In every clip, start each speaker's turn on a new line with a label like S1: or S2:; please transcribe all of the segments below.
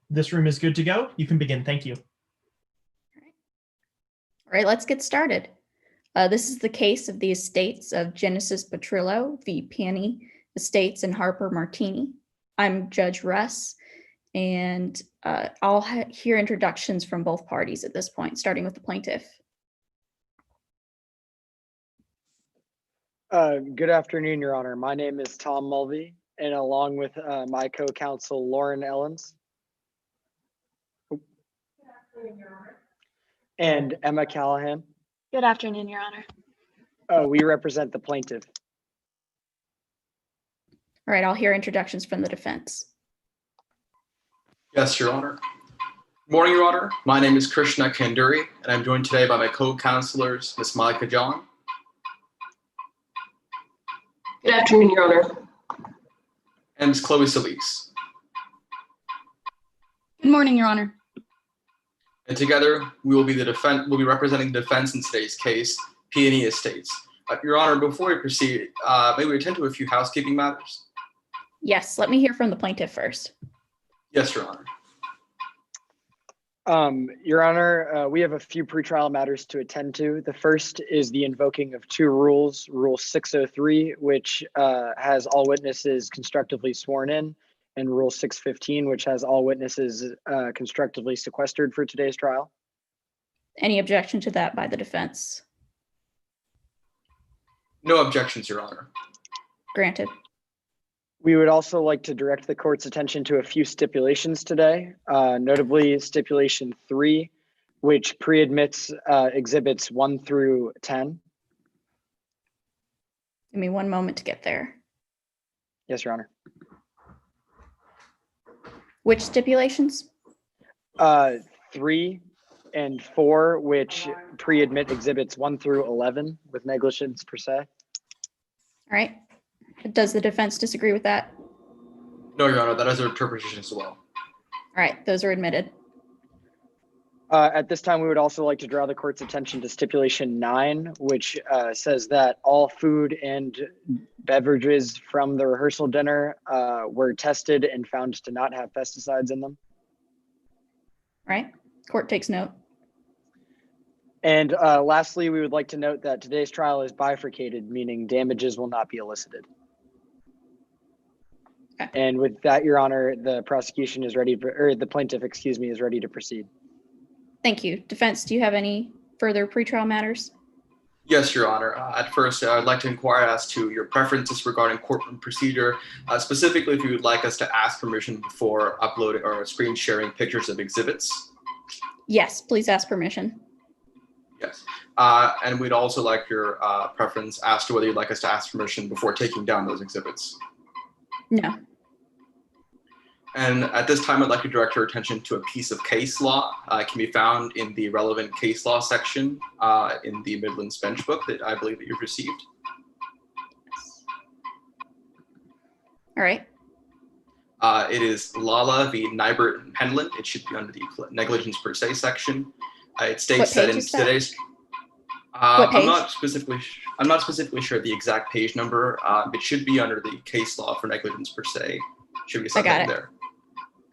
S1: This room is good to go. You can begin. Thank you.
S2: All right, let's get started. This is the case of the estates of Genesis Petrillo v. Peony Estates and Harper Martini. I'm Judge Russ, and I'll hear introductions from both parties at this point, starting with the plaintiff.
S3: Good afternoon, Your Honor. My name is Tom Mulvey, and along with my co-counsel, Lauren Ellens. And Emma Callahan.
S4: Good afternoon, Your Honor.
S3: We represent the plaintiff.
S2: All right, I'll hear introductions from the defense.
S5: Yes, Your Honor. Good morning, Your Honor. My name is Krishna Kanduri, and I'm joined today by my co-counselors, Ms. Malika John.
S6: Good afternoon, Your Honor.
S5: And Ms. Chloe Solis.
S4: Good morning, Your Honor.
S5: And together, we'll be representing the defense in today's case, Peony Estates. Your Honor, before we proceed, may we attend to a few housekeeping matters?
S2: Yes, let me hear from the plaintiff first.
S5: Yes, Your Honor.
S3: Your Honor, we have a few pretrial matters to attend to. The first is the invoking of two rules, Rule 603, which has all witnesses constructively sworn in, and Rule 615, which has all witnesses constructively sequestered for today's trial.
S2: Any objection to that by the defense?
S5: No objections, Your Honor.
S2: Granted.
S3: We would also like to direct the court's attention to a few stipulations today, notably stipulation 3, which pre-admits exhibits 1 through 10.
S2: Give me one moment to get there.
S3: Yes, Your Honor.
S2: Which stipulations?
S3: 3 and 4, which pre-admit exhibits 1 through 11 with negligence per se.
S2: All right. Does the defense disagree with that?
S5: No, Your Honor, that is our interpretation as well.
S2: All right, those are admitted.
S3: At this time, we would also like to draw the court's attention to stipulation 9, which says that all food and beverages from the rehearsal dinner were tested and found to not have pesticides in them.
S2: All right, court takes note.
S3: And lastly, we would like to note that today's trial is bifurcated, meaning damages will not be elicited.
S2: Okay.
S3: And with that, Your Honor, the prosecution is ready, or the plaintiff, excuse me, is ready to proceed.
S2: Thank you. Defense, do you have any further pretrial matters?
S5: Yes, Your Honor. At first, I'd like to inquire as to your preferences regarding courtroom procedure, specifically if you would like us to ask permission before uploading or screen sharing pictures of exhibits.
S2: Yes, please ask permission.
S5: Yes. And we'd also like your preference as to whether you'd like us to ask permission before taking down those exhibits.
S2: No.
S5: And at this time, I'd like to direct your attention to a piece of case law. It can be found in the relevant case law section in the Midlands Bench Book that I believe that you've received.
S2: All right.
S5: It is Lala v. Nybert and Penland. It should be under the negligence per se section. It states that in today's. I'm not specifically sure of the exact page number. It should be under the case law for negligence per se. Should be something there.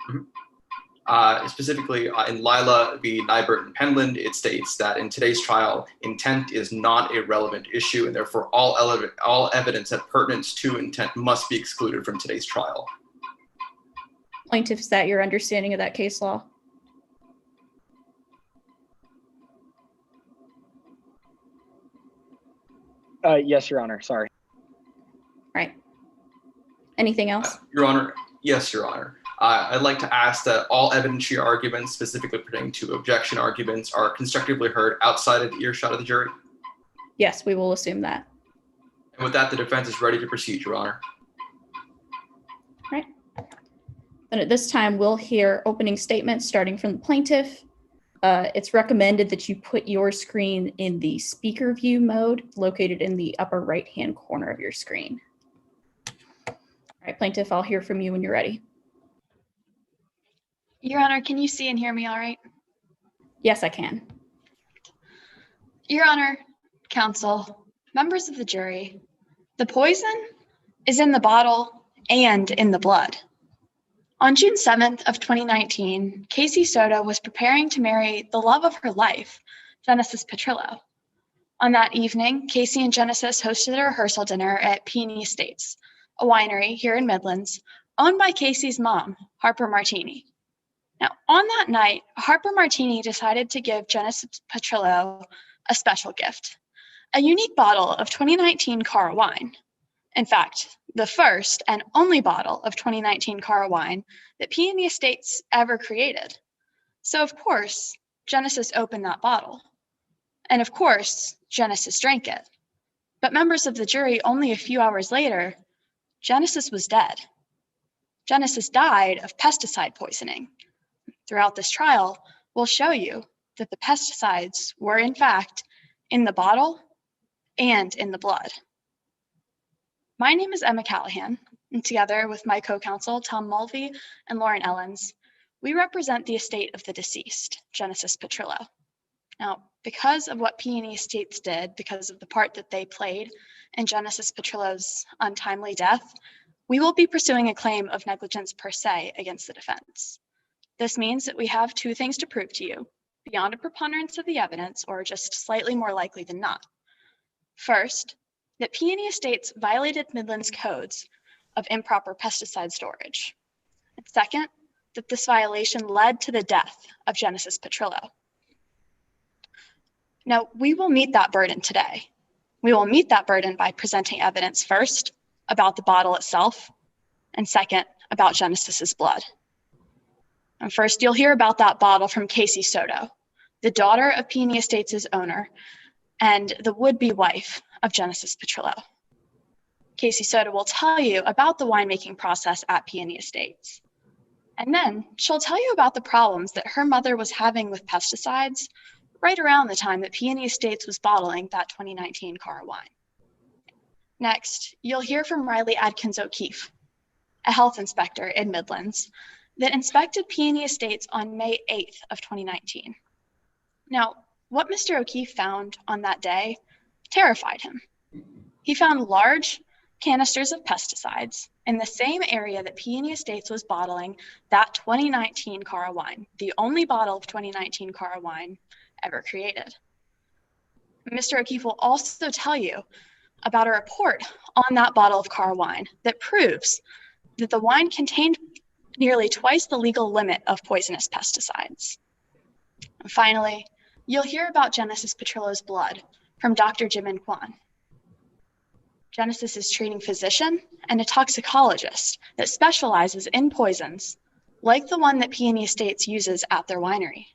S5: Mm-hmm. Specifically in Lila v. Nybert and Penland, it states that in today's trial, intent is not a relevant issue, and therefore all evidence that pertinence to intent must be excluded from today's trial.
S2: Plaintiff, is that your understanding of that case law?
S3: Yes, Your Honor, sorry.
S2: Right. Anything else?
S5: Your Honor, yes, Your Honor. I'd like to ask that all evidentiary arguments, specifically pertaining to objection arguments, are constructively heard outside of the earshot of the jury.
S2: Yes, we will assume that.
S5: And with that, the defense is ready to proceed, Your Honor.
S2: All right. Then at this time, we'll hear opening statements starting from the plaintiff. It's recommended that you put your screen in the speaker view mode located in the upper right-hand corner of your screen. All right, plaintiff, I'll hear from you when you're ready.
S4: Your Honor, can you see and hear me all right?
S2: Yes, I can.
S4: Your Honor, counsel, members of the jury, the poison is in the bottle and in the blood. On June 7th of 2019, Casey Soto was preparing to marry the love of her life, Genesis Petrillo. On that evening, Casey and Genesis hosted a rehearsal dinner at Peony Estates, a winery here in Midlands, owned by Casey's mom, Harper Martini. Now, on that night, Harper Martini decided to give Genesis Petrillo a special gift, a unique bottle of 2019 Cara wine. In fact, the first and only bottle of 2019 Cara wine that Peony Estates ever created. So, of course, Genesis opened that bottle. And of course, Genesis drank it. But members of the jury, only a few hours later, Genesis was dead. Genesis died of pesticide poisoning. Throughout this trial, we'll show you that the pesticides were, in fact, in the bottle and in the blood. My name is Emma Callahan, and together with my co-counsel, Tom Mulvey and Lauren Ellens, we represent the estate of the deceased, Genesis Petrillo. Now, because of what Peony Estates did, because of the part that they played in Genesis Petrillo's untimely death, we will be pursuing a claim of negligence per se against the defense. This means that we have two things to prove to you, beyond a preponderance of the evidence or just slightly more likely than not. First, that Peony Estates violated Midland's codes of improper pesticide storage. And second, that this violation led to the death of Genesis Petrillo. Now, we will meet that burden today. We will meet that burden by presenting evidence first about the bottle itself, and second, about Genesis's blood. And first, you'll hear about that bottle from Casey Soto, the daughter of Peony Estates' owner and the would-be wife of Genesis Petrillo. Casey Soto will tell you about the winemaking process at Peony Estates. And then she'll tell you about the problems that her mother was having with pesticides right around the time that Peony Estates was bottling that 2019 Cara wine. Next, you'll hear from Riley Adkins O'Keefe, a health inspector in Midlands, that inspected Peony Estates on May 8th of 2019. Now, what Mr. O'Keefe found on that day terrified him. He found large canisters of pesticides in the same area that Peony Estates was bottling that 2019 Cara wine, the only bottle of 2019 Cara wine ever created. Mr. O'Keefe will also tell you about a report on that bottle of Cara wine that proves that the wine contained nearly twice the legal limit of poisonous pesticides. And finally, you'll hear about Genesis Petrillo's blood from Dr. Jimin Kwan. Genesis is treating physician and a toxicologist that specializes in poisons, like the one that Peony Estates uses at their winery.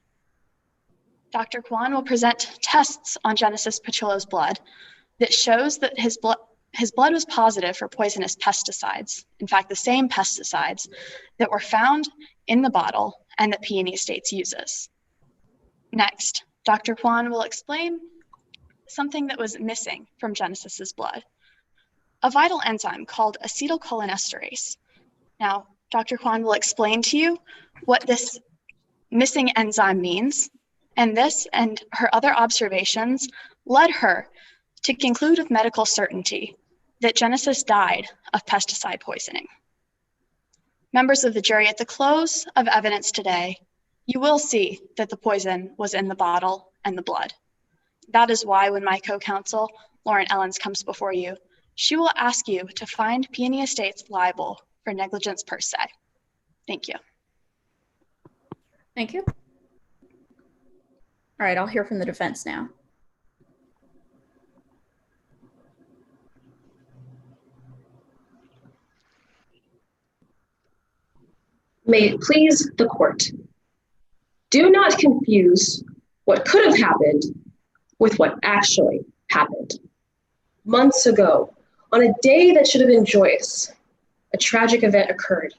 S4: Dr. Kwan will present tests on Genesis Petrillo's blood that shows that his blood was positive for poisonous pesticides. In fact, the same pesticides that were found in the bottle and that Peony Estates uses. Next, Dr. Kwan will explain something that was missing from Genesis's blood, a vital enzyme called acetylcholinesterase. Now, Dr. Kwan will explain to you what this missing enzyme means, and this and her other observations led her to conclude with medical certainty that Genesis died of pesticide poisoning. Members of the jury, at the close of evidence today, you will see that the poison was in the bottle and the blood. That is why when my co-counsel, Lauren Ellens, comes before you, she will ask you to find Peony Estates liable for negligence per se. Thank you.
S2: Thank you. All right, I'll hear from the defense now.
S6: May it please the court. Do not confuse what could have happened with what actually happened. Months ago, on a day that should have been joyous, a tragic event occurred.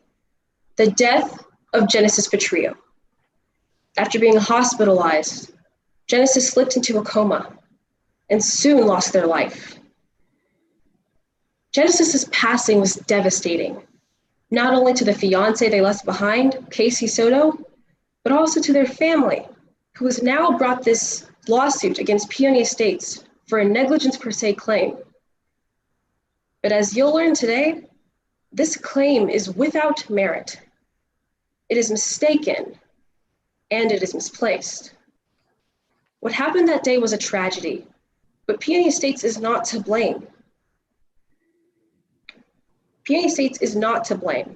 S6: The death of Genesis Petrillo. After being hospitalized, Genesis slipped into a coma and soon lost their life. Genesis's passing was devastating, not only to the fiance they left behind, Casey Soto, but also to their family, who has now brought this lawsuit against Peony Estates for a negligence per se claim. But as you'll learn today, this claim is without merit It is mistaken, and it is misplaced. What happened that day was a tragedy, but Peony Estates is not to blame. Peony Estates is not to blame.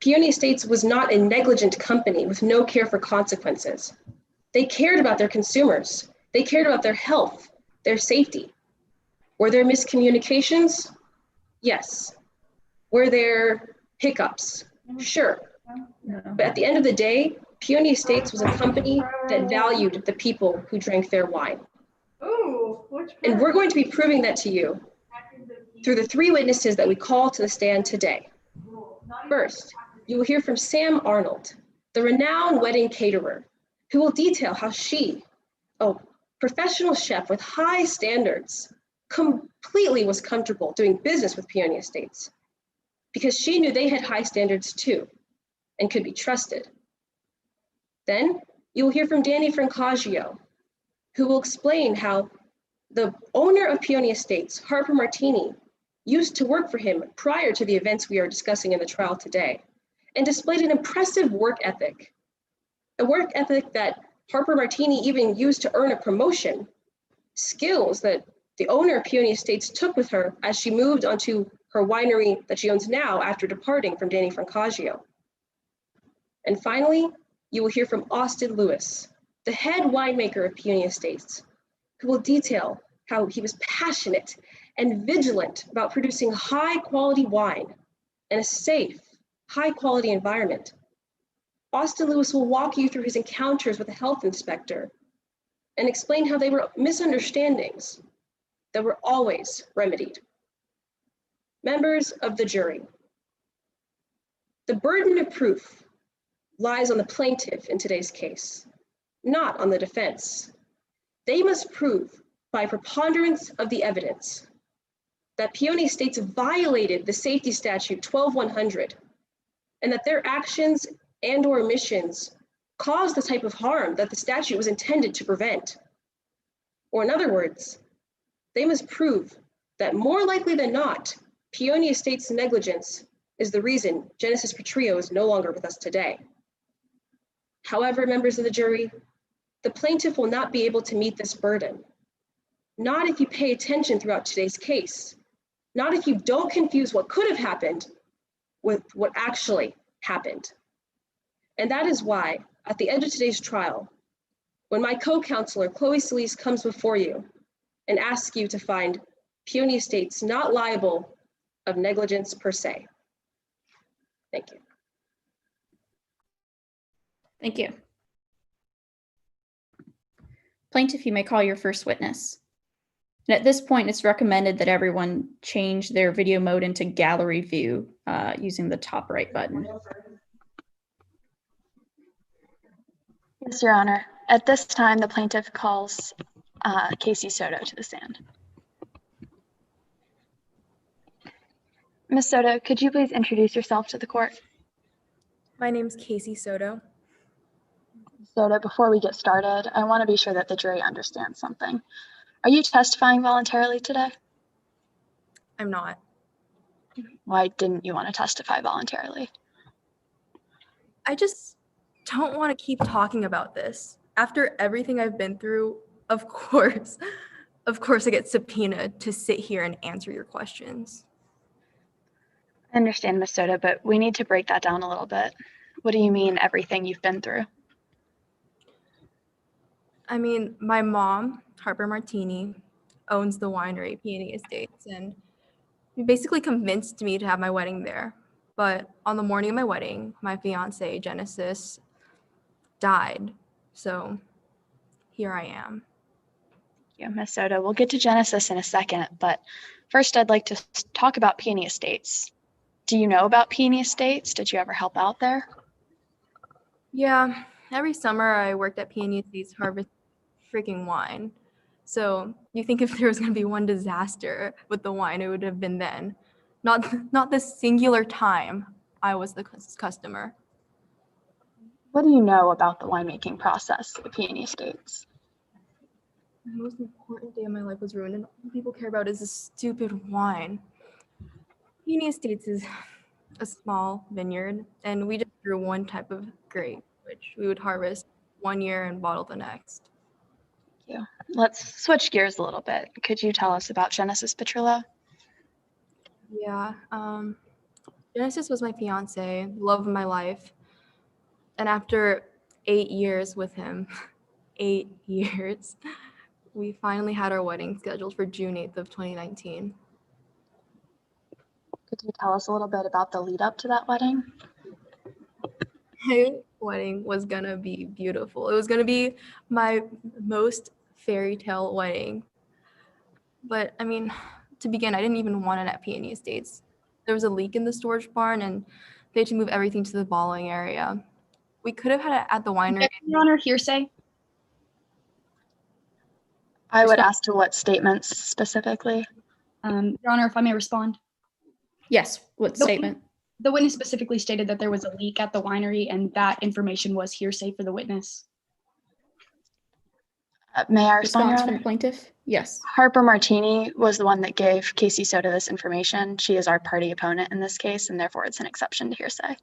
S6: Peony Estates was not a negligent company with no care for consequences. They cared about their consumers. They cared about their health, their safety. Were there miscommunications? Yes. Were there hiccups? Sure. But at the end of the day, Peony Estates was a company that valued the people who drank their wine. And we're going to be proving that to you through the 3 witnesses that we call to the stand today. First, you will hear from Sam Arnold, the renowned wedding caterer, who will detail how she, a professional chef with high standards, completely was comfortable doing business with Peony Estates because she knew they had high standards too and could be trusted. Then you will hear from Danny Francagio, who will explain how the owner of Peony Estates, Harper Martini, used to work for him prior to the events we are discussing in the trial today, and displayed an impressive work ethic, a work ethic that Harper Martini even used to earn a promotion, skills that the owner of Peony Estates took with her as she moved onto her winery that she owns now after departing from Danny Francagio. And finally, you will hear from Austin Lewis, the head winemaker of Peony Estates, who will detail how he was passionate and vigilant about producing high quality wine in a safe, high quality environment. Austin Lewis will walk you through his encounters with a health inspector and explain how they were misunderstandings that were always remedied. Members of the jury, the burden of proof lies on the plaintiff in today's case, not on the defense. They must prove by preponderance of the evidence that Peony Estates violated the safety statute 12100 and that their actions and or omissions caused the type of harm that the statute was intended to prevent. Or in other words, they must prove that more likely than not, Peony Estates negligence is the reason Genesis Petrillo is no longer with us today. However, members of the jury, the plaintiff will not be able to meet this burden. Not if you pay attention throughout today's case. Not if you don't confuse what could have happened with what actually happened. And that is why, at the end of today's trial, when my co-counselor, Chloe Solis, comes before you and asks you to find Peony Estates not liable of negligence per se. Thank you.
S2: Thank you. Plaintiff, you may call your first witness. And at this point, it's recommended that everyone change their video mode into gallery view using the top right button.
S4: Yes, Your Honor. At this time, the plaintiff calls Casey Soto to the stand. Ms. Soto, could you please introduce yourself to the court?
S7: My name's Casey Soto.
S4: Soto, before we get started, I want to be sure that the jury understands something. Are you testifying voluntarily today?
S7: I'm not.
S4: Why didn't you want to testify voluntarily?
S7: I just don't want to keep talking about this. After everything I've been through, of course I get subpoenaed to sit here and answer your questions.
S4: I understand, Ms. Soto, but we need to break that down a little bit. What do you mean, everything you've been through?
S7: I mean, my mom, Harper Martini, owns the winery, Peony Estates, and he basically convinced me to have my wedding there. But on the morning of my wedding, my fiance, Genesis, died. So here I am.
S4: Yeah, Ms. Soto, we'll get to Genesis in a second, but first I'd like to talk about Peony Estates. Do you know about Peony Estates? Did you ever help out there?
S7: Yeah, every summer I worked at Peony Estates harvest freaking wine. So you think if there was going to be one disaster with the wine, it would have been then. Not the singular time I was the customer.
S4: What do you know about the winemaking process at Peony Estates?
S7: The most important day of my life was ruined, and all people care about is this stupid wine. Peony Estates is a small vineyard, and we just grew one type of grape, which we would harvest one year and bottle the next.
S4: Thank you. Let's switch gears a little bit. Could you tell us about Genesis Petrillo?
S7: Yeah, Genesis was my fiance, love of my life. And after 8 years with him, 8 years, we finally had our wedding scheduled for June 8th of 2019.
S4: Could you tell us a little bit about the lead up to that wedding?
S7: My wedding was gonna be beautiful. It was gonna be my most fairy tale wedding. But I mean, to begin, I didn't even want it at Peony Estates. There was a leak in the storage barn and they had to move everything to the bottling area. We could have had it at the winery.
S8: Your Honor, hearsay.
S4: I would ask to what statements specifically?
S8: Your Honor, if I may respond.
S2: Yes, what statement?
S8: The witness specifically stated that there was a leak at the winery and that information was hearsay for the witness.
S4: May I respond, Your
S2: Response from
S4: Honor?
S2: the plaintiff? Yes.
S4: Harper Martini was the one that gave Casey Soda this information. She is our party opponent in this case, and therefore it's an exception to hearsay.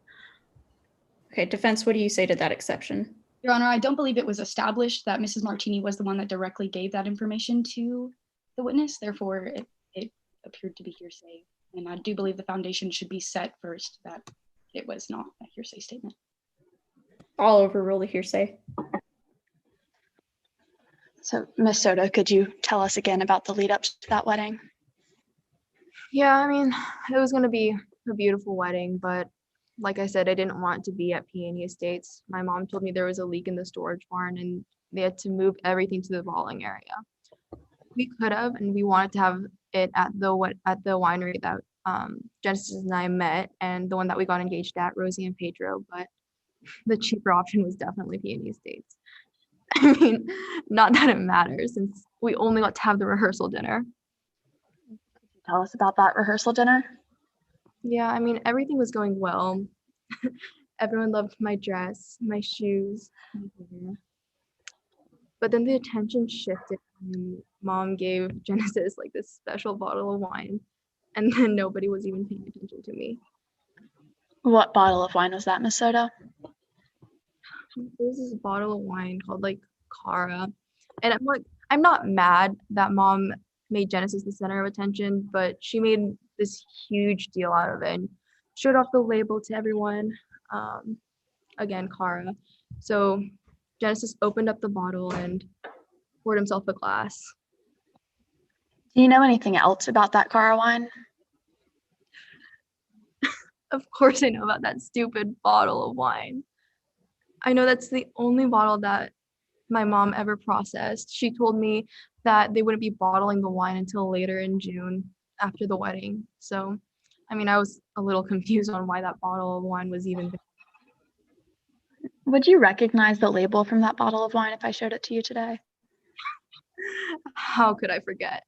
S2: Okay, defense, what do you say to that exception?
S8: Your Honor, I don't believe it was established that Mrs. Martini was the one that directly gave that information to the witness. Therefore, it appeared to be hearsay. And I do believe the foundation should be set first that it was not a hearsay statement.
S2: I'll overrule the hearsay.
S4: So, Ms. Soda, could you tell us again about the lead up to that wedding?
S7: Yeah, I mean, it was going to be a beautiful wedding, but like I said, I didn't want it to be at Peony Estates. My mom told me there was a leak in the storage barn and they had to move everything to the bottling area. We could have, and we wanted to have it at the winery that Genesis and I met, and the one that we got engaged at, Rosie and Pedro, but the cheaper option was definitely Peony Estates. I mean, not that it matters since we only got to have the rehearsal dinner.
S4: Tell us about that rehearsal dinner.
S7: Yeah, I mean, everything was going well. Everyone loved my dress, my shoes, my hair. But then the attention shifted when Mom gave Genesis like this special bottle of wine, and then nobody was even paying attention to me.
S4: What bottle of wine was that, Miss Soda?
S7: There was this bottle of wine called like Cara, and I'm not mad that Mom made Genesis the center of attention, but she made this huge deal out of it and showed off the label to everyone. Again, Cara. So Genesis opened up the bottle and poured himself a glass.
S4: Do you know anything else about that Cara wine?
S7: Of course I know about that stupid bottle of wine. I know that's the only bottle that my mom ever processed. She told me that they wouldn't be bottling the wine until later in June after the wedding. So, I mean, I was a little confused on why that bottle of wine was even there.
S4: Would you recognize the label from that bottle of wine if I showed it to you today?
S7: How could I forget?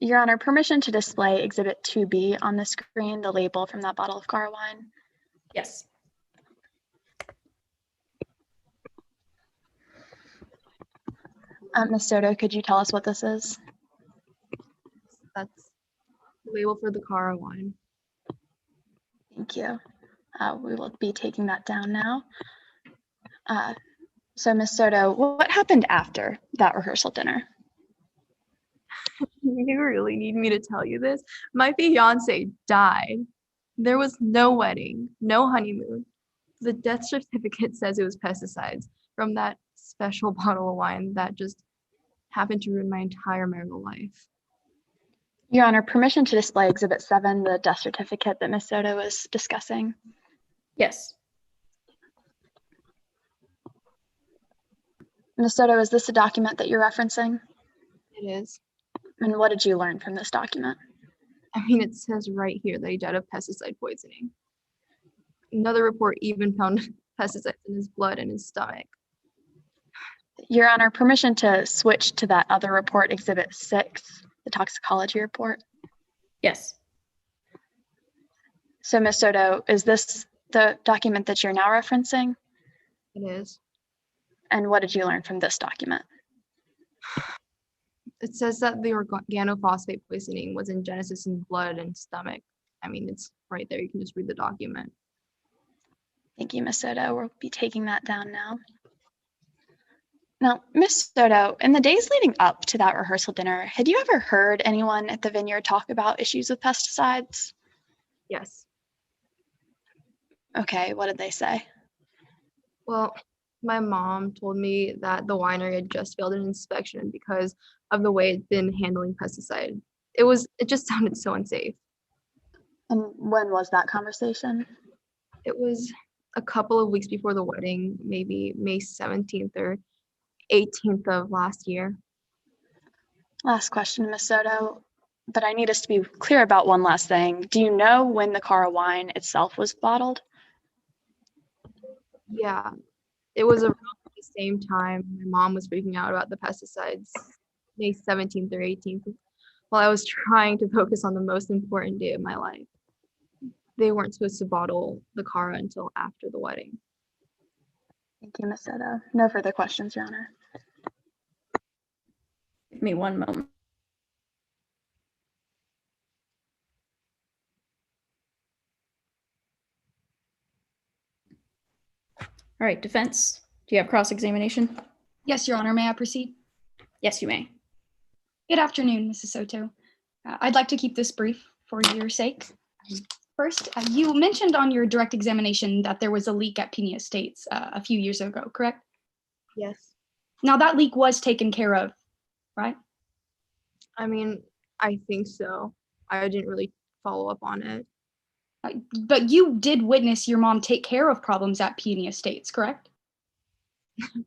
S4: Your Honor, permission to display Exhibit 2B on the screen, the label from that bottle of Cara wine.
S2: Yes.
S4: Ms. Soto, could you tell us what this is?
S7: That's the label for the Cara wine.
S4: Thank you. We will be taking that down now. So, Ms. Soto, what happened after that rehearsal dinner?
S7: You really need me to tell you this? My fiance died. There was no wedding, no honeymoon. The death certificate says it was pesticides from that special bottle of wine that just happened to ruin my entire marital life.
S4: Your Honor, permission to display Exhibit 7, the death certificate that Ms. Soto was discussing.
S2: Yes.
S4: Ms. Soto, is this a document that you're referencing?
S7: It is.
S4: And what did you learn from this document?
S7: I mean, it says right here that he died of pesticide poisoning. Another report even found pesticides in his blood and his stomach.
S4: Your Honor, permission to switch to that other report, Exhibit 6, the toxicology report.
S2: Yes.
S4: So, Ms. Soto, is this the document that you're now referencing?
S7: It is.
S4: And what did you learn from this document?
S7: It says that the organophosphate poisoning was in Genesis's blood and stomach. I mean, it's right there. You can just read the document.
S4: Thank you, Ms. Soto. We'll be taking that down now. Now, Ms. Soto, in the days leading up to that rehearsal dinner, had you ever heard anyone at the vineyard talk about issues with pesticides?
S7: Yes.
S4: Okay, what did they say?
S7: Well, my mom told me that the winery had just failed an inspection because of the way it's been handling pesticide. It just sounded so unsafe.
S4: And when was that conversation?
S7: It was a couple of weeks before the wedding, maybe May 17th or 18th of last year.
S4: Last question, Ms. Soto, but I need us to be clear about one last thing. Do you know when the car of wine itself was bottled?
S7: Yeah, it was around the same time my mom was freaking out about the pesticides, May 17th or 18th, while I was trying to focus on the most important day of my life. They weren't supposed to bottle the car until after the wedding.
S4: Thank you, Ms. Soto. No further questions, Your Honor.
S2: Give me one moment. All right, defense. Do you have cross-examination?
S8: Yes, Your Honor. May I proceed?
S2: Yes, you may.
S8: Good afternoon, Mrs. Soto. I'd like to keep this brief for your sake. First, you mentioned on your direct examination that there was a leak at Pena Estates a few years ago, correct?
S7: Yes.
S8: Now that leak was taken care of, right?
S7: I mean, I think so. I didn't really follow up on it.
S8: But you did witness your mom take care of problems at Pena Estates, correct?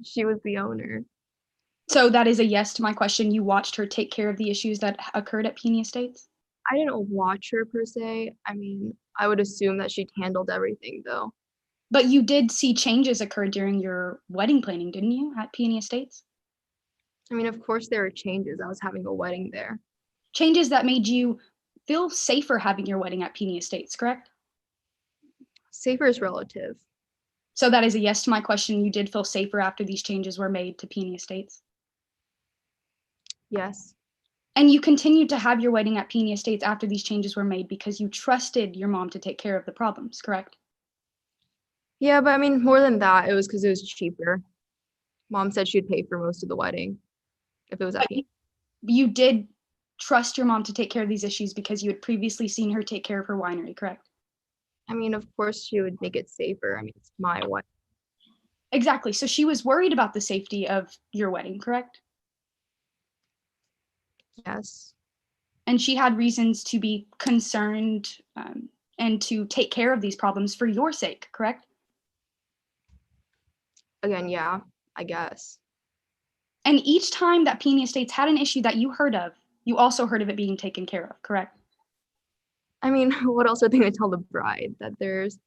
S7: She was the owner.
S8: So that is a yes to my question. You watched her take care of the issues that occurred at Pena Estates?
S7: I didn't watch her per se. I mean, I would assume that she'd handled everything though.
S8: But you did see changes occur during your wedding planning, didn't you, at Pena Estates?
S7: I mean, of course there were changes. I was having a wedding there.
S8: Changes that made you feel safer having your wedding at Pena Estates, correct?
S7: Safer is relative.
S8: So that is a yes to my question. You did feel safer after these changes were made to Pena Estates?
S7: Yes.
S8: And you continued to have your wedding at Pena Estates after these changes were made because you trusted your mom to take care of the problems, correct?
S7: Yeah, but I mean, more than that, it was because it was cheaper. Mom said she'd pay for most of the wedding if it was at Pena.
S8: You did trust your mom to take care of these issues because you had previously seen her take care of her winery, correct?
S7: I mean, of course she would make it safer. I mean, it's my wedding.
S8: Exactly. So she was worried about the safety of your wedding, correct?
S7: Yes.
S8: And she had reasons to be concerned and to take care of these problems for your sake, correct?
S7: Again, yeah, I guess.
S8: And each time that Pena Estates had an issue that you heard of, you also heard of it being taken care of, correct?
S7: I mean, what else are they going to tell the bride? That there's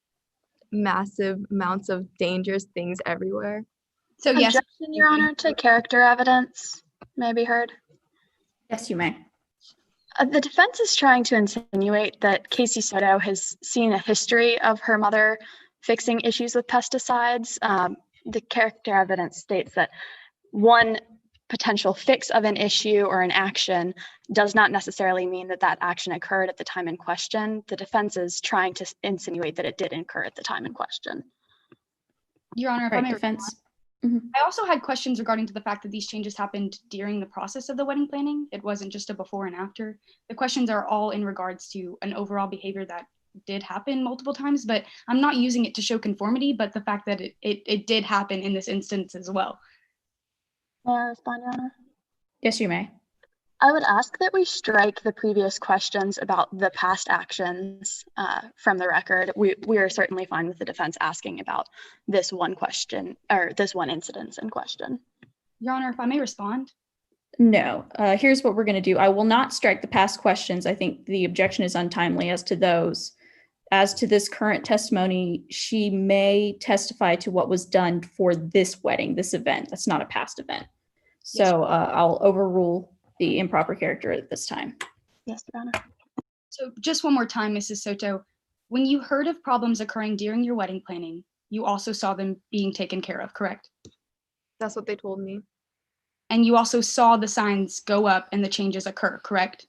S7: massive amounts of dangerous things everywhere?
S8: So yes.
S4: Objection, Your Honor, to character evidence may be heard.
S2: Yes, you may.
S4: The defense is trying to insinuate that Casey Soto has seen a history of her mother fixing issues with pesticides. The character evidence states that one potential fix of an issue or an action does not necessarily mean that that action occurred at the time in question. The defense is trying to insinuate that it did occur at the time in question.
S8: Your Honor, if
S2: Right,
S8: I may
S2: defense.
S8: I also had questions regarding to the fact that these changes happened during the process of the wedding planning. It wasn't just a before and after. The questions are all in regards to an overall behavior that did happen multiple times, but I'm not using it to show conformity, but the fact that it did happen in this instance as well.
S4: May I respond, Your Honor?
S2: Yes, you may.
S4: I would ask that we strike the previous questions about the past actions from the record. We are certainly fine with the defense asking about this one question or this one incident in question.
S8: Your Honor, if I may respond.
S2: No. Here's what we're going to do. I will not strike the past questions. I think the objection is untimely as to those. As to this current testimony, she may testify to what was done for this wedding, this event. That's not a past event. So I'll overrule the improper character at this time.
S4: Yes, Your Honor.
S8: So just one more time, Mrs. Soto, when you heard of problems occurring during your wedding planning, you also saw them being taken care of, correct?
S7: That's what they told me.
S8: And you also saw the signs go up and the changes occur, correct?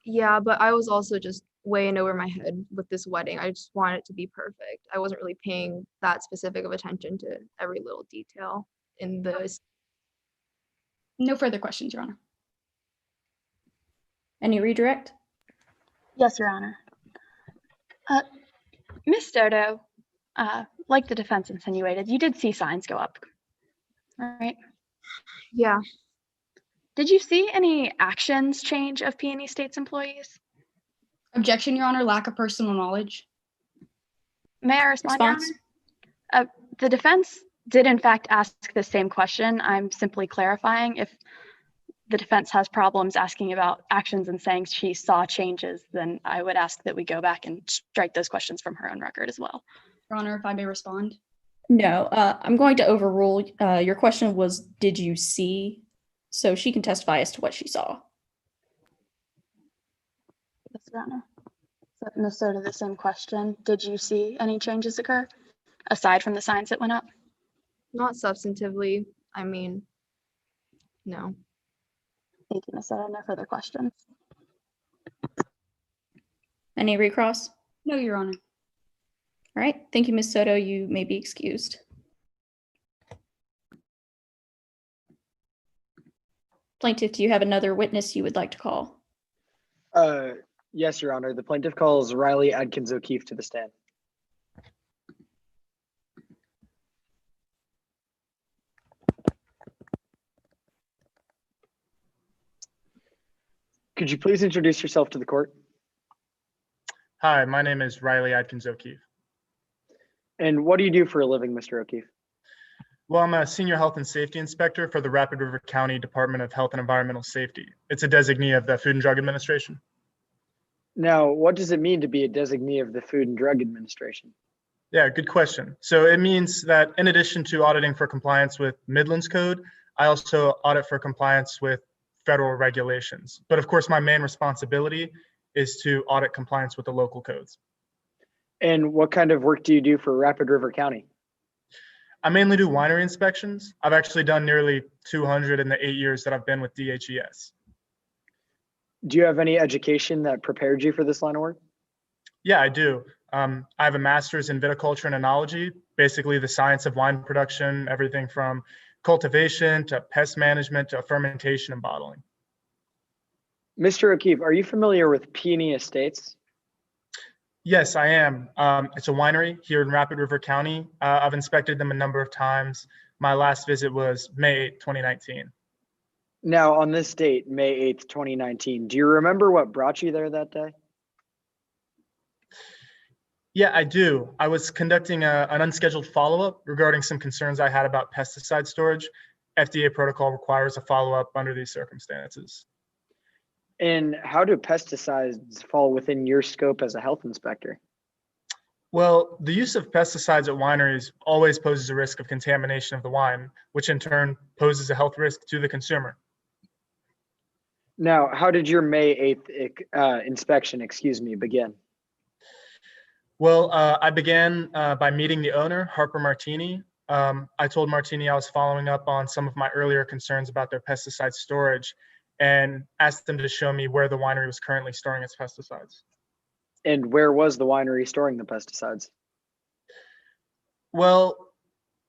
S7: Yeah, but I was also just way in over my head with this wedding. I just wanted it to be perfect. I wasn't really paying that specific of attention to every little detail in this.
S8: No further questions, Your Honor.
S2: Any redirect?
S4: Yes, Your Honor. Ms. Soto, like the defense insinuated, you did see signs go up, right?
S7: Yeah,
S4: Did you see any actions change of Peony State's employees?
S8: Objection, Your Honor. Lack of personal knowledge.
S4: May I respond, Your
S2: Response?
S4: Honor? The defense did in fact ask the same question. I'm simply clarifying. If the defense has problems asking about actions and saying she saw changes, then I would ask that we go back and strike those questions from her own record as well.
S8: Your Honor, if I may respond.
S2: No, I'm going to overrule. Your question was, did you see? So she can testify as to what she saw.
S4: Yes, Your Honor. So, Ms. Soto, the same question. Did you see any changes occur aside from the signs that went up?
S7: not substantively. I mean, no.
S4: Thank you, Ms. Soto. No further questions.
S2: Any recross?
S8: No, Your Honor.
S2: All right. Thank you, Ms. Soto. You may be excused. Plaintiff, do you have another witness you would like to call?
S3: Yes, Your Honor. The plaintiff calls Riley Adkins O'Keefe to the stand. Could you please introduce yourself to the court?
S9: Hi, my name is Riley Adkins O'Keefe.
S3: And what do you do for a living, Mr. O'Keefe?
S9: Well, I'm a senior health and safety inspector for the Rapid River County Department of Health and Environmental Safety. It's a designee of the Food and Drug Administration.
S3: Now, what does it mean to be a designee of the Food and Drug Administration?
S9: Yeah, good question. So it means that in addition to auditing for compliance with Midlands Code, I also audit for compliance with federal regulations. But of course, my main responsibility is to audit compliance with the local codes.
S3: And what kind of work do you do for Rapid River County?
S9: I mainly do winery inspections. I've actually done nearly 200 in the 8 years that I've been with DHES.
S3: Do you have any education that prepared you for this line of work?
S9: Yeah, I do. I have a master's in viticulture and enology, basically the science of wine production, everything from cultivation to pest management to fermentation and bottling.
S3: Mr. O'Keefe, are you familiar with Peony Estates?
S9: Yes, I am. It's a winery here in Rapid River County. I've inspected them a number of times. My last visit was May 8th, 2019.
S3: Now, on this date, May 8th, 2019, do you remember what brought you there that day?
S9: Yeah, I do. I was conducting an unscheduled follow-up regarding some concerns I had about pesticide storage. FDA protocol requires a follow-up under these circumstances.
S3: And how do pesticides fall within your scope as a health inspector?
S9: Well, the use of pesticides at wineries always poses a risk of contamination of the wine, which in turn poses a health risk to the consumer.
S3: Now, how did your May 8th inspection, begin?
S9: Well, I began by meeting the owner, Harper Martini. I told Martini I was following up on some of my earlier concerns about their pesticide storage and asked them to show me where the winery was currently storing its pesticides.
S3: And where was the winery storing the pesticides?
S9: Well,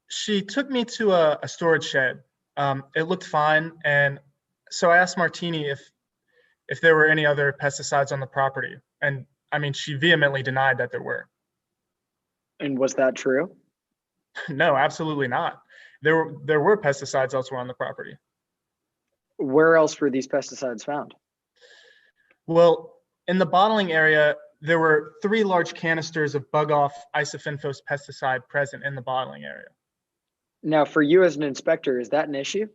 S9: she took me to a storage shed. It looked fine. And so I asked Martini if there were any other pesticides on the property. And I mean, she vehemently denied that there were.
S3: And was that true?
S9: No, absolutely not. There were pesticides elsewhere on the property.
S3: Where else were these pesticides found?
S9: Well, in the bottling area, there were 3 large canisters of bug-off isofenfos pesticide present in the bottling area.
S3: Now, for you as an inspector, is that an issue?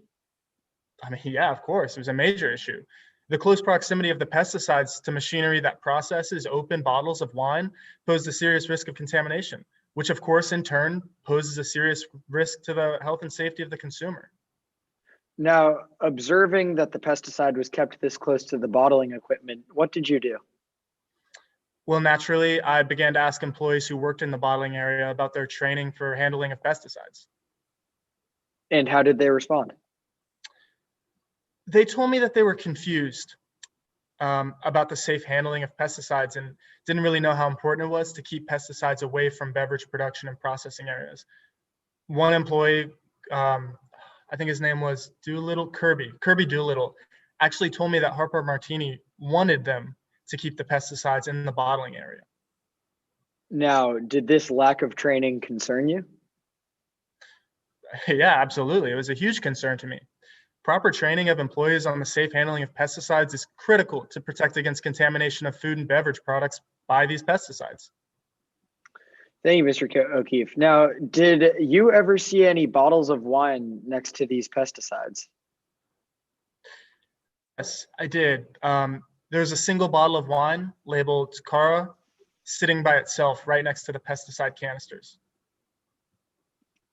S9: I mean, yeah, of course, it was a major issue. The close proximity of the pesticides to machinery that processes open bottles of wine posed a serious risk of contamination, which of course in turn poses a serious risk to the health and safety of the consumer.
S3: Now, observing that the pesticide was kept this close to the bottling equipment, what did you do?
S9: Well, naturally, I began to ask employees who worked in the bottling area about their training for handling of pesticides.
S3: And how did they respond?
S9: They told me that they were confused. about the safe handling of pesticides and didn't really know how important it was to keep pesticides away from beverage production and processing areas. One employee, I think his name was Kirby Doolittle, actually told me that Harper Martini wanted them to keep the pesticides in the bottling area.
S3: Now, did this lack of training concern you?
S9: Yeah, absolutely. It was a huge concern to me. Proper training of employees on the safe handling of pesticides is critical to protect against contamination of food and beverage products by these pesticides.
S3: Thank you, Mr. O'Keefe. Now, did you ever see any bottles of wine next to these pesticides?
S9: Yes, I did. There's a single bottle of wine labeled Cara sitting by itself right next to the pesticide canisters.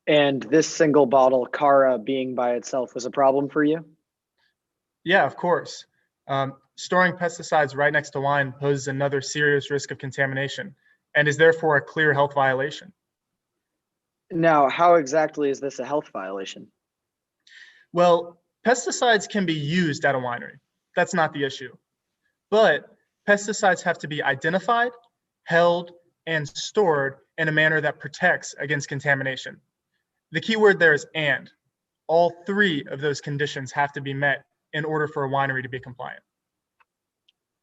S3: And this single bottle, Cara, being by itself was a problem for you?
S9: Yeah, of course. Storing pesticides right next to wine poses another serious risk of contamination and is therefore a clear health violation.
S3: Now, how exactly is this a health violation?
S9: Well, pesticides can be used at a winery. That's not the issue. But pesticides have to be identified, held, and stored in a manner that protects against contamination. The key word there is and. All three of those conditions have to be met in order for a winery to be compliant.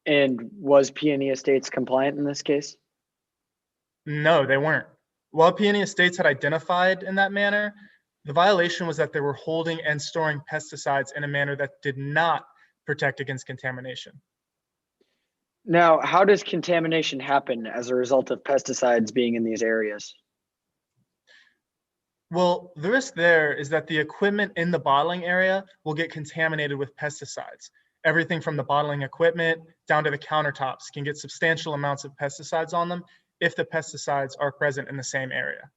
S3: And was Peony Estates compliant in this case?
S9: No, they weren't. While Peony Estates had identified in that manner, the violation was that they were holding and storing pesticides in a manner that did not protect against contamination.
S3: Now, how does contamination happen as a result of pesticides being in these areas?
S9: Well, the risk there is that the equipment in the bottling area will get contaminated with pesticides. Everything from the bottling equipment down to the countertops can get substantial amounts of pesticides on them if the pesticides are present in the same area.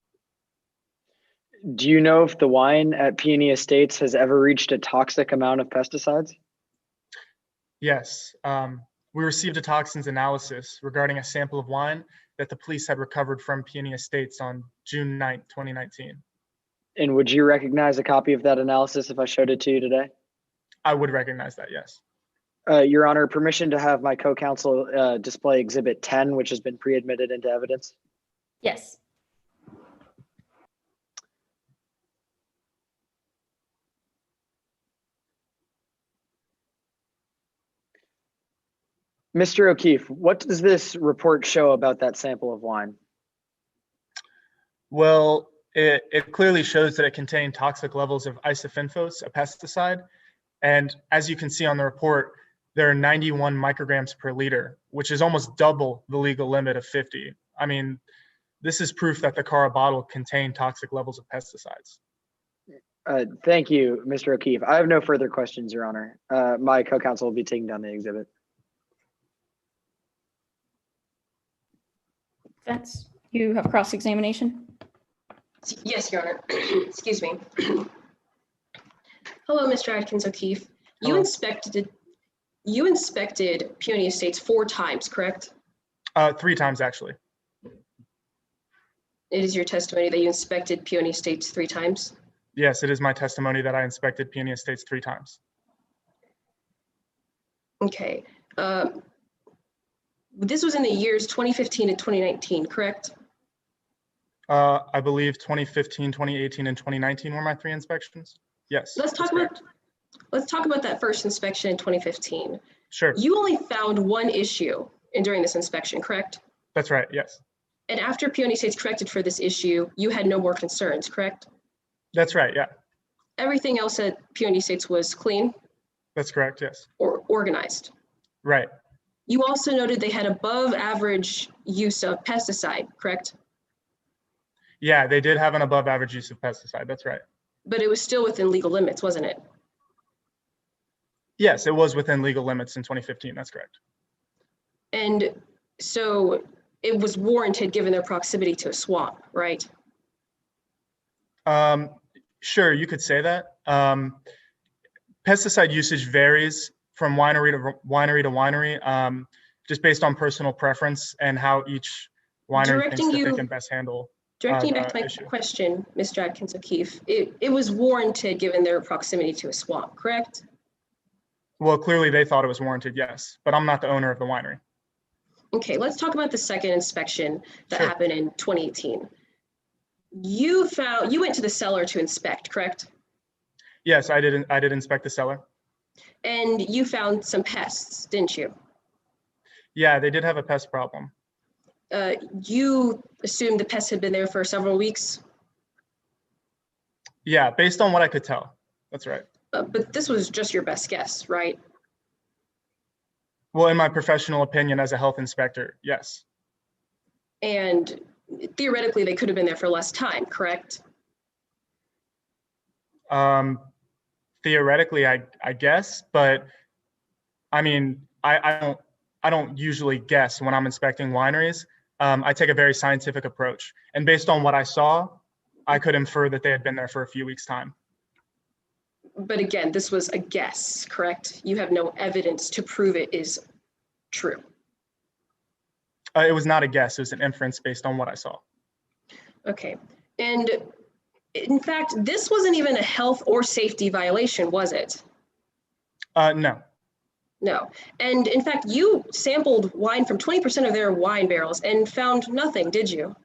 S3: Do you know if the wine at Peony Estates has ever reached a toxic amount of pesticides?
S9: Yes, we received a toxins analysis regarding a sample of wine that the police had recovered from Peony Estates on June 9th, 2019.
S3: And would you recognize a copy of that analysis if I showed it to you today?
S9: I would recognize that, yes.
S3: Your Honor, permission to have my co-counsel display Exhibit 10, which has been pre-admitted into evidence?
S2: Yes.
S3: Mr. O'Keefe, what does this report show about that sample of wine?
S9: Well, it clearly shows that it contained toxic levels of isofenfos, a pesticide. And as you can see on the report, there are 91 micrograms per liter, which is almost double the legal limit of 50. I mean, this is proof that the Cara bottle contained toxic levels of pesticides.
S3: Thank you, Mr. O'Keefe. I have no further questions, Your Honor. My co-counsel will be taking down the exhibit.
S2: Defense, you have cross-examination?
S6: Yes, Your Honor. Excuse me. Hello, Mr. Atkins O'Keefe. You inspected Peony Estates 4 times, correct?
S9: 3 times, actually.
S6: It is your testimony that you inspected Peony Estates 3 times?
S9: Yes, it is my testimony that I inspected Peony Estates 3 times.
S6: Okay. This was in the years 2015 and 2019, correct?
S9: I believe 2015, 2018, and 2019 were my 3 inspections. Yes.
S6: Let's talk about that first inspection in 2015.
S9: Sure.
S6: You only found 1 issue during this inspection, correct?
S9: That's right, yes.
S6: And after Peony Estates corrected for this issue, you had no more concerns, correct?
S9: That's right, yeah.
S6: Everything else at Peony Estates was clean?
S9: That's correct, yes.
S6: Or organized?
S9: Right.
S6: You also noted they had above average use of pesticide, correct?
S9: Yeah, they did have an above average use of pesticide, that's right.
S6: But it was still within legal limits, wasn't it?
S9: Yes, it was within legal limits in 2015, that's correct.
S6: And so it was warranted given their proximity to a swamp, right?
S9: Sure, you could say that. Pesticide usage varies from winery to winery, just based on personal preference and how each winery thinks that they can best handle.
S6: Directing back to my question, Mr. Atkins O'Keefe, it was warranted given their proximity to a swamp, correct?
S9: Well, clearly they thought it was warranted, yes, but I'm not the owner of the winery.
S6: Okay, let's talk about the second inspection that
S9: Sure.
S6: happened in 2018. You went to the cellar to inspect, correct?
S9: Yes, I did inspect the cellar.
S6: And you found some pests, didn't you?
S9: Yeah, they did have a pest problem.
S6: You assumed the pests had been there for several weeks?
S9: Yeah, based on what I could tell. That's right.
S6: But this was just your best guess, right?
S9: Well, in my professional opinion as a health inspector, yes.
S6: And theoretically, they could have been there for less time, correct?
S9: Theoretically, I guess, but I mean, I don't usually guess when I'm inspecting wineries. I take a very scientific approach, and based on what I saw, I could infer that they had been there for a few weeks' time.
S6: But again, this was a guess, correct? You have no evidence to prove it is true.
S9: It was not a guess, it was an inference based on what I saw.
S6: Okay, and in fact, this wasn't even a health or safety violation, was it?
S9: No.
S6: No, and in fact, you sampled wine from 20% of their wine barrels and found nothing, did you?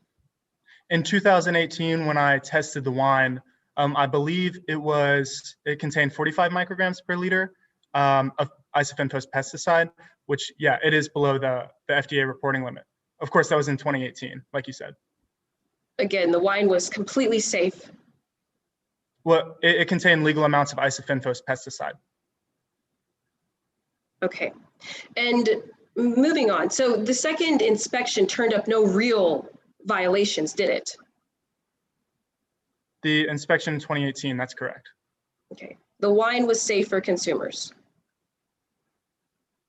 S9: In 2018, when I tested the wine, I believe it contained 45 micrograms per liter of isofentose pesticide, which, yeah, it is below the FDA reporting limit. Of course, that was in 2018, like you said.
S6: Again, the wine was completely safe.
S9: Well, it contained legal amounts of isofentose pesticide.
S6: Okay, and moving on. So the second inspection turned up no real violations, did it?
S9: The inspection in 2018, that's correct.
S6: Okay, the wine was safe for consumers.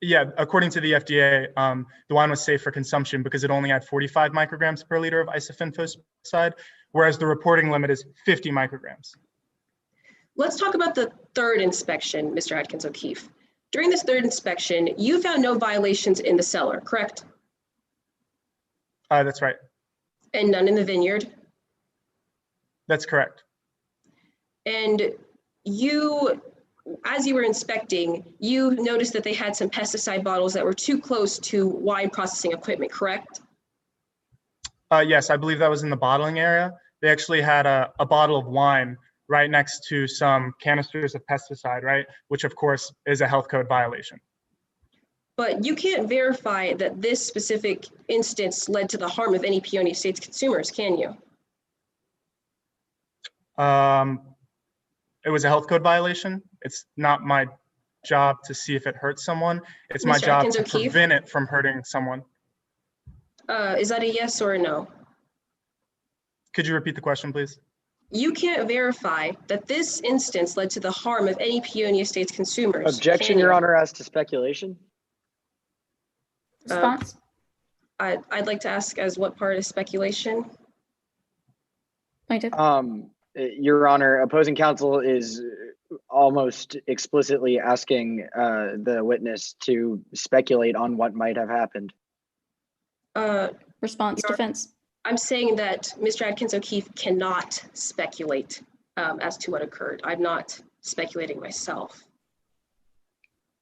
S9: Yeah, according to the FDA, the wine was safe for consumption because it only had 45 micrograms per liter of isofentose pesticide, whereas the reporting limit is 50 micrograms.
S6: Let's talk about the third inspection, Mr. Atkins O'Keefe. During this third inspection, you found no violations in the cellar, correct?
S9: That's right.
S6: And none in the vineyard?
S9: That's correct.
S6: And you, as you were inspecting, you noticed that they had some pesticide bottles that were too close to wine processing equipment, correct?
S9: Yes, I believe that was in the bottling area. They actually had a bottle of wine right next to some canisters of pesticide, right? Which of course is a health code violation.
S6: But you can't verify that this specific instance led to the harm of any Peonia State's consumers, can you?
S9: It was a health code violation. It's not my job to see if it hurts someone. It's my
S6: Mr.
S9: job
S6: Atkins
S9: to
S6: O'Keefe?
S9: prevent it from hurting someone.
S6: Is that a yes or a no?
S9: Could you repeat the question, please?
S6: You can't verify that this instance led to the harm of any Peonia State's consumers.
S3: Objection, Your Honor, as to speculation.
S2: Response?
S6: I'd like to ask as what part is speculation?
S2: Plaintiff?
S3: Your Honor, opposing counsel is almost explicitly asking the witness to speculate on what might have happened.
S2: Response, defense?
S6: I'm saying that Mr. Atkins O'Keefe cannot speculate as to what occurred. I'm not speculating myself.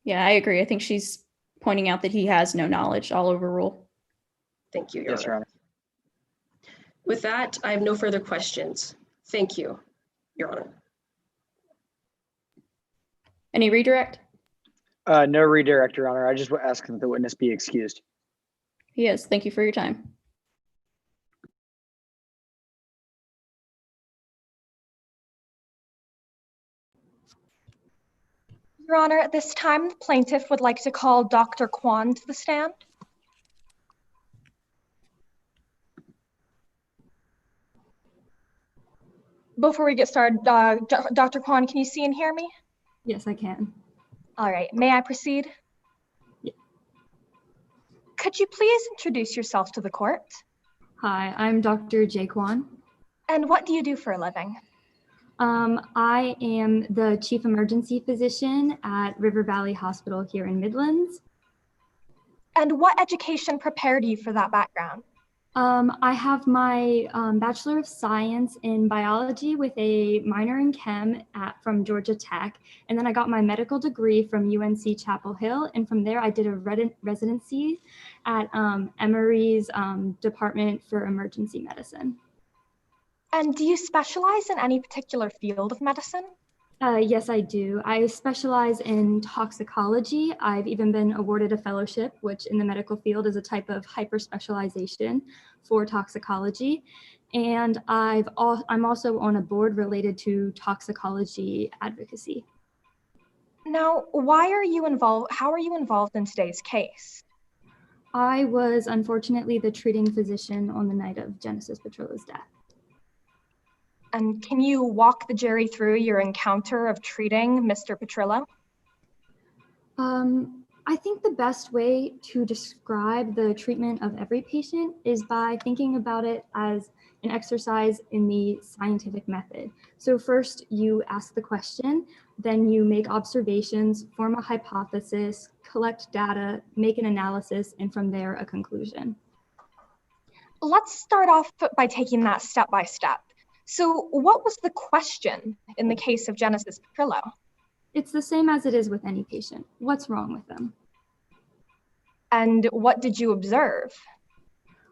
S2: Yeah, I agree. I think she's pointing out that he has no knowledge. I'll overrule.
S6: Thank you, Your
S3: Yes,
S6: Honor.
S3: Your Honor.
S6: With that, I have no further questions. Thank you, Your Honor.
S2: Any redirect?
S3: No redirect, Your Honor. I just ask that the witness be excused.
S2: He is. Thank you for your time.
S10: Your Honor, at this time, the plaintiff would like to call Dr. Kwan to the stand. Before we get started, Dr. Kwan, can you see and hear me?
S11: Yes, I can.
S10: All right, may I proceed?
S11: Yeah.
S10: Could you please introduce yourself to the court?
S11: Hi, I'm Dr. Jaquan.
S10: And what do you do for a living?
S11: I am the chief emergency physician at River Valley Hospital here in Midlands.
S10: And what education prepared you for that background?
S11: I have my Bachelor of Science in Biology with a minor in Chem from Georgia Tech. And then I got my medical degree from UNC Chapel Hill. And from there, I did a residency at Emory's Department for Emergency Medicine.
S10: And do you specialize in any particular field of medicine?
S11: Yes, I do. I specialize in toxicology. I've even been awarded a fellowship, which in the medical field is a type of hyper-specialization for toxicology. And I'm also on a board related to toxicology advocacy.
S10: Now, how are you involved in today's case?
S11: I was unfortunately the treating physician on the night of Genesis Petrillo's death.
S10: And can you walk the jury through your encounter of treating Mr. Petrillo?
S11: I think the best way to describe the treatment of every patient is by thinking about it as an exercise in the scientific method. So first you ask the question, then you make observations, form a hypothesis, collect data, make an analysis, and from there a conclusion.
S10: Let's start off by taking that step by step. So what was the question in the case of Genesis Petrillo?
S11: It's the same as it is with any patient. What's wrong with them?
S10: And what did you observe?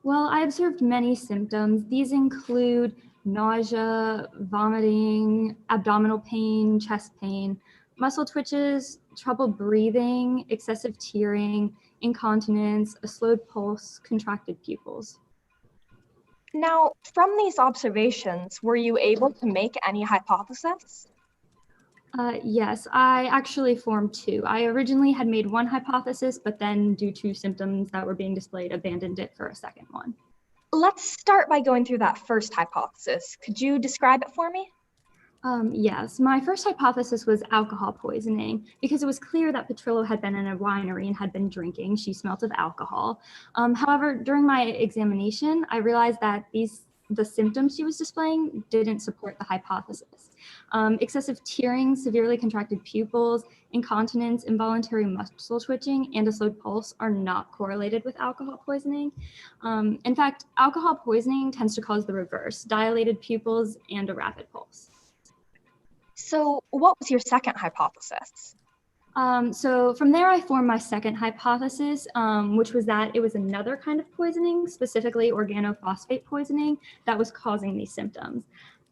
S11: Well, I observed many symptoms. These include nausea, vomiting, abdominal pain, chest pain, muscle twitches, trouble breathing, excessive tearing, incontinence, a slowed pulse, contracted pupils.
S10: Now, from these observations, were you able to make any hypothesis?
S11: Yes, I actually formed two. I originally had made one hypothesis, but then due to symptoms that were being displayed, abandoned it for a second one.
S10: Let's start by going through that first hypothesis. Could you describe it for me?
S11: Yes, my first hypothesis was alcohol poisoning because it was clear that Petrillo had been in a winery and had been drinking. She smelt of alcohol. However, during my examination, I realized that the symptoms she was displaying didn't support the hypothesis. Excessive tearing, severely contracted pupils, incontinence, involuntary muscle twitching, and a slowed pulse are not correlated with alcohol poisoning. In fact, alcohol poisoning tends to cause the reverse, dilated pupils and a rapid pulse.
S10: So what was your second hypothesis?
S11: So from there, I formed my second hypothesis, which was that it was another kind of poisoning, specifically organophosphate poisoning, that was causing these symptoms.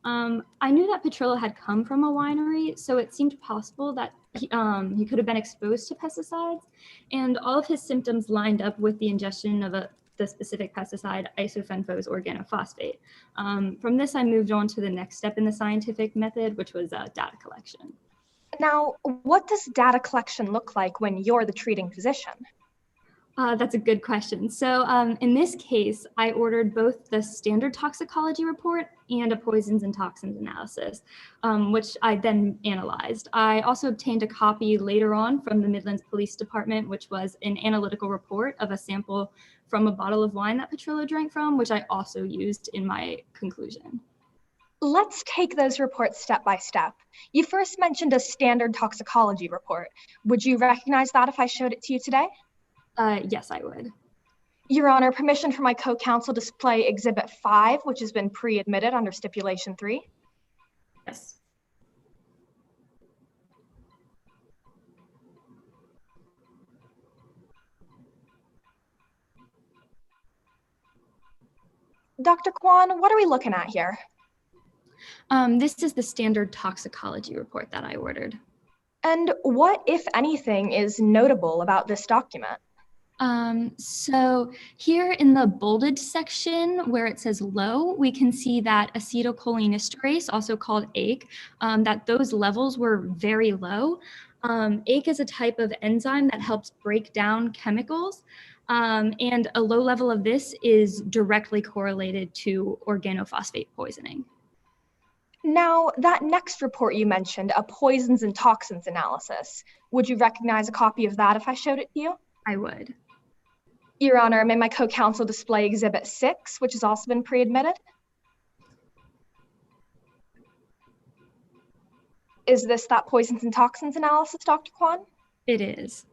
S11: I knew that Petrillo had come from a winery, so it seemed possible that he could have been exposed to pesticides, and all of his symptoms lined up with the ingestion of the specific pesticide, isofenfos organophosphate. From this, I moved on to the next step in the scientific method, which was data collection.
S10: Now, what does data collection look like when you're the treating physician?
S11: That's a good question. So in this case, I ordered both the standard toxicology report and a poisons and toxins analysis, which I then analyzed. I also obtained a copy later on from the Midlands Police Department, which was an analytical report of a sample from a bottle of wine that Petrillo drank from, which I also used in my conclusion.
S10: Let's take those reports step by step. You first mentioned a standard toxicology report. Would you recognize that if I showed it to you today?
S11: Yes, I would.
S10: Your Honor, permission for my co-counsel to display Exhibit 5, which has been pre-admitted under Stipulation 3.
S11: Yes.
S10: Dr. Kwan, what are we looking at here?
S11: This is the standard toxicology report that I ordered.
S10: And what, if anything, is notable about this document?
S11: So here in the bolded section where it says low, we can see that acetylcholinesterase, also called ACE, that those levels were very low. ACE is a type of enzyme that helps break down chemicals, and a low level of this is directly correlated to organophosphate poisoning.
S10: Now, that next report you mentioned, a poisons and toxins analysis, would you recognize a copy of that if I showed it to you?
S11: I would.
S10: Your Honor, may my co-counsel display Exhibit 6, which has also been pre-admitted? Is this that poisons and toxins analysis, Dr. Kwan?
S11: It is.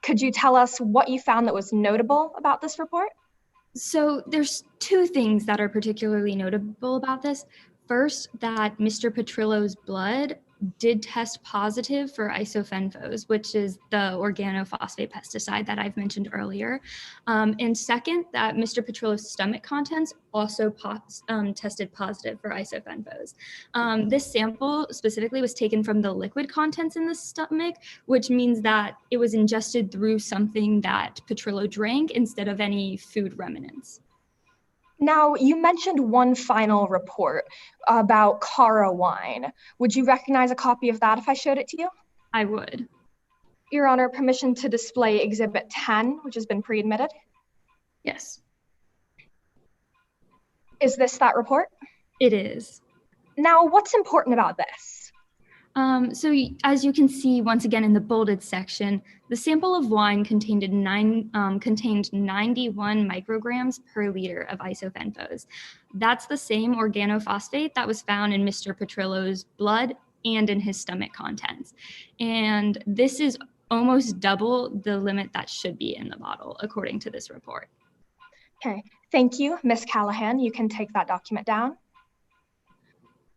S10: Could you tell us what you found that was notable about this report?
S11: So there's two things that are particularly notable about this. First, that Mr. Petrillo's blood did test positive for isofenfos, which is the organophosphate pesticide that I've mentioned earlier. And second, that Mr. Petrillo's stomach contents also tested positive for isofenfos. This sample specifically was taken from the liquid contents in the stomach, which means that it was ingested through something that Petrillo drank instead of any food remnants.
S10: Now, you mentioned one final report about Cara wine. Would you recognize a copy of that if I showed it to you?
S11: I would.
S10: Your Honor, permission to display Exhibit 10, which has been pre-admitted?
S2: Yes.
S10: Is this that report?
S11: It is.
S10: Now, what's important about this?
S11: So as you can see, once again, in the bolded section, the sample of wine contained 91 micrograms per liter of isofenfos. That's the same organophosphate that was found in Mr. Petrillo's blood and in his stomach contents. And this is almost double the limit that should be in the bottle, according to this report.
S10: Okay, thank you, Ms. Callahan. You can take that document down.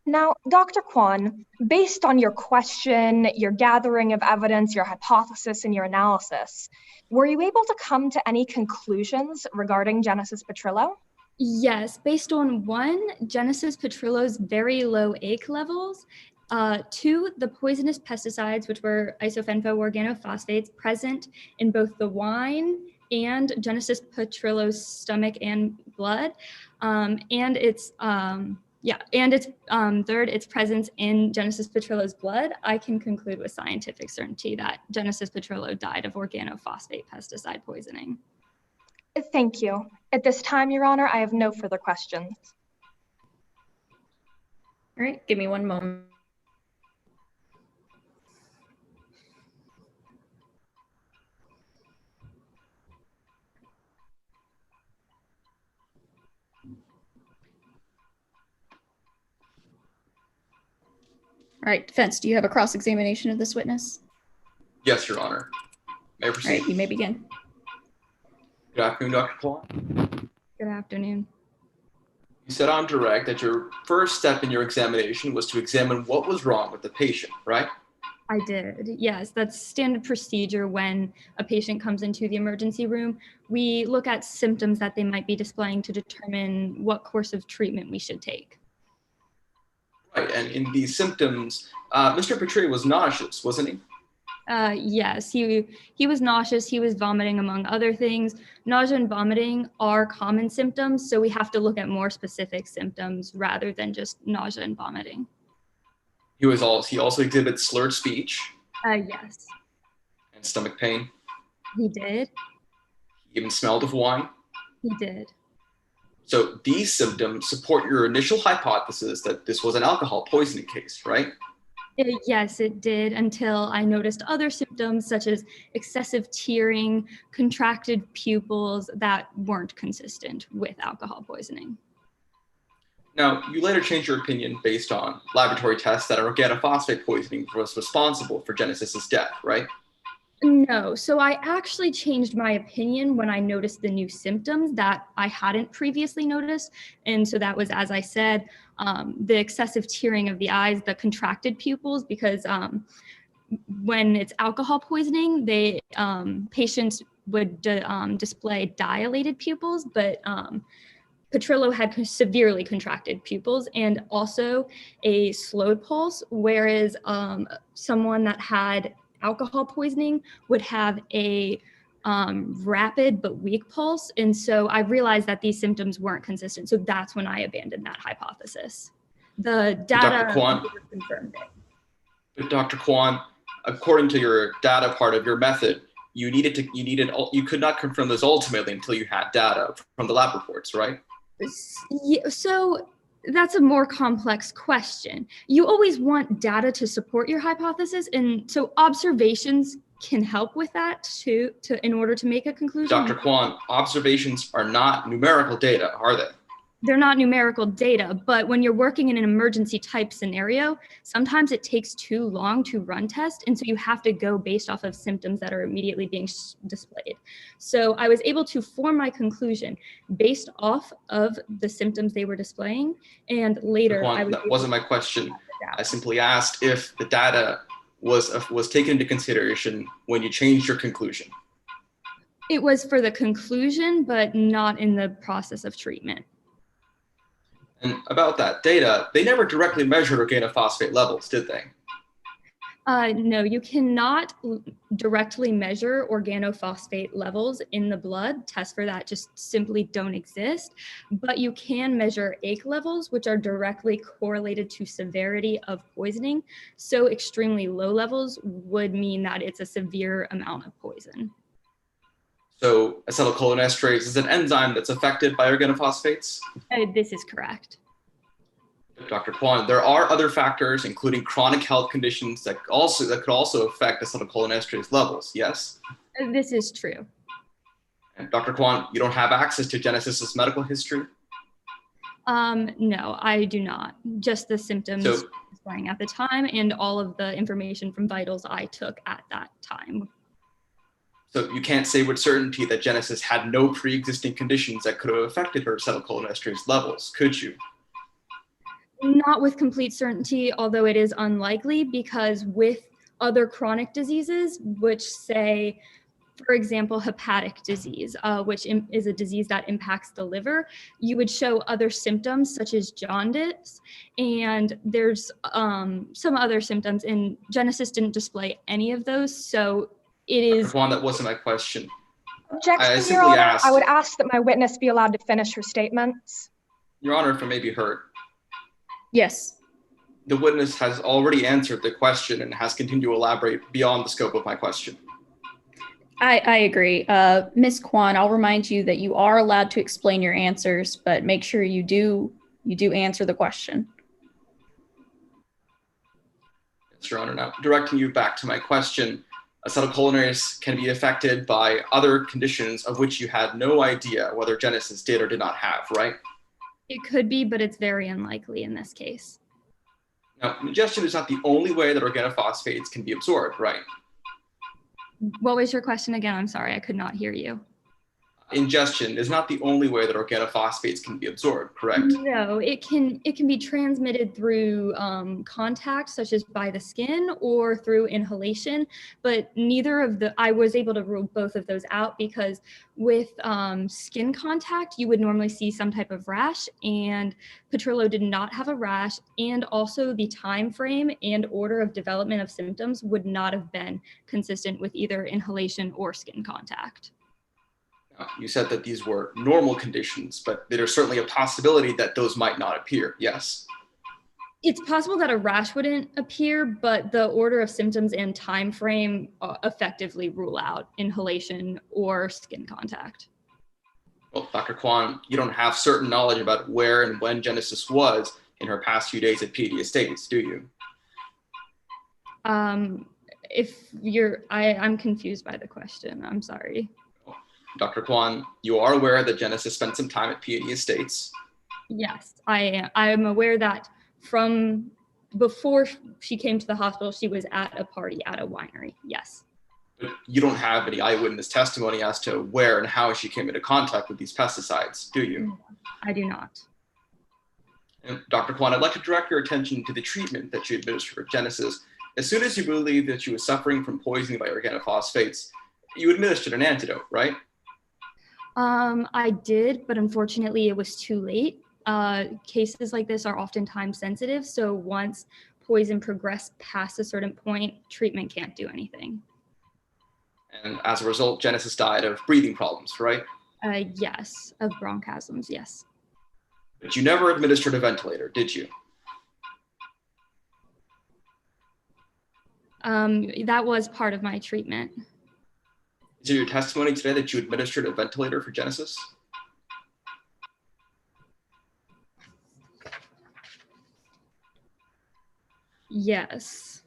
S10: Now, Dr. Kwan, based on your question, your gathering of evidence, your hypothesis, and your analysis, were you able to come to any conclusions regarding Genesis Petrillo?
S11: Yes, based on one, Genesis Petrillo's very low AIC levels, two, the poisonous pesticides, which were isofenfo organophosphates, present in both the wine and Genesis Petrillo's stomach and blood, and its third, its presence in Genesis Petrillo's blood. I can conclude with scientific certainty that Genesis Petrillo died of organophosphate pesticide poisoning.
S10: Thank you. At this time, Your Honor, I have no further questions.
S2: All right, give me one moment. All right, defense, do you have a cross-examination of this witness?
S5: Yes, Your Honor. May I proceed?
S2: All right, you may begin.
S5: Good afternoon, Dr. Kwan.
S11: Good afternoon.
S5: You said on direct that your first step in your examination was to examine what was wrong with the patient, right?
S11: I did, yes. That's standard procedure when a patient comes into the emergency room. We look at symptoms that they might be displaying to determine what course of treatment we should take.
S5: Right, and in these symptoms, Mr. Petrillo was nauseous, wasn't he?
S11: Yes, he was nauseous, he was vomiting, among other things. Nausea and vomiting are common symptoms, so we have to look at more specific symptoms rather than just nausea and vomiting.
S5: He also exhibits slurred speech.
S11: Yes.
S5: And stomach pain.
S11: He did.
S5: He even smelled of wine.
S11: He did.
S5: So these symptoms support your initial hypothesis that this was an alcohol poisoning case, right?
S11: Yes, it did, until I noticed other symptoms such as excessive tearing, contracted pupils that weren't consistent with alcohol poisoning.
S5: Now, you later changed your opinion based on laboratory tests that organophosphate poisoning was responsible for Genesis's death, right?
S11: No, so I actually changed my opinion when I noticed the new symptoms that I hadn't previously noticed. And so that was, as I said, the excessive tearing of the eyes, the contracted pupils, because when it's alcohol poisoning, patients would display dilated pupils, but Petrillo had severely contracted pupils and also a slowed pulse, whereas someone that had alcohol poisoning would have a rapid but weak pulse. And so I realized that these symptoms weren't consistent. So that's when I abandoned that hypothesis. The data confirmed it.
S5: But Dr. Kwan, according to your data part of your method, you could not confirm this ultimately until you had data from the lab reports, right?
S11: Yeah, so that's a more complex question. You always want data to support your hypothesis, and so observations can help with that too, in order to make a conclusion.
S5: Dr. Kwan, observations are not numerical data, are they?
S11: They're not numerical data, but when you're working in an emergency type scenario, sometimes it takes too long to run test. And so you have to go based off of symptoms that are immediately being displayed. So I was able to form my conclusion based off of the symptoms they were displaying. And later
S5: that wasn't my question. I simply asked if the data was taken into consideration when you changed your conclusion.
S11: It was for the conclusion, but not in the process of treatment.
S5: And about that data, they never directly measured organophosphate levels, did they?
S11: No, you cannot directly measure organophosphate levels in the blood. Tests for that just simply don't exist. But you can measure ACE levels, which are directly correlated to severity of poisoning. So extremely low levels would mean that it's a severe amount of poison.
S5: So acetylcholinesterase is an enzyme that's affected by organophosphates?
S11: This is correct.
S5: Dr. Kwan, there are other factors, including chronic health conditions that could also affect acetylcholinesterase levels, yes?
S11: This is true.
S5: And Dr. Kwan, you don't have access to Genesis's medical history?
S11: No, I do not. Just the symptoms displaying at the time and all of the information from vitals I took at that time.
S5: So you can't say with certainty that Genesis had no pre-existing conditions that could have affected her acetylcholinesterase levels, could you?
S11: Not with complete certainty, although it is unlikely, because with other chronic diseases, which say, for example, hepatic disease, which is a disease that impacts the liver, you would show other symptoms such as jaundice, and there's some other symptoms, and Genesis didn't display any of those, so it is—
S5: Dr. Kwan, that wasn't my question.
S10: Objection, Your Honor. I would ask that my witness be allowed to finish her statements.
S5: Your Honor, if I may be heard.
S2: Yes.
S5: The witness has already answered the question and has continued to elaborate beyond the scope of my question.
S2: I agree. Ms. Kwan, I'll remind you that you are allowed to explain your answers, but make sure you do answer the question.
S5: Yes, Your Honor. Now, directing you back to my question, acetylcholinesterase can be affected by other conditions of which you had no idea whether Genesis did or did not have, right?
S11: It could be, but it's very unlikely in this case.
S5: Now, ingestion is not the only way that organophosphates can be absorbed, right?
S11: What was your question again? I'm sorry, I could not hear you.
S5: Ingestion is not the only way that organophosphates can be absorbed, correct?
S11: No, it can be transmitted through contact, such as by the skin, or through inhalation, but I was able to rule both of those out, because with skin contact, you would normally see some type of rash, and Petrillo did not have a rash, and also the time frame and order of development of symptoms would not have been consistent with either inhalation or skin contact.
S5: You said that these were normal conditions, but there's certainly a possibility that those might not appear, yes?
S11: It's possible that a rash wouldn't appear, but the order of symptoms and time frame effectively rule out inhalation or skin contact.
S5: Well, Dr. Kwan, you don't have certain knowledge about where and when Genesis was in her past few days at PD Estates, do you?
S11: I'm confused by the question. I'm sorry.
S5: Dr. Kwan, you are aware that Genesis spent some time at Peony Estates?
S11: Yes, I am aware that from before she came to the hospital, she was at a party at a winery, yes.
S5: But you don't have any eyewitness testimony as to where and how she came into contact with these pesticides, do you?
S11: I do not.
S5: And Dr. Kwan, I'd like to direct your attention to the treatment that you administered for Genesis. As soon as you believed that she was suffering from poisoning by organophosphates, you administered an antidote, right?
S11: I did, but unfortunately it was too late. Cases like this are often time sensitive, so once poison progressed past a certain point, treatment can't do anything.
S5: And as a result, Genesis died of breathing problems, right?
S11: Yes, of bronchasms, yes.
S5: But you never administered a ventilator, did you?
S11: That was part of my treatment.
S5: Is it your testimony today that you administered a ventilator for Genesis?
S11: Yes.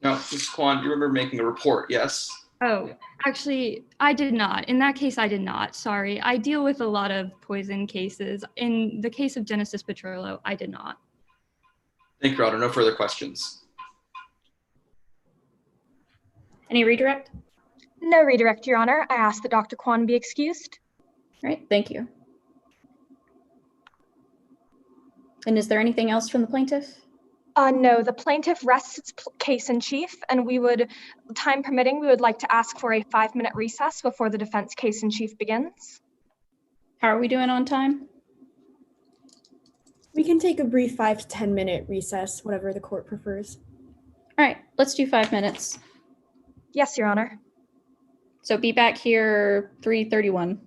S5: Now, Mrs. Kwan, you remember making a report, yes?
S11: Oh, actually, I did not. In that case, I did not. Sorry. I deal with a lot of poison cases. In the case of Genesis Petrillo, I did not.
S5: Thank you, Your Honor. No further questions.
S2: Any redirect?
S10: No redirect, Your Honor. I ask that Dr. Kwan be excused.
S2: All right, thank you. And is there anything else from the plaintiff?
S10: No, the plaintiff rests its case in chief, and we would, time permitting, we would like to ask for a 5-minute recess before the defense case in chief begins.
S2: How are we doing on time?
S12: We can take a brief 5 to 10 minute recess, whatever the court prefers.
S2: All right, let's do 5 minutes.
S10: Yes, Your Honor.
S2: So be back here 3:31.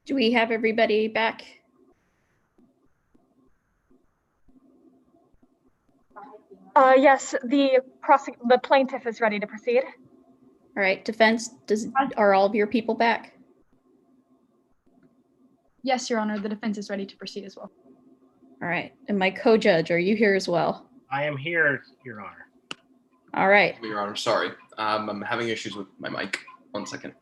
S2: Do we have everybody back?
S10: Yes, the plaintiff is ready to proceed.
S2: All right, defense, are all of your people back?
S8: Yes, Your Honor, the defense is ready to proceed as well.
S2: All right, and my co-judge, are you here as well?
S13: I am here, Your Honor.
S2: All right.
S5: Your Honor, sorry. I'm having issues with my mic. 1 second.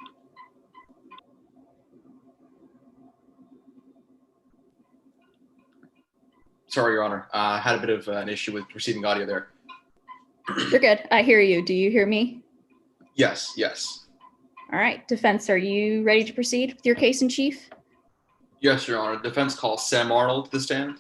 S5: Sorry, Your Honor. I had a bit of an issue with receiving audio there.
S2: You're good. I hear you. Do you hear me?
S5: Yes, yes.
S2: All right, defense, are you ready to proceed with your case in chief?
S5: Yes, Your Honor. Defense calls Sam Arnold to the stand.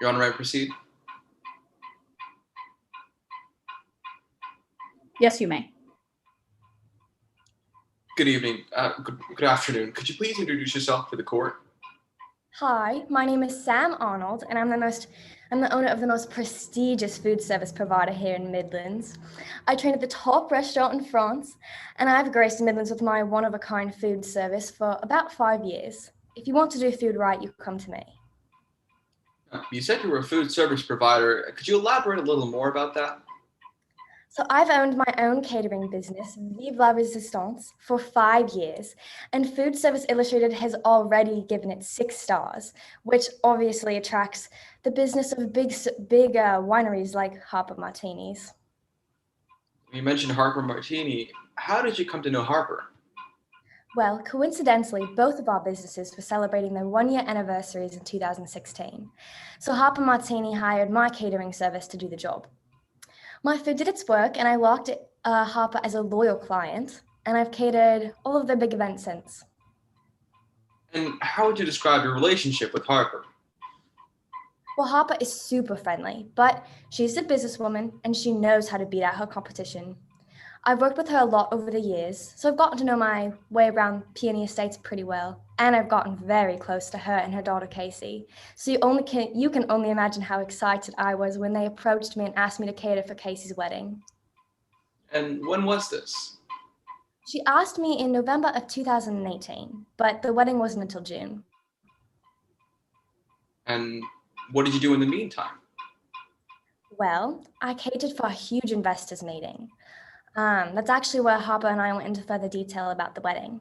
S5: Your Honor, may I proceed?
S2: Yes, you may.
S5: Good evening. Good afternoon. Could you please introduce yourself to the court?
S14: Hi, my name is Sam Arnold, and I'm the owner of the most prestigious food service provider here in Midlands. I train at the top restaurant in France, and I've graced Midlands with my one-of-a-kind food service for about 5 years. If you want to do food right, you come to me.
S5: You said you were a food service provider. Could you elaborate a little more about that?
S14: So I've owned my own catering business, Vive la Resistance, for 5 years, and Food Service Illustrated has already given it 6 stars, which obviously attracts the business of big wineries like Harper Martini's.
S5: You mentioned Harper Martini. How did you come to know Harper?
S14: Well, coincidentally, both of our businesses were celebrating their 1-year anniversaries in 2016. So Harper Martini hired my catering service to do the job. My food did its work, and I locked Harper as a loyal client, and I've catered all of their big events since.
S5: And how would you describe your relationship with Harper?
S14: Well, Harper is super friendly, but she's a businesswoman, and she knows how to beat out her competition. I've worked with her a lot over the years, so I've gotten to know my way around Peony Estates pretty well, and I've gotten very close to her and her daughter Casey. So you can only imagine how excited I was when they approached me and asked me to cater for Casey's wedding.
S5: And when was this?
S14: She asked me in November of 2018, but the wedding wasn't until June.
S5: And what did you do in the meantime?
S14: Well, I catered for a huge investors meeting. That's actually where Harper and I went into further detail about the wedding.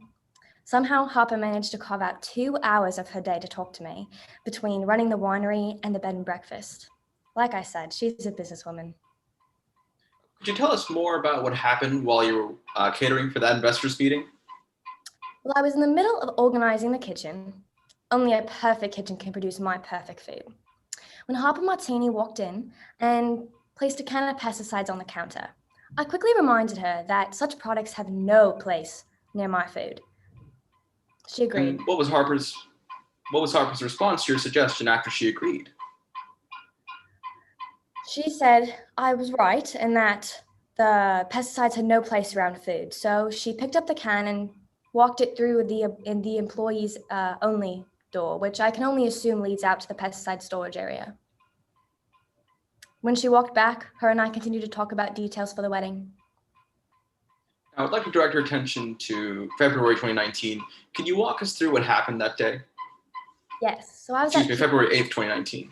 S14: Somehow, Harper managed to carve out 2 hours of her day to talk to me between running the winery and the bed and breakfast. Like I said, she's a businesswoman.
S5: Could you tell us more about what happened while you were catering for that investors meeting?
S14: Well, I was in the middle of organizing the kitchen. Only a perfect kitchen can produce my perfect food. When Harper Martini walked in and placed a can of pesticides on the counter, I quickly reminded her that such products have no place near my food. She agreed.
S5: And what was Harper's response to your suggestion after she agreed?
S14: She said I was right and that the pesticides had no place around food. So she picked up the can and walked it through in the employees only door, which I can only assume leads out to the pesticide storage area. When she walked back, her and I continued to talk about details for the wedding.
S5: I would like to direct your attention to February 2019. Could you walk us through what happened that day?
S14: Yes. So I was
S5: February 8th, 2019.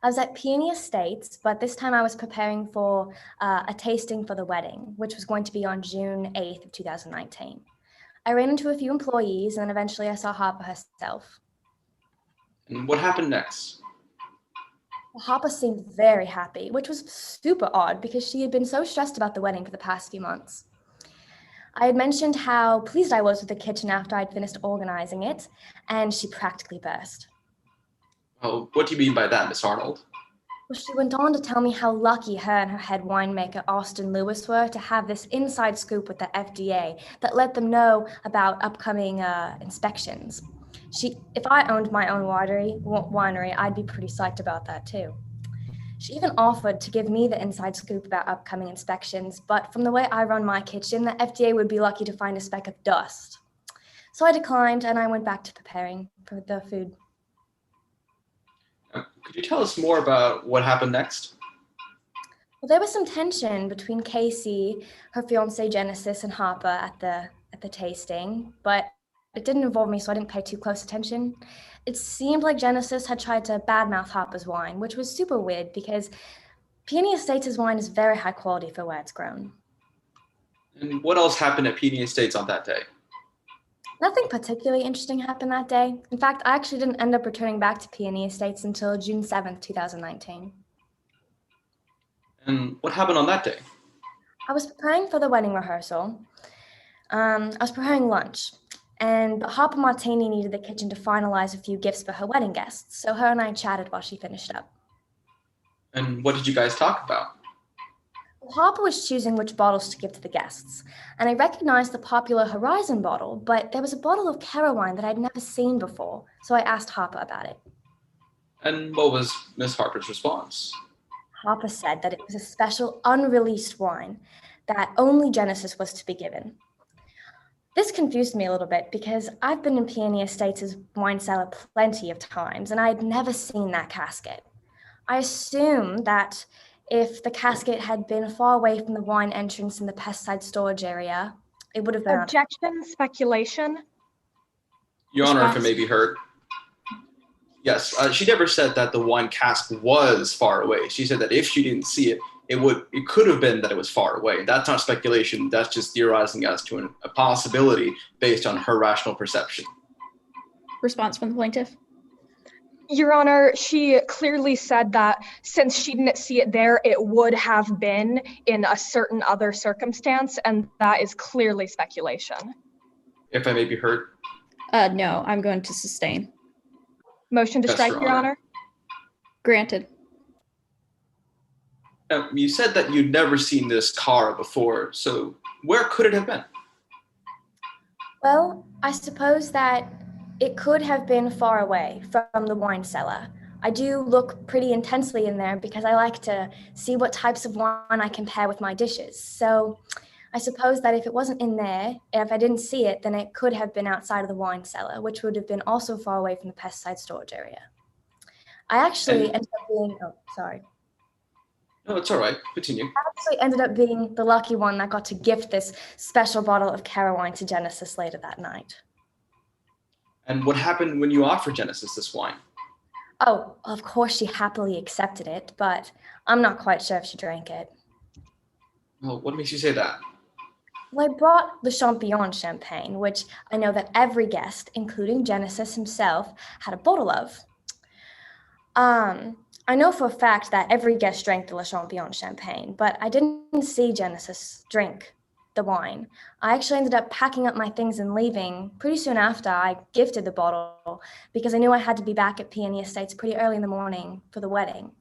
S14: I was at Peony Estates, but this time I was preparing for a tasting for the wedding, which was going to be on June 8th of 2019. I ran into a few employees, and then eventually I saw Harper herself.
S5: And what happened next?
S14: Harper seemed very happy, which was super odd because she had been so stressed about the wedding for the past few months. I had mentioned how pleased I was with the kitchen after I'd finished organizing it, and she practically burst.
S5: Oh, what do you mean by that, Miss Arnold?
S14: Well, she went on to tell me how lucky her and her head winemaker, Austin Lewis, were to have this inside scoop with the FDA that let them know about upcoming inspections. If I owned my own winery, I'd be pretty psyched about that too. She even offered to give me the inside scoop about upcoming inspections, but from the way I run my kitchen, the FDA would be lucky to find a speck of dust. So I declined and I went back to preparing for the food.
S5: Could you tell us more about what happened next?
S14: Well, there was some tension between Casey, her fiance Genesis, and Harper at the tasting, but it didn't involve me, so I didn't pay too close attention. It seemed like Genesis had tried to badmouth Harper's wine, which was super weird because Peony Estates' wine is very high quality for where it's grown.
S5: And what else happened at Peony Estates on that day?
S14: Nothing particularly interesting happened that day. In fact, I actually didn't end up returning back to Peony Estates until June 7th, 2019.
S5: And what happened on that day?
S14: I was preparing for the wedding rehearsal. I was preparing lunch, and Harper Martini needed the kitchen to finalize a few gifts for her wedding guests, so her and I chatted while she finished up.
S5: And what did you guys talk about?
S14: Harper was choosing which bottles to give to the guests, and I recognized the popular Horizon bottle, but there was a bottle of Cara wine that I'd never seen before, so I asked Harper about it.
S5: And what was Miss Harper's response?
S14: Harper said that it was a special unreleased wine that only Genesis was to be given. This confused me a little bit because I've been in Peony Estates' wine cellar plenty of times, and I had never seen that casket. I assumed that if the casket had been far away from the wine entrance in the pesticide storage area, it would have been...
S10: Objection, speculation.
S5: Your Honor, if it may be heard. Yes, she never said that the wine cask was far away. She said that if she didn't see it, it could have been that it was far away. That's not speculation. That's just theorizing as to a possibility based on her rational perception.
S2: Response from the plaintiff.
S10: Your Honor, she clearly said that since she didn't see it there, it would have been in a certain other circumstance, and that is clearly speculation.
S5: If I may be heard.
S2: No, I'm going to sustain.
S10: Motion to
S5: Yes,
S10: strike,
S5: Your
S10: Your
S5: Honor.
S10: Honor.
S2: Granted.
S5: Now, you said that you'd never seen this car before, so where could it have been?
S14: Well, I suppose that it could have been far away from the wine cellar. I do look pretty intensely in there because I like to see what types of wine I compare with my dishes. So I suppose that if it wasn't in there, if I didn't see it, then it could have been outside of the wine cellar, which would have been also far away from the pesticide storage area. I actually ended up being,
S5: No, it's all right. Continue.
S14: I actually ended up being the lucky one that got to gift this special bottle of Cara wine to Genesis later that night.
S5: And what happened when you offered Genesis this wine?
S14: Oh, of course she happily accepted it, but I'm not quite sure if she drank it.
S5: Well, what makes you say that?
S14: Well, I brought the Champignon champagne, which I know that every guest, including Genesis himself, had a bottle of. I know for a fact that every guest drank the Le Champignon champagne, but I didn't see Genesis drink the wine. I actually ended up packing up my things and leaving pretty soon after I gifted the bottle because I knew I had to be back at Peony Estates pretty early in the morning for the wedding,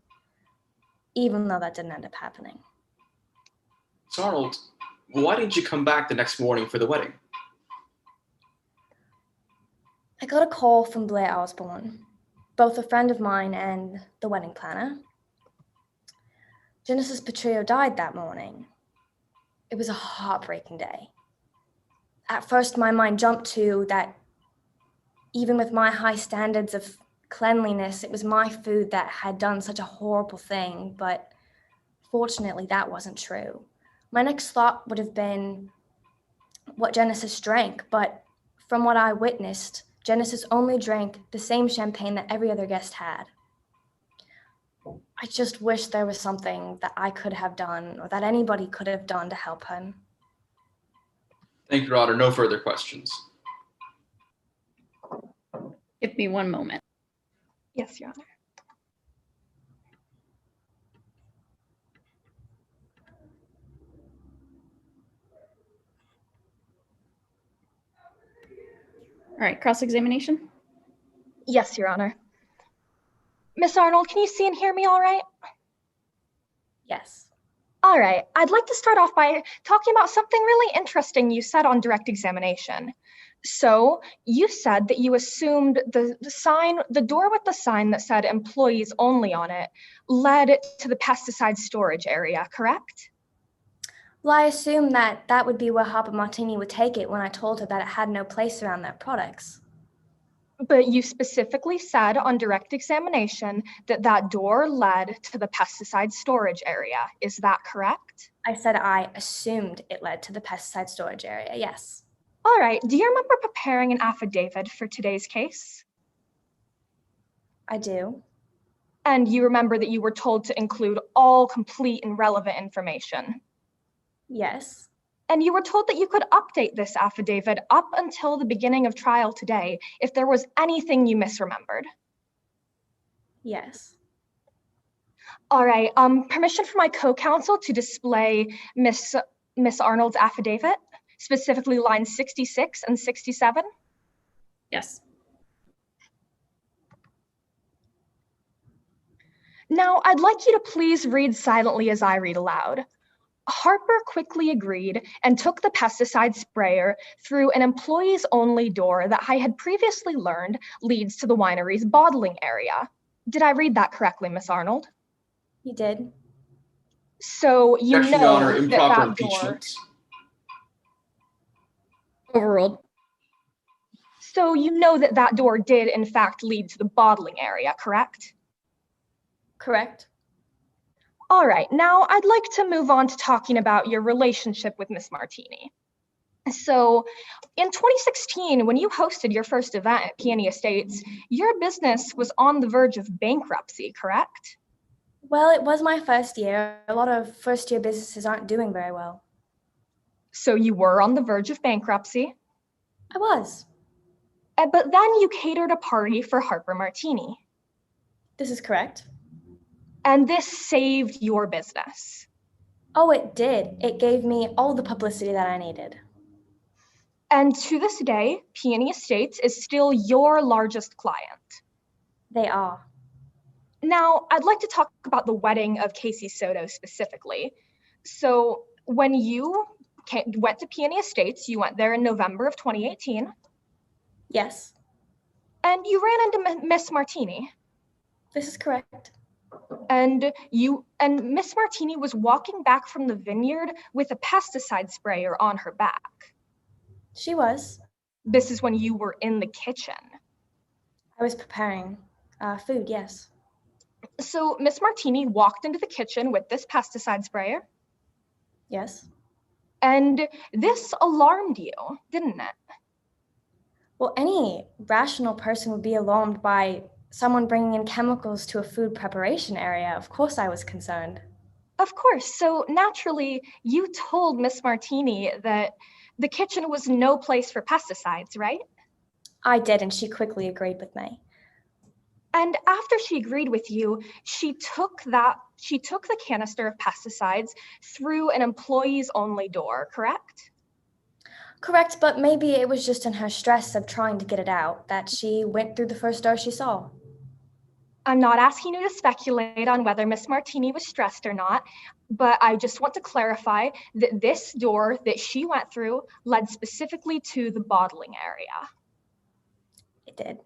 S14: even though that didn't end up happening.
S5: So Arnold, why didn't you come back the next morning for the wedding?
S14: I got a call from Blair Osborne, both a friend of mine and the wedding planner. Genesis Petrillo died that morning. It was a heartbreaking day. At first, my mind jumped to that even with my high standards of cleanliness, it was my food that had done such a horrible thing, but fortunately, that wasn't true. My next thought would have been what Genesis drank, but from what I witnessed, Genesis only drank the same champagne that every other guest had. I just wish there was something that I could have done or that anybody could have done to help him.
S5: Thank you, Your Honor. No further questions.
S2: Give me one moment.
S10: Yes, Your Honor.
S2: All right, cross-examination.
S10: Yes, Your Honor. Miss Arnold, can you see and hear me all right?
S14: Yes.
S10: All right, I'd like to start off by talking about something really interesting you said on direct examination. So you said that you assumed the door with the sign that said employees only on it led to the pesticide storage area, correct?
S14: Well, I assumed that that would be where Harper Martini would take it when I told her that it had no place around their products.
S10: But you specifically said on direct examination that that door led to the pesticide storage area. Is that correct?
S14: I said I assumed it led to the pesticide storage area, yes.
S10: All right, do you remember preparing an affidavit for today's case?
S14: I do.
S10: And you remember that you were told to include all complete and relevant information?
S14: Yes.
S10: And you were told that you could update this affidavit up until the beginning of trial today if there was anything you misremembered?
S14: Yes.
S10: All right, permission for my co-counsel to display Miss Arnold's affidavit, specifically lines 66 and 67?
S2: Yes.
S10: Now, I'd like you to please read silently as I read aloud. Harper quickly agreed and took the pesticide sprayer through an employees-only door that I had previously learned leads to the winery's bottling area. Did I read that correctly, Miss Arnold?
S14: You did.
S10: So you
S5: Objection,
S10: know
S5: Your Honor,
S10: that
S5: improper
S10: that
S5: impeachment.
S2: Overruled.
S10: So you know that that door did in fact lead to the bottling area, correct?
S14: Correct.
S10: All right, now I'd like to move on to talking about your relationship with Miss Martini. So in 2016, when you hosted your first event at Peony Estates, your business was on the verge of bankruptcy, correct?
S14: Well, it was my first year. A lot of first-year businesses aren't doing very well.
S10: So you were on the verge of bankruptcy?
S14: I was.
S10: But then you catered a party for Harper Martini.
S14: This is correct.
S10: And this saved your business.
S14: Oh, it did. It gave me all the publicity that I needed.
S10: And to this day, Peony Estates is still your largest client.
S14: They are.
S10: Now, I'd like to talk about the wedding of Casey Soto specifically. So when you went to Peony Estates, you went there in November of 2018.
S14: Yes.
S10: And you ran into Miss Martini.
S14: This is correct.
S10: And Miss Martini was walking back from the vineyard with a pesticide sprayer on her back.
S14: She was.
S10: This is when you were in the kitchen.
S14: I was preparing food, yes.
S10: So Miss Martini walked into the kitchen with this pesticide sprayer.
S14: Yes.
S10: And this alarmed you, didn't it?
S14: Well, any rational person would be alarmed by someone bringing in chemicals to a food preparation area. Of course I was concerned.
S10: Of course. So naturally, you told Miss Martini that the kitchen was no place for pesticides, right?
S14: I did, and she quickly agreed with me.
S10: And after she agreed with you, she took the canister of pesticides through an employees-only door, correct?
S14: Correct, but maybe it was just in her stress of trying to get it out that she went through the first door she saw.
S10: I'm not asking you to speculate on whether Miss Martini was stressed or not, but I just want to clarify that this door that she went through led specifically to the bottling area.
S14: It did.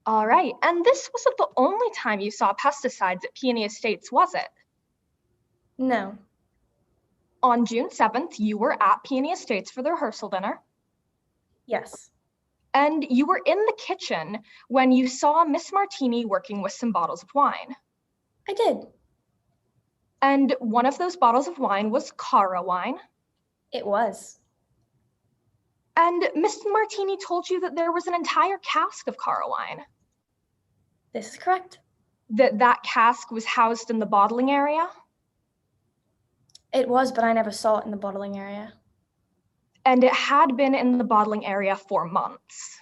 S10: All right, and this wasn't the only time you saw pesticides at Peony Estates, was it?
S14: No.
S10: On June 7th, you were at Peony Estates for the rehearsal dinner.
S14: Yes.
S10: And you were in the kitchen when you saw Miss Martini working with some bottles of wine.
S14: I did.
S10: And one of those bottles of wine was Cara wine.
S14: It was.
S10: And Miss Martini told you that there was an entire cask of Cara wine.
S14: This is correct.
S10: That cask was housed in the bottling area?
S14: It was, but I never saw it in the bottling area.
S10: And it had been in the bottling area for months.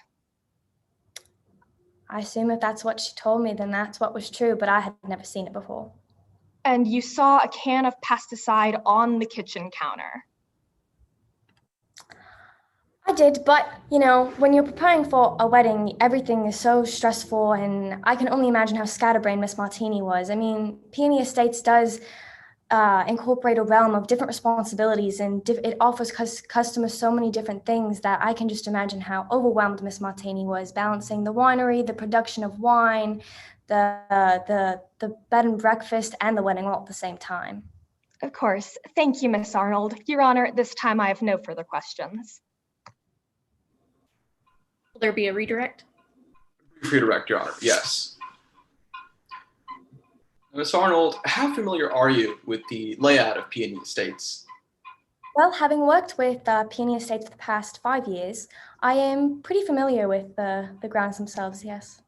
S14: I assume if that's what she told me, then that's what was true, but I had never seen it before.
S10: And you saw a can of pesticide on the kitchen counter.
S14: I did, but, you know, when you're preparing for a wedding, everything is so stressful, and I can only imagine how scatterbrained Miss Martini was. I mean, Peony Estates does incorporate a realm of different responsibilities, and it offers customers so many different things that I can just imagine how overwhelmed Miss Martini was, balancing the winery, the production of wine, the bed and breakfast, and the wedding all at the same time.
S10: Of course. Thank you, Miss Arnold. Your Honor, at this time I have no further questions.
S2: Will there be a redirect?
S5: free to direct, Your Honor. Yes. Ms. Arnold, how familiar are you with the layout of Peony Estates?
S14: Well, having worked with Peony Estates for the past 5 years, I am pretty familiar with the grounds themselves, yes.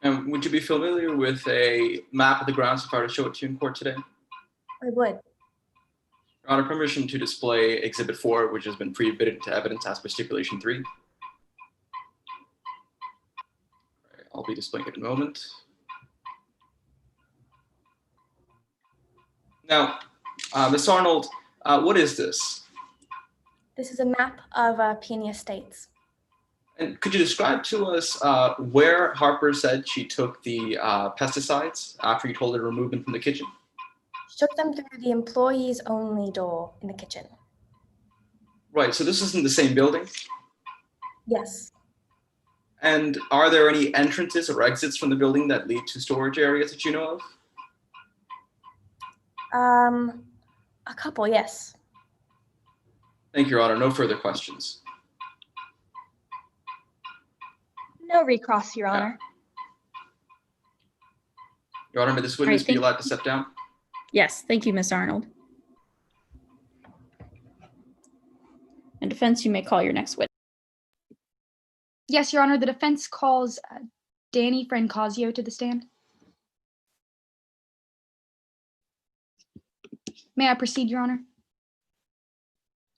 S5: And would you be familiar with a map of the grounds if I were to show it to you in court today?
S14: I would.
S5: Your Honor, permission to display Exhibit 4, which has been pre-admitted to evidence as per Stipulation 3. I'll be displaying it in a moment. Now, Ms. Arnold, what is this?
S14: This is a map of Peony Estates.
S5: And could you describe to us where Harper said she took the pesticides after you told her to remove them from the kitchen?
S14: She took them through the employees only door in the kitchen.
S5: Right, so this isn't the same building?
S14: Yes.
S5: And are there any entrances or exits from the building that lead to storage areas that you know of?
S14: A couple, yes.
S5: Thank you, Your Honor. No further questions.
S10: No recross, Your Honor.
S5: Your Honor, may this witness be
S2: thank
S5: allowed to step down?
S2: Yes, thank you, Ms. Arnold. And defense, you may call your next witness.
S8: Yes, Your Honor, the defense calls Danny Francasio to the stand. May I proceed, Your Honor?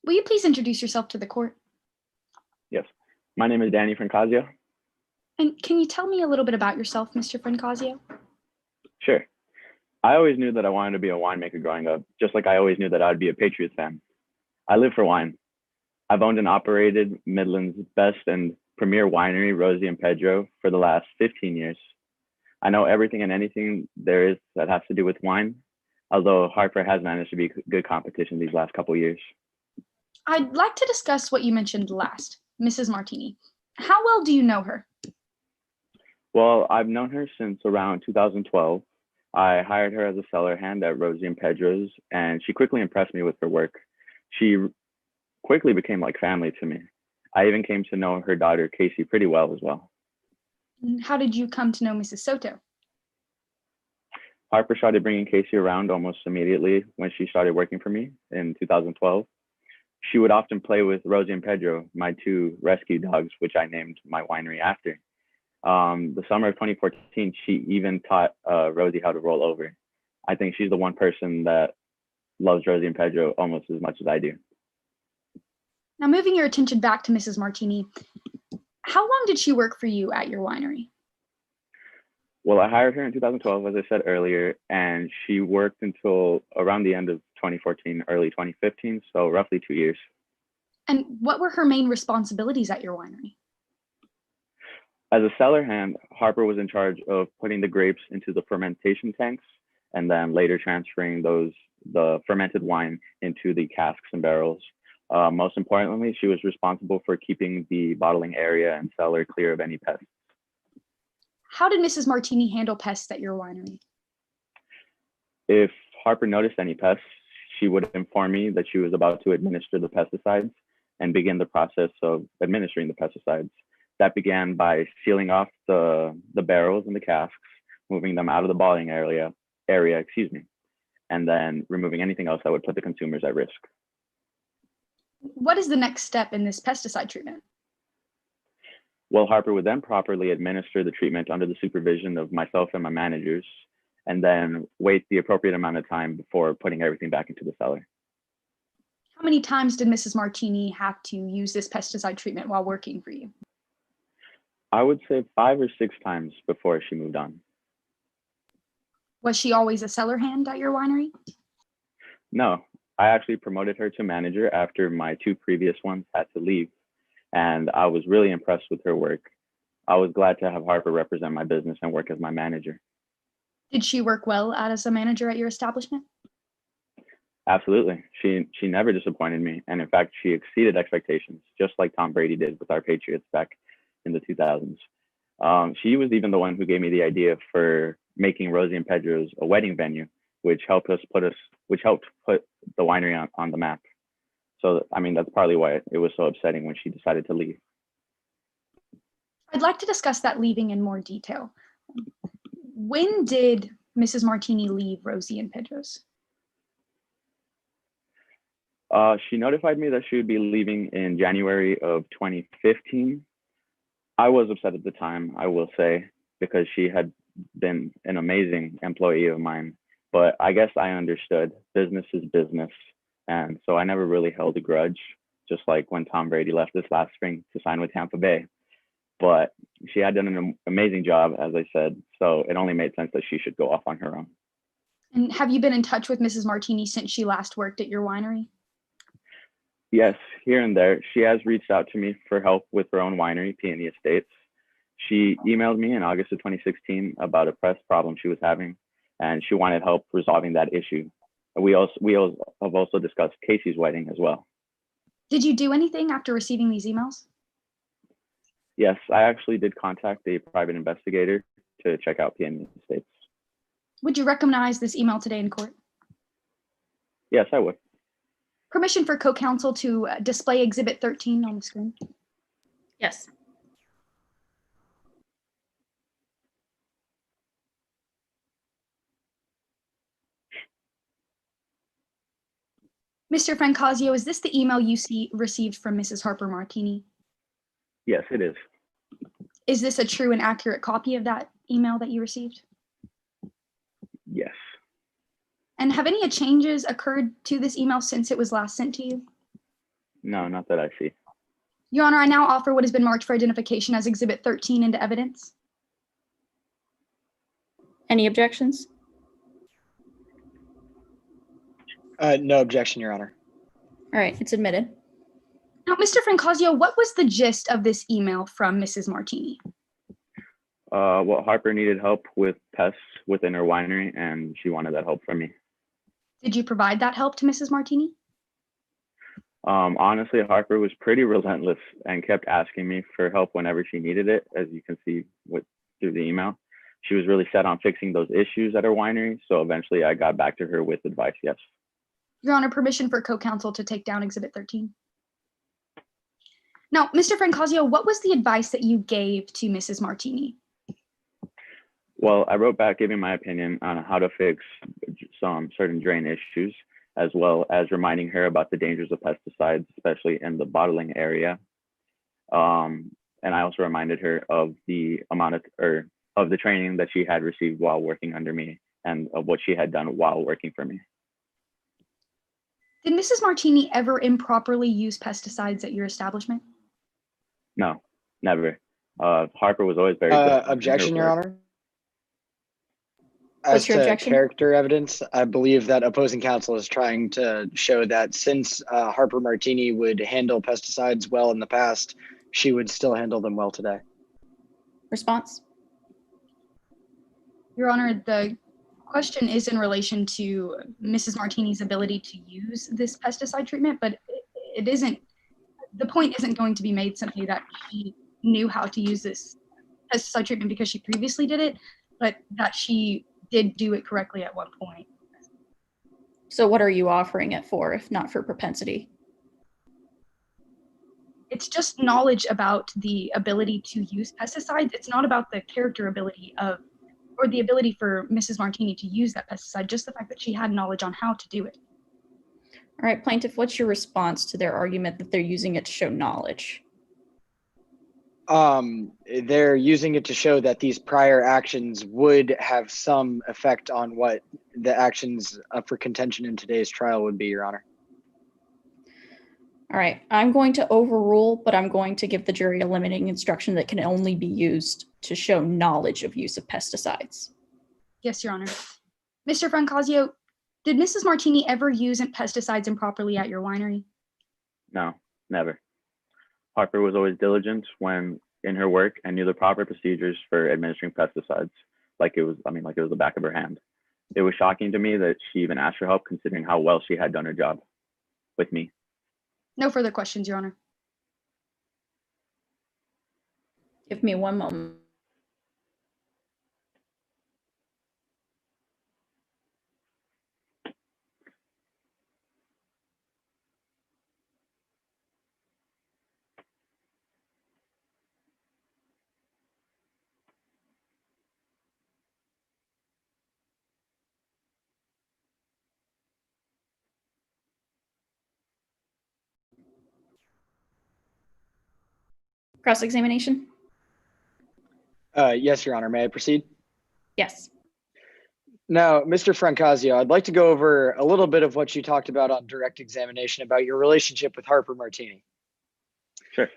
S8: Will you please introduce yourself to the court?
S15: Yes, my name is Danny Francasio.
S8: And can you tell me a little bit about yourself, Mr. Francasio?
S15: Sure. I always knew that I wanted to be a winemaker growing up, just like I always knew that I'd be a Patriots fan. I live for wine. I've owned and operated Midland's best and premier winery, Rosie and Pedro, for the last 15 years. I know everything and anything there is that has to do with wine, although Harper has managed to be good competition these last couple years.
S8: I'd like to discuss what you mentioned last, Mrs. Martini. How well do you know her?
S15: Well, I've known her since around 2012. I hired her as a cellar hand at Rosie and Pedro's, and she quickly impressed me with her work. She quickly became like family to me. I even came to know her daughter, Casey, pretty well as well.
S8: How did you come to know Mrs. Soto?
S15: Harper started bringing Casey around almost immediately when she started working for me in 2012. She would often play with Rosie and Pedro, my two rescue dogs, which I named my winery after. The summer of 2014, she even taught Rosie how to roll over. I think she's the one person that loves Rosie and Pedro almost as much as I do.
S8: Now, moving your attention back to Mrs. Martini, how long did she work for you at your winery?
S15: Well, I hired her in 2012, as I said earlier, and she worked until around the end of 2014, early 2015, so roughly 2 years.
S8: And what were her main responsibilities at your winery?
S15: As a cellar hand, Harper was in charge of putting the grapes into the fermentation tanks and then later transferring the fermented wine into the casks and barrels. Most importantly, she was responsible for keeping the bottling area and cellar clear of any pests.
S8: How did Mrs. Martini handle pests at your winery?
S15: If Harper noticed any pests, she would inform me that she was about to administer the pesticides and begin the process of administering the pesticides. That began by sealing off the barrels and the casks, moving them out of the bottling area, and then removing anything else that would put the consumers at risk.
S8: What is the next step in this pesticide treatment?
S15: Well, Harper would then properly administer the treatment under the supervision of myself and my managers, and then wait the appropriate amount of time before putting everything back into the cellar.
S8: How many times did Mrs. Martini have to use this pesticide treatment while working for you?
S15: I would say 5 or 6 times before she moved on.
S8: Was she always a cellar hand at your winery?
S15: No, I actually promoted her to manager after my 2 previous ones had to leave, and I was really impressed with her work. I was glad to have Harper represent my business and work as my manager.
S8: Did she work well as a manager at your establishment?
S15: Absolutely. She never disappointed me, and in fact, she exceeded expectations, just like Tom Brady did with our Patriots back in the 2000s. She was even the one who gave me the idea for making Rosie and Pedro's a wedding venue, which helped put the winery on the map. So, I mean, that's partly why it was so upsetting when she decided to leave.
S8: I'd like to discuss that leaving in more detail. When did Mrs. Martini leave Rosie and Pedro's?
S15: She notified me that she would be leaving in January of 2015. I was upset at the time, I will say, because she had been an amazing employee of mine. But I guess I understood business is business. And so I never really held a grudge, just like when Tom Brady left this last spring to sign with Tampa Bay. But she had done an amazing job, as I said. So it only made sense that she should go off on her own.
S8: And have you been in touch with Mrs. Martini since she last worked at your winery?
S15: Yes, here and there. She has reached out to me for help with her own winery, Peony Estates. She emailed me in August of 2016 about a press problem she was having, and she wanted help resolving that issue. We have also discussed Casey's wedding as well.
S8: Did you do anything after receiving these emails?
S15: Yes, I actually did contact a private investigator to check out Peony Estates.
S8: Would you recognize this email today in court?
S15: Yes, I would.
S8: Permission for co-counsel to display Exhibit 13 on the screen?
S2: Yes.
S8: Mr. Francasio, is this the email you received from Mrs. Harper Martini?
S15: Yes, it is.
S8: Is this a true and accurate copy of that email that you received?
S15: Yes.
S8: And have any changes occurred to this email since it was last sent to you?
S15: No, not that I see.
S8: Your Honor, I now offer what has been marked for identification as Exhibit 13 into evidence.
S2: Any objections?
S3: No objection, Your Honor.
S2: All right, it's admitted.
S8: Now, Mr. Francasio, what was the gist of this email from Mrs. Martini?
S15: Well, Harper needed help with pests within her winery, and she wanted that help from me.
S8: Did you provide that help to Mrs. Martini?
S15: Honestly, Harper was pretty relentless and kept asking me for help whenever she needed it, as you can see through the email. She was really set on fixing those issues at her winery, so eventually I got back to her with advice, yes.
S8: Your Honor, permission for co-counsel to take down Exhibit 13. Now, Mr. Francasio, what was the advice that you gave to Mrs. Martini?
S15: Well, I wrote back giving my opinion on how to fix some certain drain issues, as well as reminding her about the dangers of pesticides, especially in the bottling area. And I also reminded her of the amount of the training that she had received while working under me and of what she had done while working for me.
S8: Did Mrs. Martini ever improperly use pesticides at your establishment?
S15: No, never. Harper was always very good.
S3: Objection, Your Honor.
S2: What's
S3: As
S2: your
S3: to
S2: objection?
S3: character evidence, I believe that opposing counsel is trying to show that since Harper Martini would handle pesticides well in the past, she would still handle them well today.
S2: Response?
S8: Your Honor, the question is in relation to Mrs. Martini's ability to use this pesticide treatment, but it isn't, the point isn't going to be made simply that she knew how to use this pesticide treatment because she previously did it, but that she did do it correctly at one point.
S2: So what are you offering it for, if not for propensity?
S8: It's just knowledge about the ability to use pesticides. It's not about the character ability of, or the ability for Mrs. Martini to use that pesticide, just the fact that she had knowledge on how to do it.
S2: All right, plaintiff, what's your response to their argument that they're using it to show knowledge?
S3: They're using it to show that these prior actions would have some effect on what the actions up for contention in today's trial would be, Your Honor.
S2: All right, I'm going to overrule, but I'm going to give the jury a limiting instruction that can only be used to show knowledge of use of pesticides.
S8: Yes, Your Honor. Mr. Francasio, did Mrs. Martini ever use pesticides improperly at your winery?
S15: No, never. Harper was always diligent when in her work and knew the proper procedures for administering pesticides, like it was the back of her hand. It was shocking to me that she even asked for help, considering how well she had done her job with me.
S8: No further questions, Your Honor.
S2: Give me one moment. Cross-examination?
S3: Yes, Your Honor. May I proceed?
S2: Yes.
S3: Now, Mr. Francasio, I'd like to go over a little bit of what you talked about on direct examination about your relationship with Harper Martini.
S15: Sure.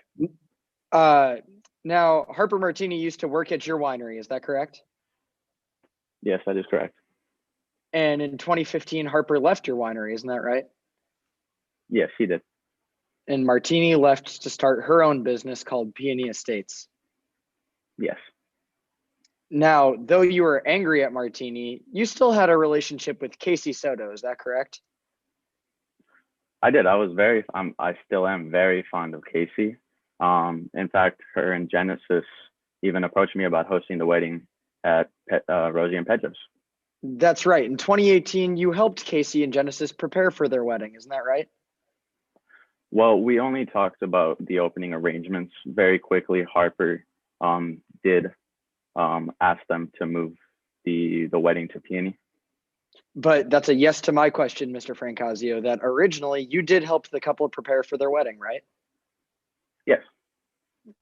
S3: Now, Harper Martini used to work at your winery, is that correct?
S15: Yes, that is correct.
S3: And in 2015, Harper left your winery, isn't that right?
S15: Yes, he did.
S3: And Martini left to start her own business called Peony Estates.
S15: Yes.
S3: Now, though you were angry at Martini, you still had a relationship with Casey Soto, is that correct?
S15: I did. I still am very fond of Casey. In fact, her and Genesis even approached me about hosting the wedding at Rosie and Pedro's.
S3: That's right. In 2018, you helped Casey and Genesis prepare for their wedding, isn't that right?
S15: Well, we only talked about the opening arrangements. Very quickly, Harper did ask them to move the wedding to Peony.
S3: But that's a yes to my question, Mr. Francasio, that originally you did help the couple prepare for their wedding, right?
S15: Yes.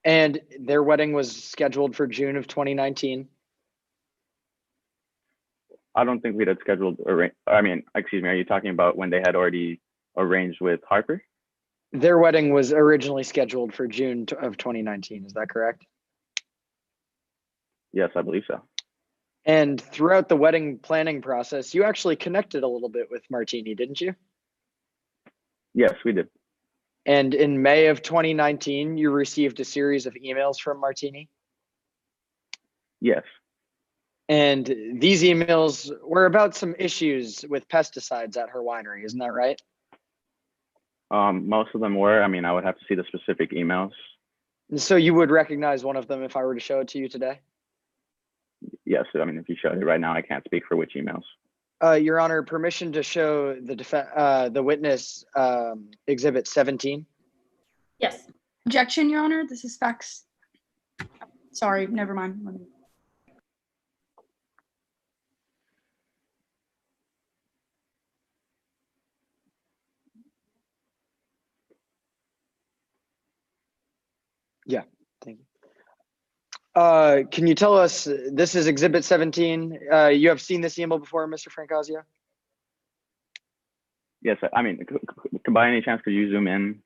S3: And their wedding was scheduled for June of 2019.
S15: I don't think we'd had scheduled, excuse me, are you talking about when they had already arranged with Harper?
S3: Their wedding was originally scheduled for June of 2019, is that correct?
S15: Yes, I believe so.
S3: And throughout the wedding planning process, you actually connected a little bit with Martini, didn't you?
S15: Yes, we did.
S3: And in May of 2019, you received a series of emails from Martini?
S15: Yes.
S3: And these emails were about some issues with pesticides at her winery, isn't that right?
S15: Most of them were. I would have to see the specific emails.
S3: And so you would recognize one of them if I were to show it to you today?
S15: Yes, if you showed it right now, I can't speak for which emails.
S3: Your Honor, permission to show the witness Exhibit 17?
S8: Yes. Objection, Your Honor. This is fax. Sorry, never mind. Let me...
S3: Yeah, thank you. Can you tell us, this is Exhibit 17. You have seen this email before, Mr. Francasio?
S15: Yes, by any chance, could you zoom in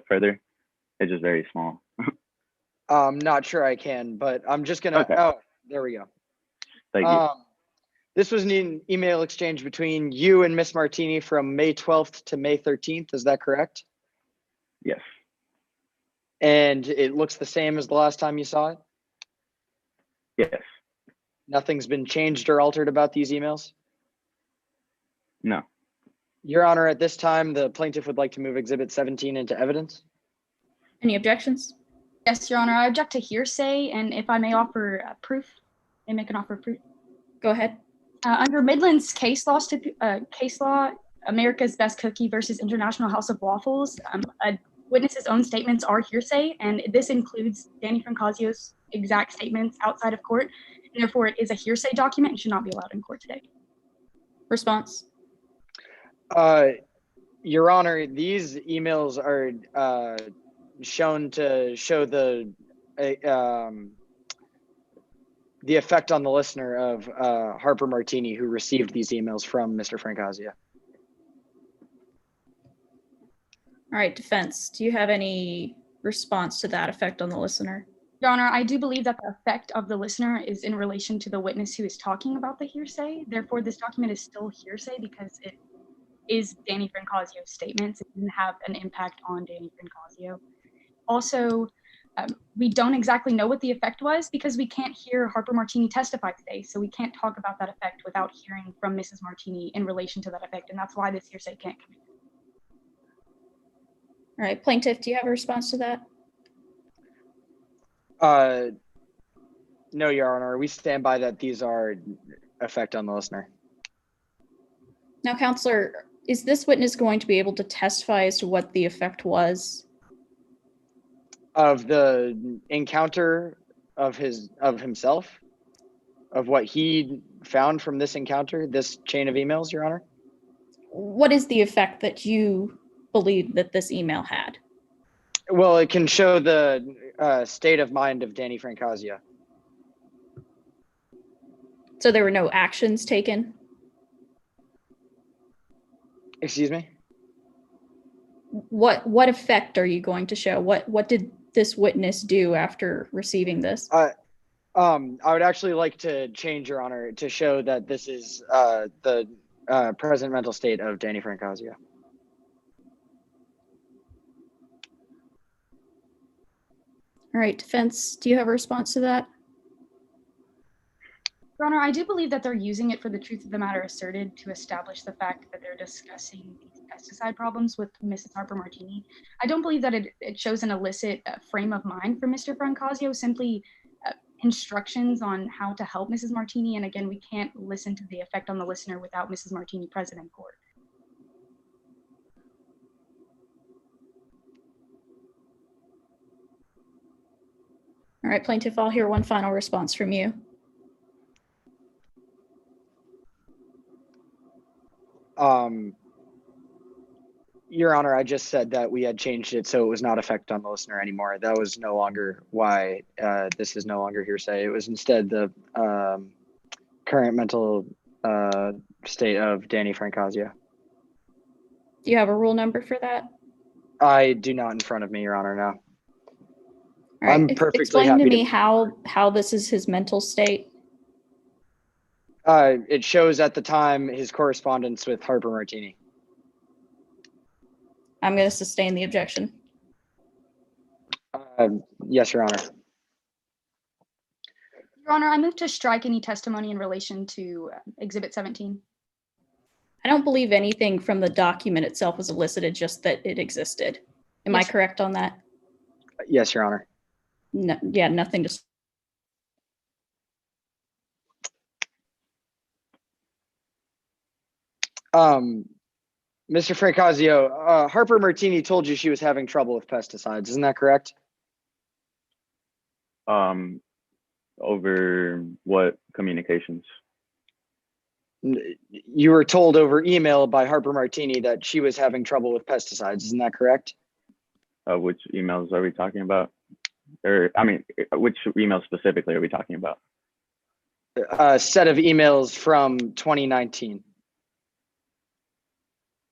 S15: further? It's just very small.
S3: I'm not sure I can, but I'm just gonna,
S15: okay.
S3: Oh, there we go.
S15: Thank you.
S3: This was an email exchange between you and Miss Martini from May 12th to May 13th, is that correct?
S15: Yes.
S3: And it looks the same as the last time you saw it?
S15: Yes.
S3: Nothing's been changed or altered about these emails?
S15: No.
S3: Your Honor, at this time, the plaintiff would like to move Exhibit 17 into evidence.
S2: Any objections?
S8: Yes, Your Honor. I object to hearsay, and if I may offer proof, may make an offer of proof.
S2: Go ahead.
S8: Under Midland's case law, America's Best Cookie versus International House of Waffles, a witness's own statements are hearsay, and this includes Danny Francasio's exact statements outside of court, and therefore it is a hearsay document and should not be allowed in court today.
S2: Response?
S3: Your Honor, these emails are shown to show the effect on the listener of Harper Martini, who received these emails from Mr. Francasio.
S2: All right, defense, do you have any response to that effect on the listener?
S8: Your Honor, I do believe that the effect of the listener is in relation to the witness who is talking about the hearsay. Therefore, this document is still hearsay because it is Danny Francasio's statements. It didn't have an impact on Danny Francasio. Also, we don't exactly know what the effect was because we can't hear Harper Martini testify today, so we can't talk about that effect without hearing from Mrs. Martini in relation to that effect, and that's why this hearsay can't come in.
S2: All right, plaintiff, do you have a response to that?
S3: No, Your Honor, we stand by that these are effect on the listener.
S2: Now, counselor, is this witness going to be able to testify as to what the effect was?
S3: Of the encounter of himself? Of what he found from this encounter, this chain of emails, Your Honor?
S2: What is the effect that you believe that this email had?
S3: Well, it can show the state of mind of Danny Francazia.
S2: So there were no actions taken?
S3: Excuse me?
S2: What effect are you going to show? What did this witness do after receiving this?
S3: I would actually like to change, Your Honor, to show that this is the present mental state of Danny Francazia.
S2: All right, defense, do you have a response to that?
S8: Your Honor, I do believe that they're using it for the truth of the matter asserted to establish the fact that they're discussing these pesticide problems with Mrs. Harper Martini. I don't believe that it shows an illicit frame of mind for Mr. Francazio, simply instructions on how to help Mrs. Martini. And again, we can't listen to the effect on the listener without Mrs. Martini present in court.
S2: All right, plaintiff, I'll hear one final response from you.
S3: Your Honor, I just said that we had changed it so it was not effect on the listener anymore. That was no longer why this is no longer hearsay. It was instead the current mental state of Danny Francazia.
S2: Do you have a rule number for that?
S3: I do not in front of me, Your Honor, no.
S2: All right,
S3: I'm perfectly
S2: explain
S3: happy
S2: to me how this is his mental state.
S3: It shows at the time his correspondence with Harper Martini.
S2: I'm going to sustain the objection.
S3: Yes, Your Honor.
S8: Your Honor, I move to strike any testimony in relation to Exhibit 17.
S2: I don't believe anything from the document itself was elicited, just that it existed. Am I correct on that?
S3: Yes, Your Honor.
S2: No, yeah, nothing to.
S3: Mr. Francazio, Harper Martini told you she was having trouble with pesticides. Isn't that correct?
S15: Over what communications?
S3: You were told over email by Harper Martini that she was having trouble with pesticides. Isn't that correct?
S15: Which emails are we talking about? Or, I mean, which emails specifically are we talking about?
S3: A set of emails from 2019.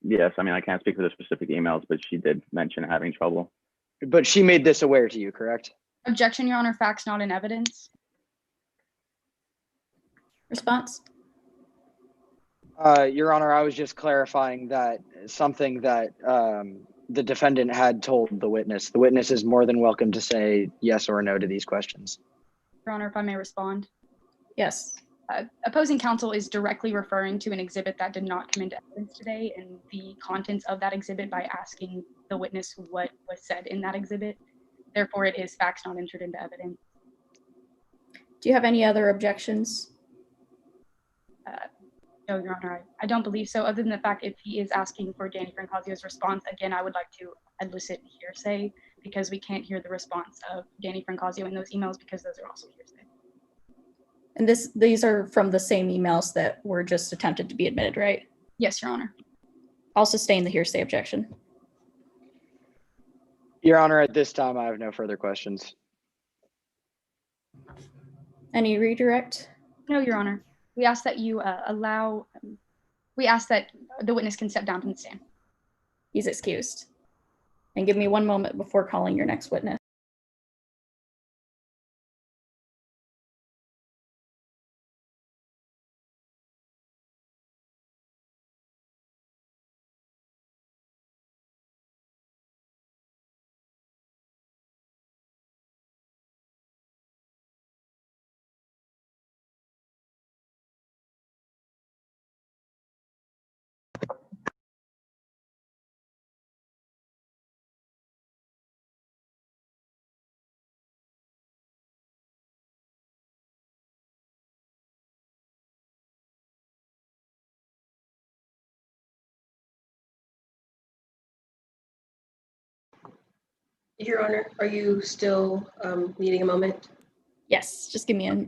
S15: Yes, I mean, I can't speak for the specific emails, but she did mention having trouble.
S3: But she made this aware to you, correct?
S8: Objection, Your Honor, facts not in evidence.
S2: Response?
S3: Your Honor, I was just clarifying that something that the defendant had told the witness. The witness is more than welcome to say yes or no to these questions.
S8: Your Honor, if I may respond.
S2: Yes.
S8: Opposing counsel is directly referring to an exhibit that did not come into evidence today and the contents of that exhibit by asking the witness what was said in that exhibit. Therefore, it is facts not entered into evidence.
S2: Do you have any other objections?
S8: No, Your Honor, I don't believe so, other than the fact if he is asking for Danny Francazio's response, again, I would like to elicit hearsay because we can't hear the response of Danny Francazio in those emails because those are also hearsay.
S2: And these are from the same emails that were just attempted to be admitted, right?
S8: Yes, Your Honor.
S2: I'll sustain the hearsay objection.
S3: Your Honor, at this time, I have no further questions.
S2: Any redirect?
S8: No, Your Honor. We ask that you we ask that the witness can step down from the stand.
S2: He's excused. And give me one moment before calling your next witness.
S6: Your Honor, are you still needing a moment?
S2: Yes, just give me a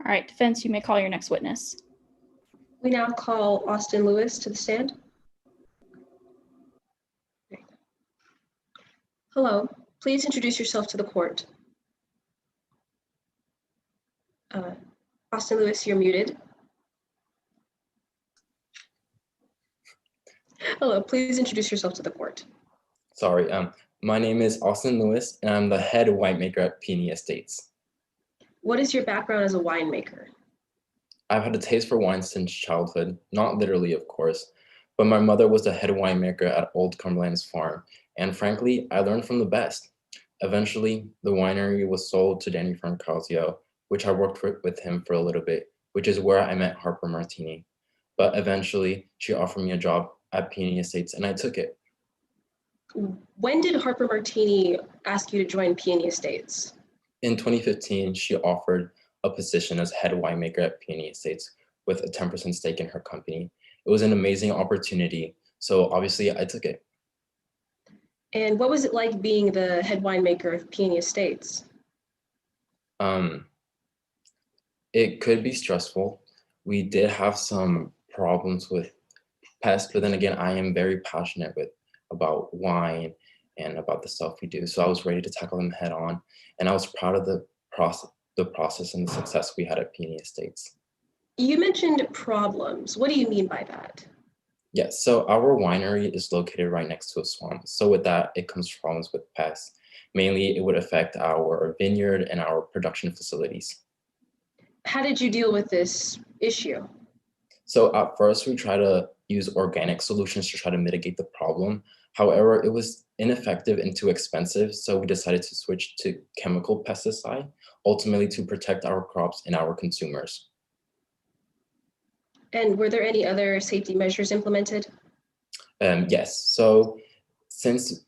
S2: All right, defense, you may call your next witness.
S6: We now call Austin Lewis to the stand. Hello, please introduce yourself to the court. Austin Lewis, you're muted. Hello, please introduce yourself to the court.
S16: Sorry, my name is Austin Lewis, and I'm the head winemaker at Peony Estates.
S6: What is your background as a winemaker?
S16: I've had a taste for wine since childhood, not literally, of course, but my mother was the head winemaker at Old Cumberland's farm, and frankly, I learned from the best. Eventually, the winery was sold to Danny Francasio, which I worked with him for a little bit, which is where I met Harper Martini. But eventually, she offered me a job at Peony Estates, and I took it.
S6: When did Harper Martini ask you to join Peony Estates?
S16: In 2015, she offered a position as head winemaker at Peony Estates with a 10% stake in her company. It was an amazing opportunity, so obviously I took it.
S6: And what was it like being the head winemaker of Peony Estates?
S16: It could be stressful. We did have some problems with pests, but then again, I am very passionate about wine and about the stuff we do. So I was ready to tackle them head on, and I was proud of the process and the success we had at Peony Estates.
S6: You mentioned problems. What do you mean by that?
S16: Yes, so our winery is located right next to a swamp. So with that, it comes problems with pests. Mainly, it would affect our vineyard and our production facilities.
S6: How did you deal with this issue?
S16: So at first, we try to use organic solutions to try to mitigate the problem. However, it was ineffective and too expensive, so we decided to switch to chemical pesticide, ultimately to protect our crops and our consumers.
S6: And were there any other safety measures implemented?
S16: Yes, so since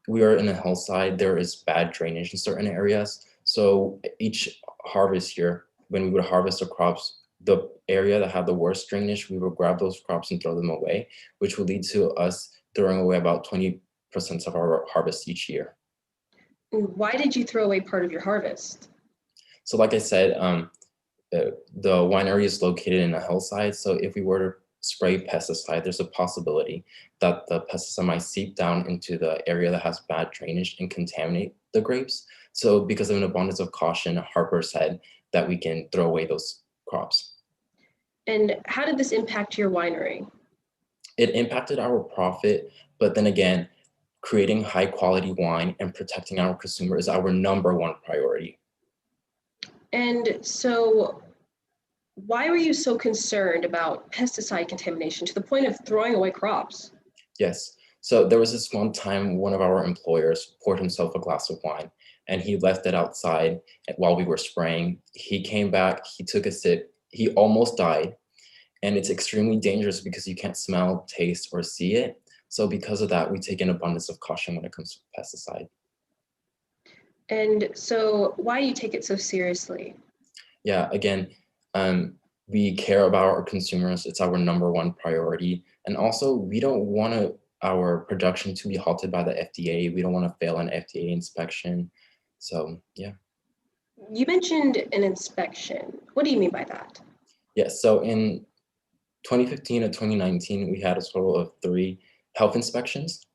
S16: we are in a hillside, there is bad drainage in certain areas. So each harvest year, when we would harvest the crops, the area that had the worst drainage, we would grab those crops and throw them away, which would lead to us throwing away about 20% of our harvest each year.
S6: Why did you throw away part of your harvest?
S16: So like I said, the winery is located in a hillside. So if we were to spray pesticide, there's a possibility that the pesticide might seep down into the area that has bad drainage and contaminate the grapes. So because of an abundance of caution, Harper said that we can throw away those crops.
S6: And how did this impact your winery?
S16: It impacted our profit, but then again, creating high quality wine and protecting our consumer is our #1 priority.
S6: And so why were you so concerned about pesticide contamination to the point of throwing away crops?
S16: Yes, so there was this one time one of our employers poured himself a glass of wine and he left it outside while we were spraying. He came back, he took a sip, he almost died. And it's extremely dangerous because you can't smell, taste, or see it. So because of that, we take an abundance of caution when it comes to pesticide.
S6: And so why do you take it so seriously?
S16: Yeah, again, we care about our consumers. It's our #1 priority. And also, we don't want our production to be halted by the FDA. We don't want to fail an FDA inspection. So, yeah.
S6: You mentioned an inspection. What do you mean by that?
S16: Yes, so in 2015 and 2019, we had a total of 3 health inspections.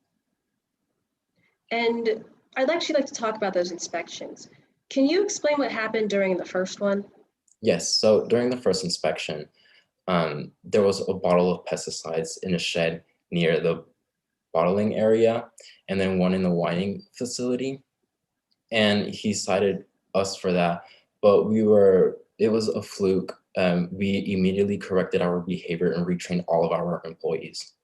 S6: And I'd actually like to talk about those inspections. Can you explain what happened during the first one?
S16: Yes, so during the first inspection, there was a bottle of pesticides in a shed near the bottling area, and then one in the wining facility. And he cited us for that, but it was a fluke. We immediately corrected our behavior and retrained all of our employees.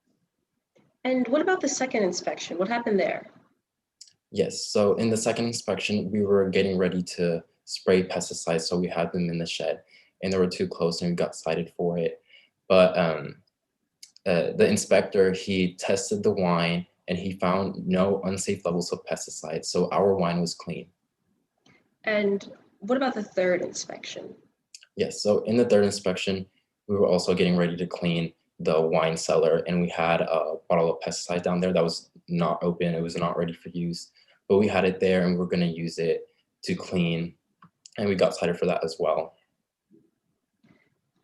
S6: And what about the second inspection? What happened there?
S16: Yes, so in the second inspection, we were getting ready to spray pesticides, so we had them in the shed, and they were too close and we got cited for it. But the inspector, he tested the wine and he found no unsafe levels of pesticides, so our wine was clean.
S6: And what about the third inspection?
S16: Yes, so in the third inspection, we were also getting ready to clean the wine cellar, and we had a bottle of pesticide down there that was not open, it was not ready for use, but we had it there and we're gonna use it to clean, and we got cited for that as well.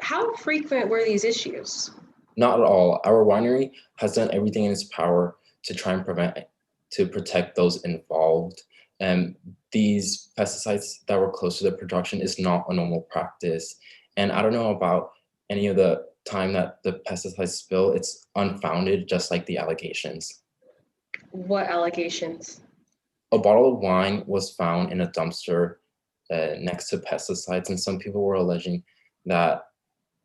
S6: how frequent were these issues?
S16: Not at all. Our winery has done everything in its power to try and protect those involved. And these pesticides that were close to the production is not a normal practice. And I don't know about any of the time that the pesticides spill, it's unfounded, just like the allegations.
S6: What allegations?
S16: A bottle of wine was found in a dumpster next to pesticides, and some people were alleging that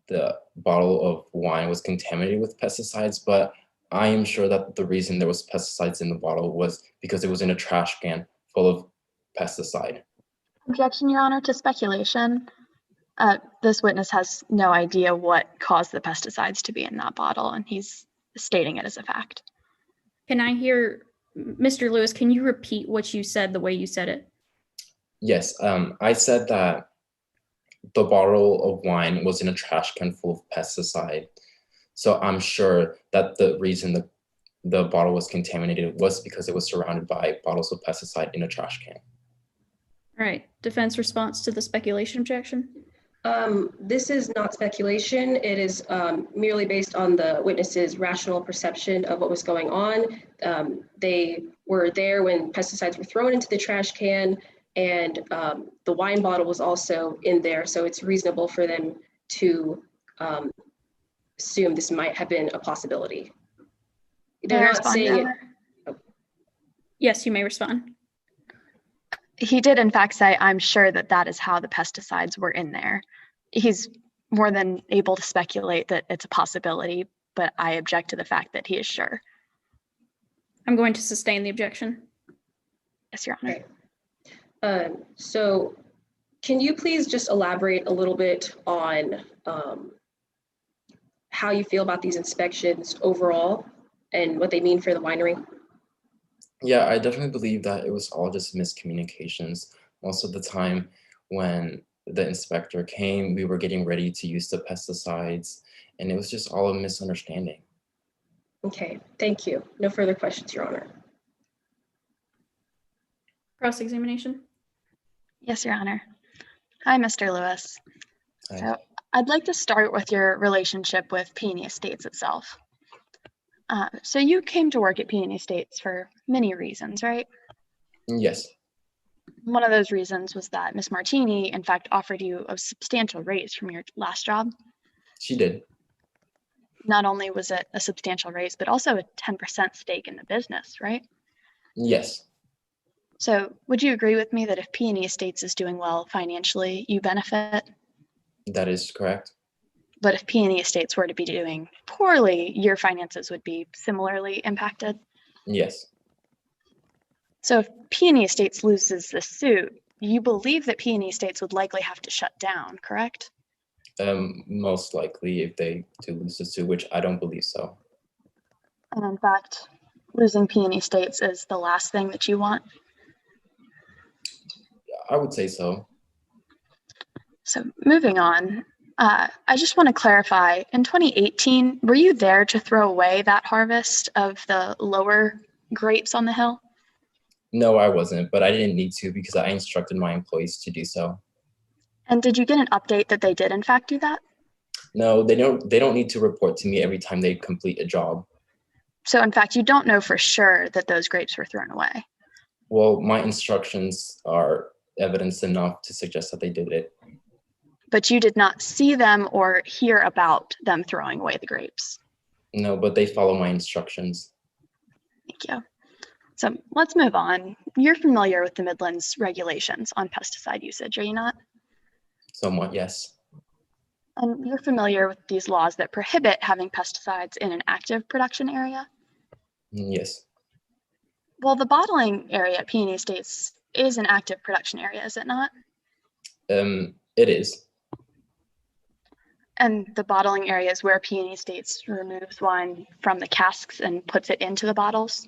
S16: the bottle of wine was contaminated with pesticides, but I am sure that the reason there was pesticides in the bottle was because it was in a trash can full of pesticide.
S4: Objection, Your Honor, to speculation. This witness has no idea what caused the pesticides to be in that bottle, and he's stating it as a fact.
S2: Can I hear, Mr. Lewis, can you repeat what you said the way you said it?
S16: Yes, I said that the bottle of wine was in a trash can full of pesticide. So I'm sure that the reason the bottle was contaminated was because it was surrounded by bottles of pesticide in a trash can.
S2: All right, defense response to the speculation objection?
S6: This is not speculation. It is merely based on the witness's rational perception of what was going on. They were there when pesticides were thrown into the trash can, and the wine bottle was also in there. So it's reasonable for them to assume this might have been a possibility. They're not saying it.
S2: Yes, you may respond.
S4: He did, in fact, say, I'm sure that that is how the pesticides were in there. He's more than able to speculate that it's a possibility, but I object to the fact that he is sure.
S2: I'm going to sustain the objection.
S4: Yes, Your Honor.
S6: Okay. So can you please just elaborate a little bit on how you feel about these inspections overall and what they mean for the winery?
S16: Yeah, I definitely believe that it was all just miscommunications. Most of the time when the inspector came, we were getting ready to use the pesticides, and it was just all a misunderstanding.
S6: Okay, thank you. No further questions, Your Honor.
S2: Cross-examination?
S4: Yes, Your Honor. Hi, Mr. Lewis.
S16: Hi.
S4: So I'd like to start with your relationship with Peony Estates itself. So you came to work at Peony Estates for many reasons, right?
S16: Yes.
S4: One of those reasons was that Miss Martini, in fact, offered you a substantial raise from your last job.
S16: She did.
S4: Not only was it a substantial raise, but also a 10% stake in the business, right?
S16: Yes.
S4: So would you agree with me that if Peony Estates is doing well financially, you benefit?
S16: That is correct.
S4: But if Peony Estates were to be doing poorly, your finances would be similarly impacted?
S16: Yes.
S4: So if Peony Estates loses the suit, you believe that Peony Estates would likely have to shut down, correct?
S16: Most likely if they do lose the suit, which I don't believe so.
S4: And in fact, losing Peony Estates is the last thing that you want?
S16: I would say so.
S4: So moving on, I just want to clarify, in 2018, were you there to throw away that harvest of the lower grapes on the hill?
S16: No, I wasn't, but I didn't need to because I instructed my employees to do so.
S4: And did you get an update that they did in fact do that?
S16: No, they don't need to report to me every time they complete a job.
S4: So in fact, you don't know for sure that those grapes were thrown away?
S16: Well, my instructions are evidence enough to suggest that they did it.
S4: But you did not see them or hear about them throwing away the grapes?
S16: No, but they follow my instructions.
S4: Thank you. So let's move on. You're familiar with the Midlands regulations on pesticide usage, are you not?
S16: Somewhat, yes.
S4: And you're familiar with these laws that prohibit having pesticides in an active production area?
S16: Yes.
S4: Well, the bottling area at Peony Estates is an active production area, is it not?
S16: It is.
S4: And the bottling area is where Peony Estates removes wine from the casks and puts it into the bottles?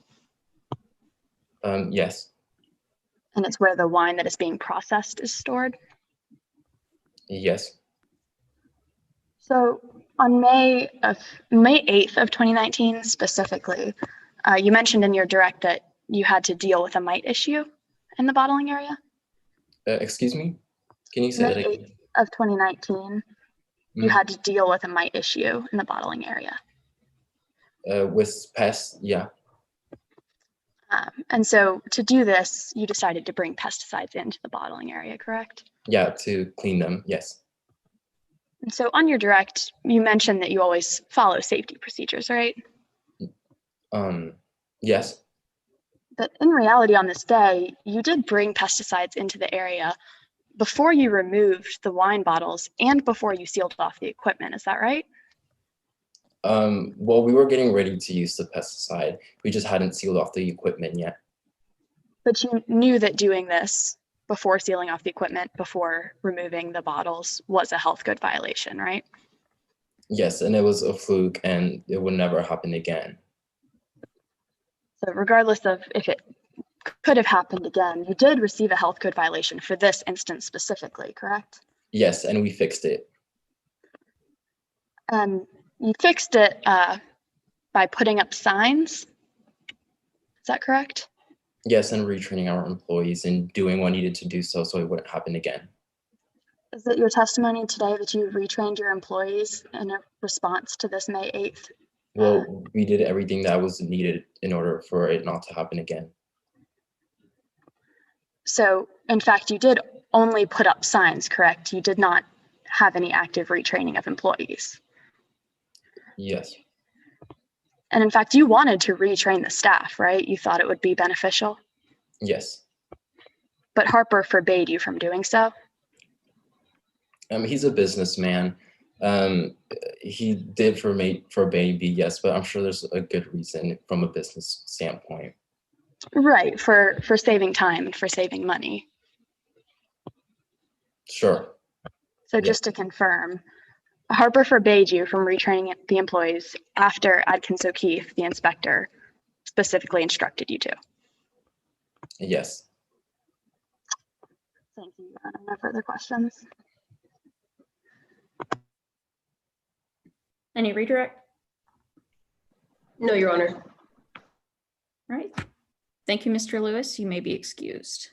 S16: Yes.
S4: And it's where the wine that is being processed is stored?
S16: Yes.
S4: So on May 8th of 2019 specifically, you mentioned in your direct that you had to deal with a mite issue in the bottling area?
S16: Excuse me? Can you say that again?
S4: May 8th of 2019. you had to deal with a mite issue in the bottling area.
S16: With pests, yeah.
S4: And so to do this, you decided to bring pesticides into the bottling area, correct?
S16: Yeah, to clean them, yes.
S4: And so on your direct, you mentioned that you always follow safety procedures, right?
S16: Yes.
S4: But in reality, on this day, you did bring pesticides into the area before you removed the wine bottles and before you sealed off the equipment. Is that right?
S16: Well, we were getting ready to use the pesticide. We just hadn't sealed off the equipment yet.
S4: But you knew that doing this before sealing off the equipment, before removing the bottles, was a health code violation, right?
S16: Yes, and it was a fluke and it would never happen again.
S4: So regardless of if it could have happened again, you did receive a health code violation for this instance specifically, correct?
S16: Yes, and we fixed it.
S4: And you fixed it by putting up signs. Is that correct?
S16: Yes, and retraining our employees and doing what needed to do so it wouldn't happen again.
S4: Is it your testimony today that you retrained your employees in a response to this May 8th?
S16: Well, we did everything that was needed in order for it not to happen again.
S4: So, in fact, you did only put up signs, correct? You did not have any active retraining of employees.
S16: Yes.
S4: And in fact, you wanted to retrain the staff, right? You thought it would be beneficial.
S16: Yes.
S4: But Harper forbade you from doing so.
S16: He's a businessman. He did forbade me, yes, but I'm sure there's a good reason from a business standpoint.
S4: Right, for saving time and for saving money.
S16: Sure.
S4: So just to confirm, Harper forbade you from retraining the employees after Adkins O'Keefe, the inspector, specifically instructed you to.
S16: Yes.
S4: Thank you. No further questions.
S2: Any redirect?
S6: No, Your Honor.
S2: All right. Thank you, Mr. Lewis. You may be excused.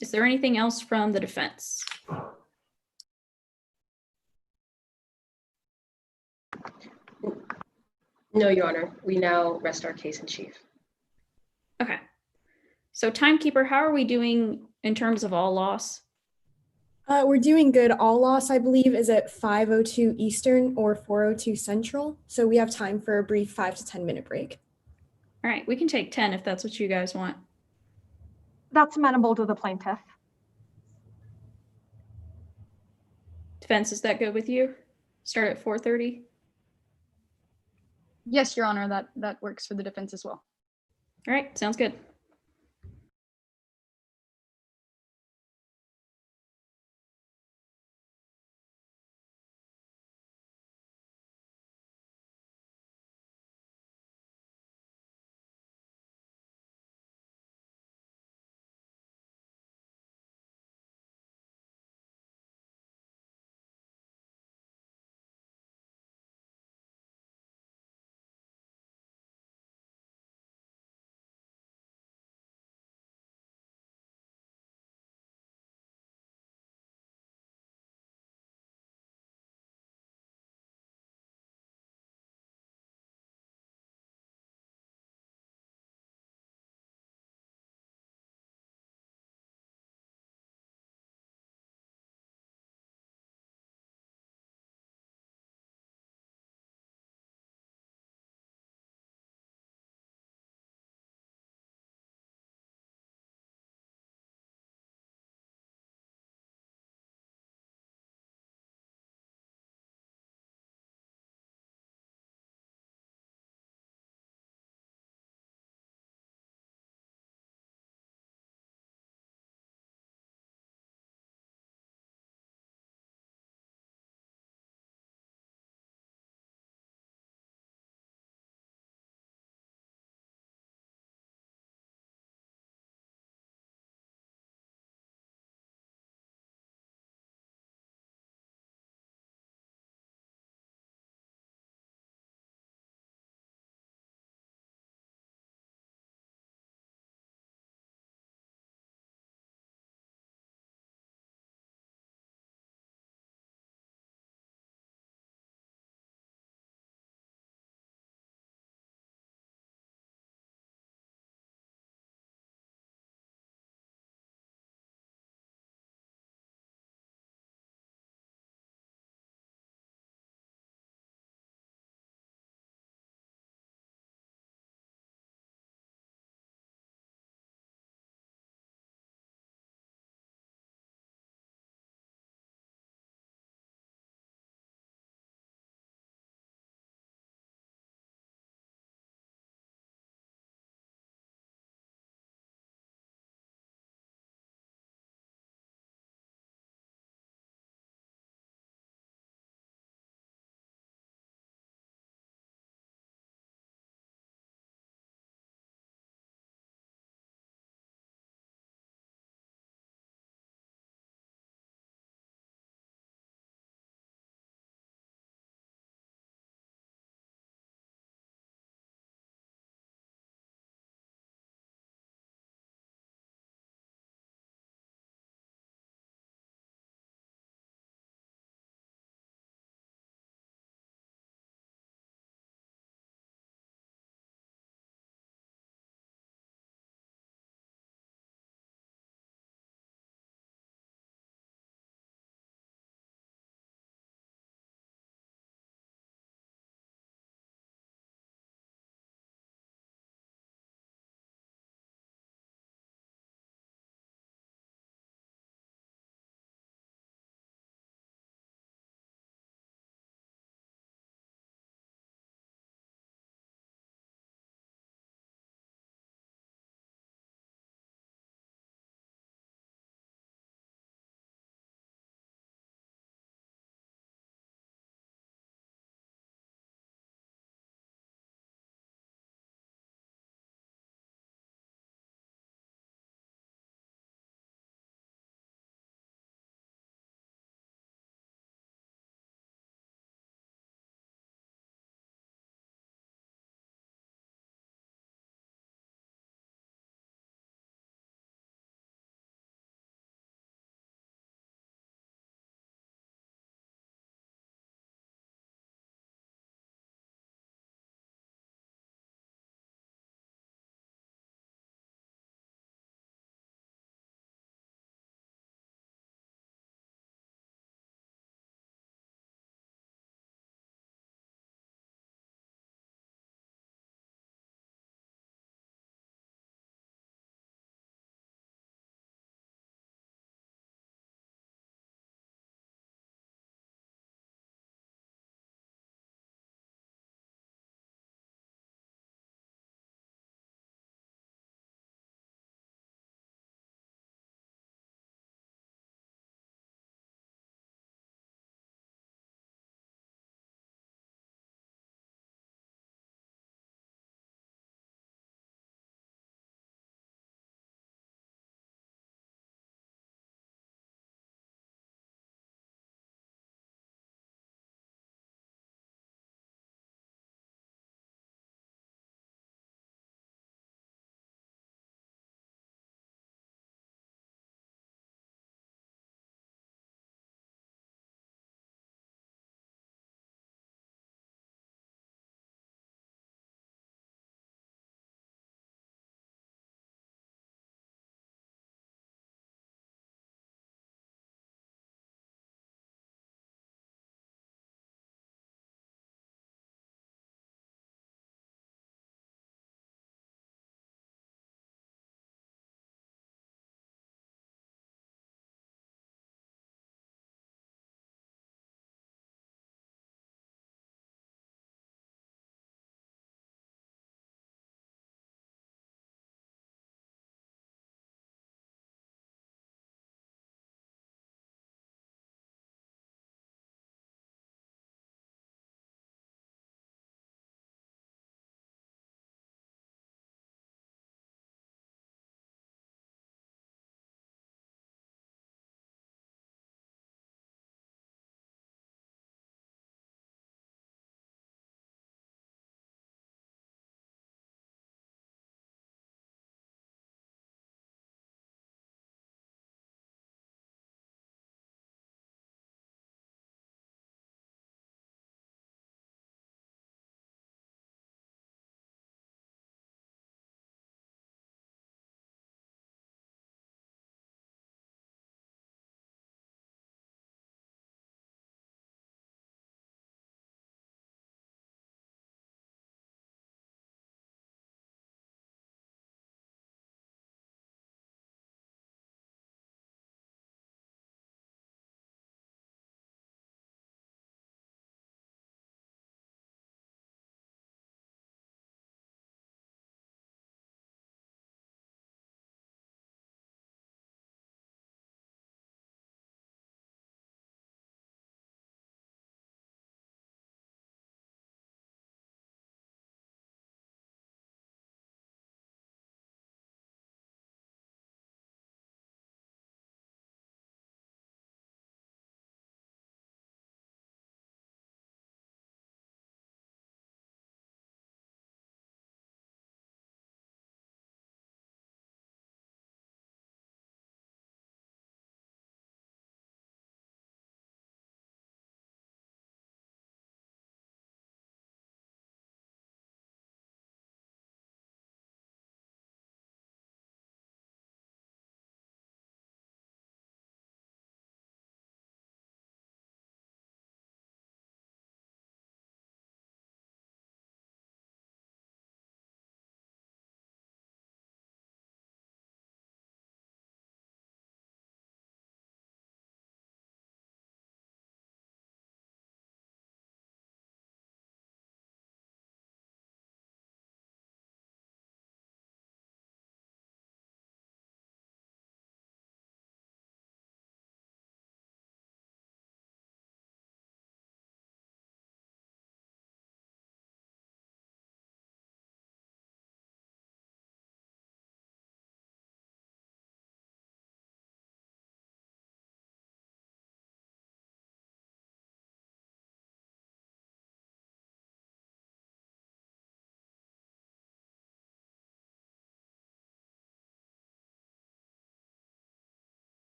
S2: Is there anything else from the defense?
S6: No, Your Honor. We now rest our case in chief.
S2: Okay. So timekeeper, how are we doing in terms of all loss?
S12: We're doing good. All loss, I believe, is at 5:02 Eastern or 4:02 Central. So we have time for a brief 5 to 10 minute break.
S2: All right, we can take 10 if that's what you guys want.
S10: That's amenable to the plaintiff.
S2: Defense, is that good with you? Start at 4:30?
S8: Yes, Your Honor, that works for the defense as well.
S2: All right, sounds good.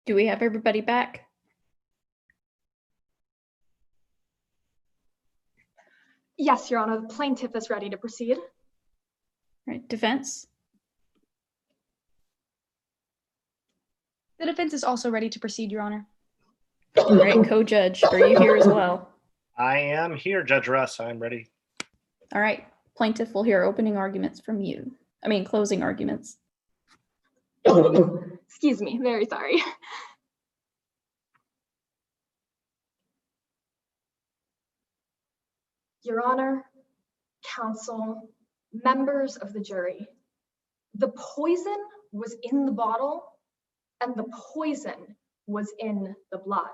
S2: Do we have everybody back?
S10: Yes, Your Honor, the plaintiff is ready to proceed.
S2: All right, defense?
S8: The defense is also ready to proceed, Your Honor.
S2: All right, co-judge, are you here as well?
S13: I am here, Judge Russ. I'm ready.
S2: All right, plaintiff will hear opening arguments from you. I mean, closing arguments.
S10: Excuse me, very sorry. Your Honor, counsel, members of the jury, the poison was in the bottle and the poison was in the blood.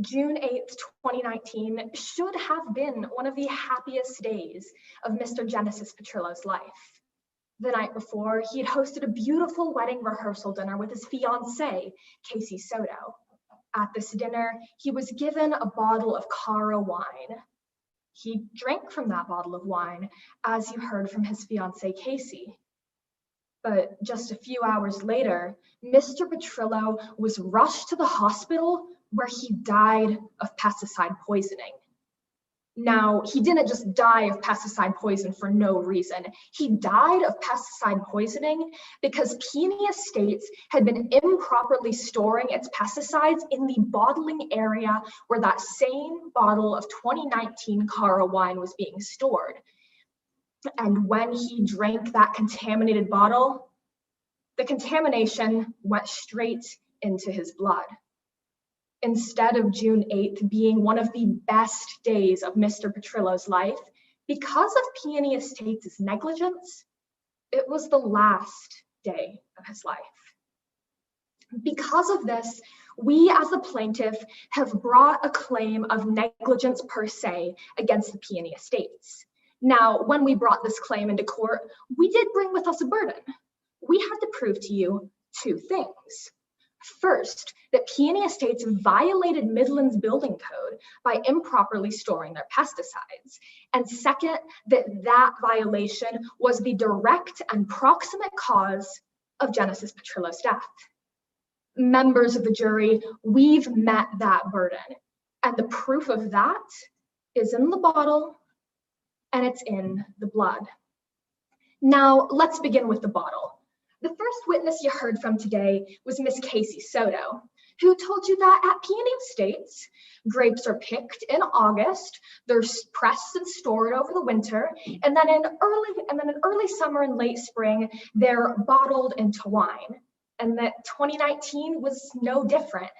S10: June 8th, 2019 should have been one of the happiest days of Mr. Genesis Petrillo's life. The night before, he had hosted a beautiful wedding rehearsal dinner with his fiancée, Casey Soto. At this dinner, he was given a bottle of Cara wine. He drank from that bottle of wine, as you heard from his fiancée, Casey. But just a few hours later, Mr. Petrillo was rushed to the hospital where he died of pesticide poisoning. Now, he didn't just die of pesticide poison for no reason. He died of pesticide poisoning because Peony Estates had been improperly storing its pesticides in the bottling area where that same bottle of 2019 Cara wine was being stored. And when he drank that contaminated bottle, the contamination went straight into his blood. Instead of June 8th being one of the best days of Mr. Petrillo's life, because of Peony Estates' negligence, it was the last day of his life. Because of this, we as the plaintiff have brought a claim of negligence per se against the Peony Estates. Now, when we brought this claim into court, we did bring with us a burden. We had to prove to you two things. First, that Peony Estates violated Midland's building code by improperly storing their pesticides. And second, that violation was the direct and proximate cause of Genesis Petrillo's death. Members of the jury, we've met that burden. And the proof of that is in the bottle and it's in the blood. Now, let's begin with the bottle. The first witness you heard from today was Miss Casey Soto, who told you that at Peony Estates, grapes are picked in August, they're pressed and stored over the winter, and then in early summer and late spring, they're bottled into wine. And that 2019 was no different,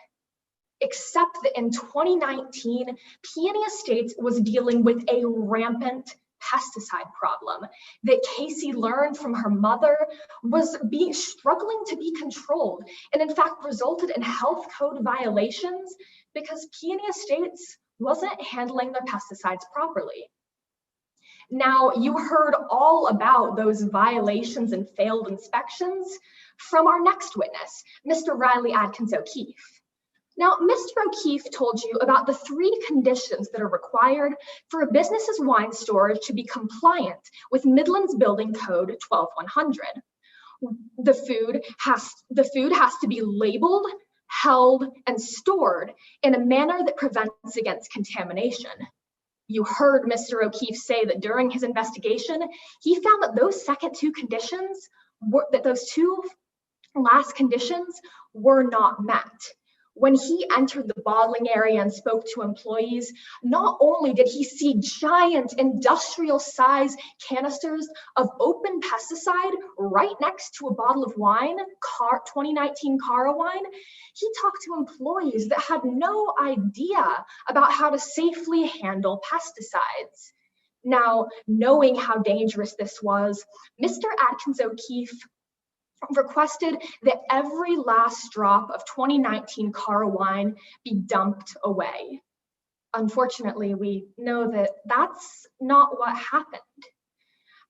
S10: except that in 2019, Peony Estates was dealing with a rampant pesticide problem that Casey learned from her mother was struggling to be controlled, and in fact resulted in health code violations because Peony Estates wasn't handling their pesticides properly. Now, you heard all about those violations and failed inspections from our next witness, Mr. Riley Adkins O'Keefe. Now, Mr. O'Keefe told you about the 3 conditions that are required for a business's wine storage to be compliant with Midland's Building Code 12100. The food has to be labeled, held, and stored in a manner that prevents against contamination. You heard Mr. O'Keefe say that during his investigation, he found that those those 2 last conditions were not met. When he entered the bottling area and spoke to employees, not only did he see giant industrial-sized canisters of open pesticide right next to a bottle of wine, 2019 Cara wine, he talked to employees that had no idea about how to safely handle pesticides. Now, knowing how dangerous this was, Mr. Adkins O'Keefe requested that every last drop of 2019 Cara wine be dumped away. Unfortunately, we know that that's not what happened.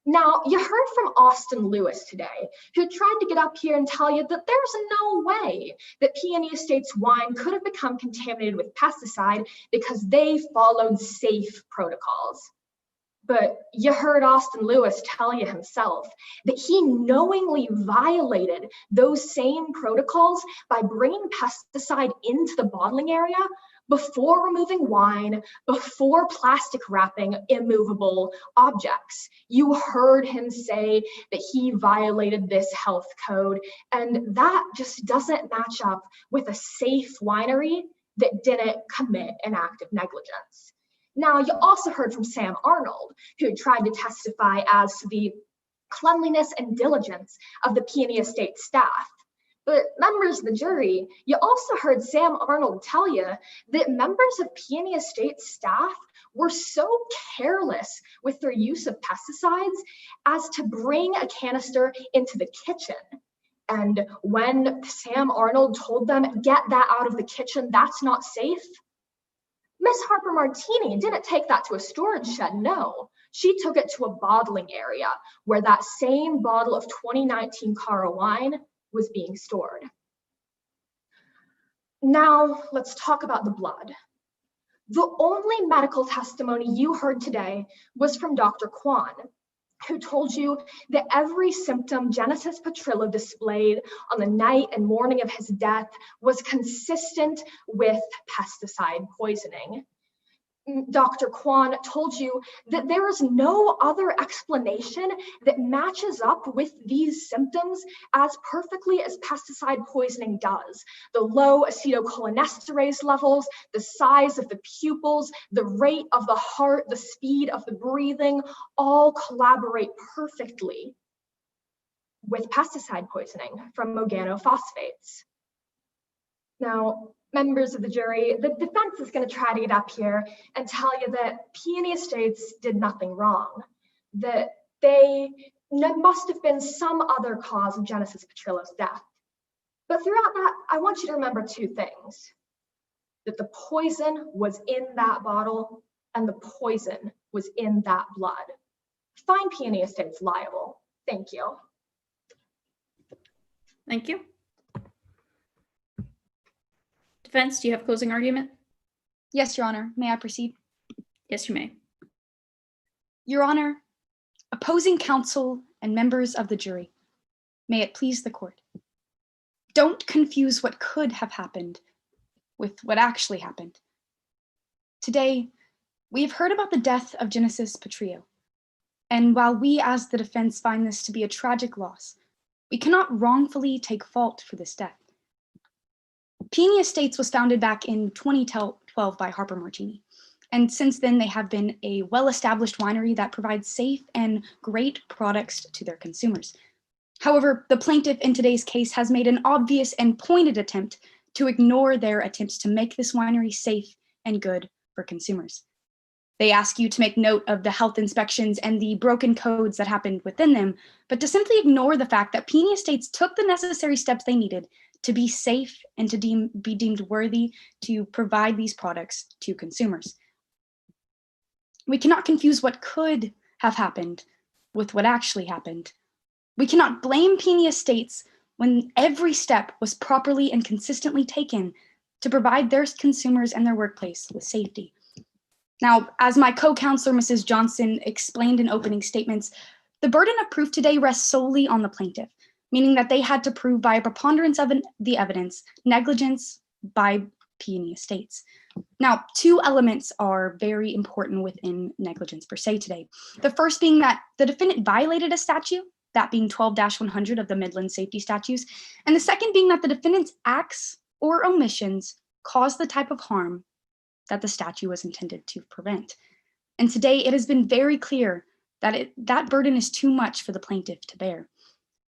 S10: Now, you heard from Austin Lewis today, who tried to get up here and tell you that there's no way that Peony Estates wine could have become contaminated with pesticide because they followed safe protocols. But you heard Austin Lewis tell you himself that he knowingly violated those same protocols by bringing pesticide into the bottling area before removing wine, before plastic wrapping immovable objects. You heard him say that he violated this health code, and that just doesn't match up with a safe winery that didn't commit an act of negligence. Now, you also heard from Sam Arnold, who tried to testify as to the cleanliness and diligence of the Peony Estate staff. But members of the jury, you also heard Sam Arnold tell you that members of Peony Estate staff were so careless with their use of pesticides as to bring a canister into the kitchen. And when Sam Arnold told them, get that out of the kitchen, that's not safe, Miss Harper Martini didn't take that to a storage shed, no. She took it to a bottling area where that same bottle of 2019 Cara wine was being stored. Now, let's talk about the blood. The only medical testimony you heard today was from Dr. Kwan, who told you that every symptom Genesis Petrillo displayed on the night and morning of his death was consistent with pesticide poisoning. Dr. Kwan told you that there is no other explanation that matches up with these symptoms as perfectly as pesticide poisoning does. The low acetylcholinesterase levels, the size of the pupils, the rate of the heart, the speed of the breathing, all collaborate perfectly with pesticide poisoning from organophosphates. Now, members of the jury, the defense is going to try to get up here and tell you that Peony Estates did nothing wrong, that they must have been some other cause of Genesis Petrillo's death. But throughout that, I want you to remember two things: that the poison was in that bottle and the poison was in that blood. Find Peony Estates liable. Thank you.
S2: Thank you. Defense, do you have a closing argument?
S8: Yes, Your Honor. May I proceed?
S2: Yes, you may.
S8: Your Honor, opposing counsel and members of the jury, may it please the court. Don't confuse what could have happened with what actually happened. Today, we have heard about the death of Genesis Petrillo. And while we as the defense find this to be a tragic loss, we cannot wrongfully take fault for this death. Peony Estates was founded back in 2012 by Harper Martini. And since then, they have been a well-established winery that provides safe and great products to their consumers. However, the plaintiff in today's case has made an obvious and pointed attempt to ignore their attempts to make this winery safe and good for consumers. They ask you to make note of the health inspections and the broken codes that happened within them, but to simply ignore the fact that Peony Estates took the necessary steps they needed to be safe and to be deemed worthy to provide these products to consumers. We cannot confuse what could have happened with what actually happened. We cannot blame Peony Estates when every step was properly and consistently taken to provide their consumers and their workplace with safety. Now, as my co-counselor, Mrs. Johnson, explained in opening statements, the burden of proof today rests solely on the plaintiff, meaning that they had to prove by a preponderance of the evidence negligence by Peony Estates. Now, two elements are very important within negligence per se today. The first being that the defendant violated a statute, that being 12-100 of the Midland Safety Statutes, and the second being that the defendant's acts or omissions caused the type of harm that the statute was intended to prevent. And today it has been very clear that that burden is too much for the plaintiff to bear.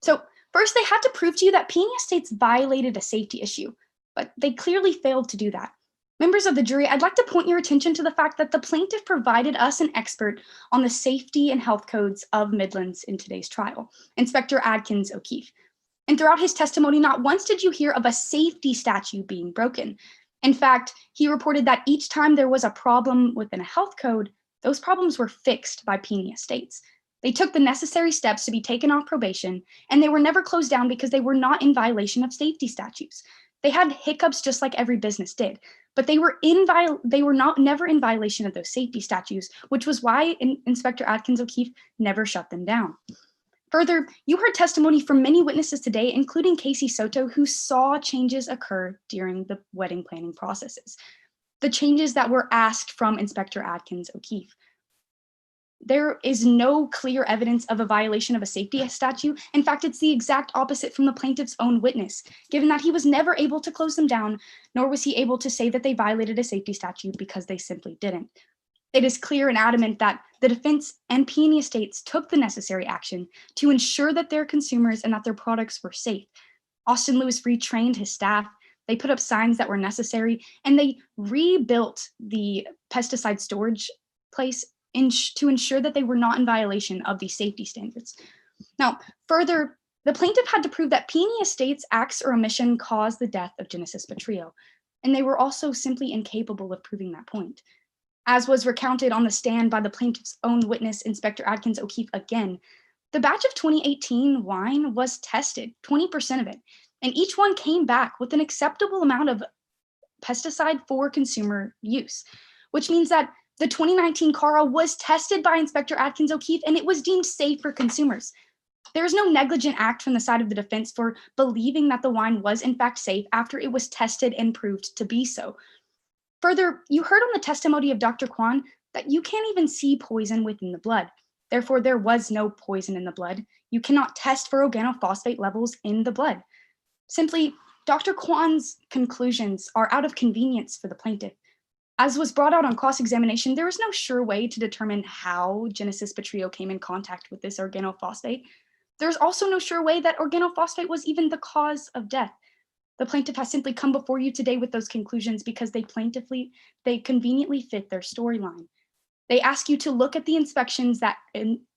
S8: So first, they had to prove to you that Peony Estates violated a safety issue, but they clearly failed to do that. Members of the jury, I'd like to point your attention to the fact that the plaintiff provided us an expert on the safety and health codes of Midlands in today's trial, Inspector Adkins O'Keefe. And throughout his testimony, not once did you hear of a safety statute being broken. In fact, he reported that each time there was a problem within a health code, those problems were fixed by Peony Estates. They took the necessary steps to be taken off probation, and they were never closed down because they were not in violation of safety statutes. They had hiccups just like every business did, but they were never in violation of those safety statutes, which was why Inspector Atkins O'Keefe never shut them down. Further, you heard testimony from many witnesses today, including Casey Soto, who saw changes occur during the wedding planning processes. The changes that were asked from Inspector Atkins O'Keefe. There is no clear evidence of a violation of a safety statute. In fact, it's the exact opposite from the plaintiff's own witness, given that he was never able to close them down, nor was he able to say that they violated a safety statute because they simply didn't. It is clear and adamant that the defense and Peony Estates took the necessary action to ensure that their consumers and that their products were safe. Austin Lewis retrained his staff, they put up signs that were necessary, and they rebuilt the pesticide storage place to ensure that they were not in violation of these safety standards. Now, further, the plaintiff had to prove that Peony Estates' acts or omission caused the death of Genesis Petrillo, and they were also simply incapable of proving that point. As was recounted on the stand by the plaintiff's own witness, Inspector Atkins O'Keefe again, the batch of 2018 wine was tested, 20% of it, and each one came back with an acceptable amount of pesticide for consumer use, which means that the 2019 Cara was tested by Inspector Atkins O'Keefe and it was deemed safe for consumers. There is no negligent act from the side of the defense for believing that the wine was in fact safe after it was tested and proved to be so. Further, you heard on the testimony of Dr. Kwan that you can't even see poison within the blood. Therefore, there was no poison in the blood. You cannot test for organophosphate levels in the blood. Simply, Dr. Kwan's conclusions are out of convenience for the plaintiff. As was brought out on cross-examination, there is no sure way to determine how Genesis Petrillo came in contact with this organophosphate. There's also no sure way that organophosphate was even the cause of death. The plaintiff has simply come before you today with those conclusions because they conveniently fit their storyline. They ask you to look at the inspections that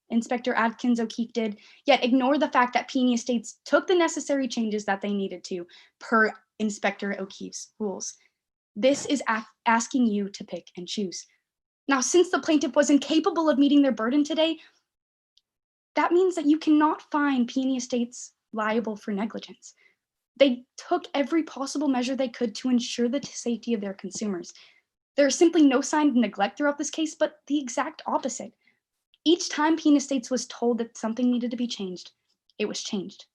S8: Inspector Atkins O'Keefe did, yet ignore the fact that Peony Estates took the necessary changes that they needed to per Inspector O'Keefe's rules. This is asking you to pick and choose. Now, since the plaintiff was incapable of meeting their burden today, that means that you cannot find Peony Estates liable for negligence. They took every possible measure they could to ensure the safety of their consumers. There is simply no sign of neglect throughout this case, but the exact opposite. Each time Peony Estates was told that something needed to be changed, it was changed.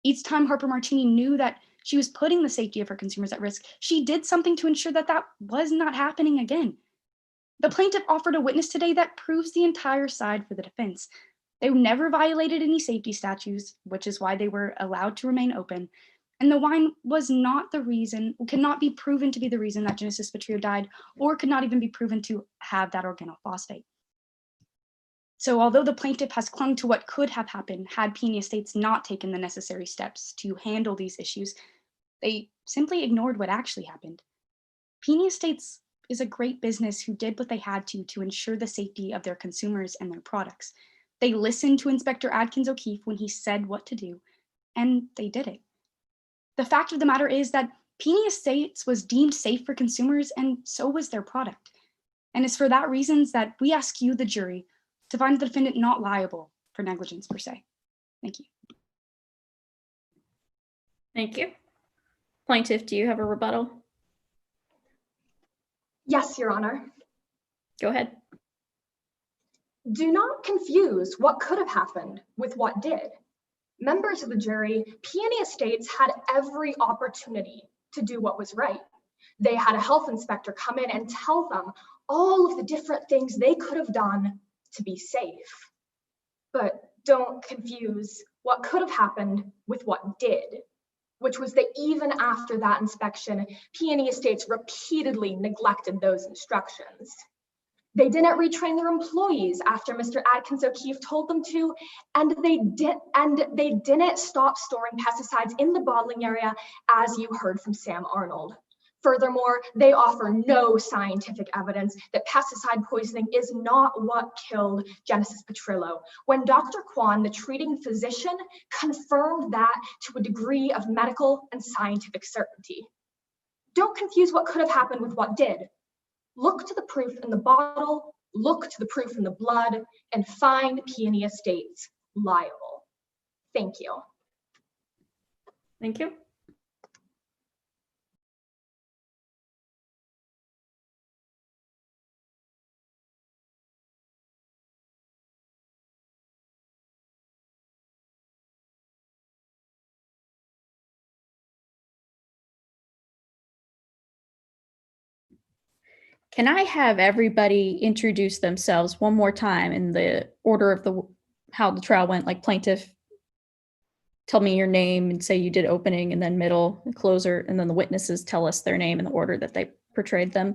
S8: Each time Harper Martini knew that she was putting the safety of her consumers at risk, she did something to ensure that that was not happening again. The plaintiff offered a witness today that proves the entire side for the defense. They never violated any safety statutes, which is why they were allowed to remain open. And the wine was not the reason, could not be proven to be the reason that Genesis Petrillo died, or could not even be proven to have that organophosphate. So although the plaintiff has clung to what could have happened had Peony Estates not taken the necessary steps to handle these issues, they simply ignored what actually happened. Peony Estates is a great business who did what they had to ensure the safety of their consumers and their products. They listened to Inspector Atkins O'Keefe when he said what to do, and they did it. The fact of the matter is that Peony Estates was deemed safe for consumers, and so was their product. And it's for that reasons that we ask you, the jury, to find the defendant not liable for negligence per se. Thank you.
S2: Thank you. Plaintiff, do you have a rebuttal?
S10: Yes, Your Honor.
S2: Go ahead.
S10: Do not confuse what could have happened with what did. Members of the jury, Peony Estates had every opportunity to do what was right. They had a health inspector come in and tell them all of the different things they could have done to be safe. But don't confuse what could have happened with what did, which was that even after that inspection, Peony Estates repeatedly neglected those instructions. They didn't retrain their employees after Mr. Atkins O'Keefe told them to, and they didn't stop storing pesticides in the bottling area, as you heard from Sam Arnold. Furthermore, they offer no scientific evidence that pesticide poisoning is not what killed Genesis Petrillo, when Dr. Kwan, the treating physician, confirmed that to a degree of medical and scientific certainty. Don't confuse what could have happened with what did. Look to the proof in the bottle, look to the proof in the blood, and find Peony Estates liable. Thank you.
S2: Thank you. Can I have everybody introduce themselves one more time in the order of how the trial went? Like plaintiff, tell me your name and say you did opening and then middle and closer, and then the witnesses tell us their name in the order that they portrayed them.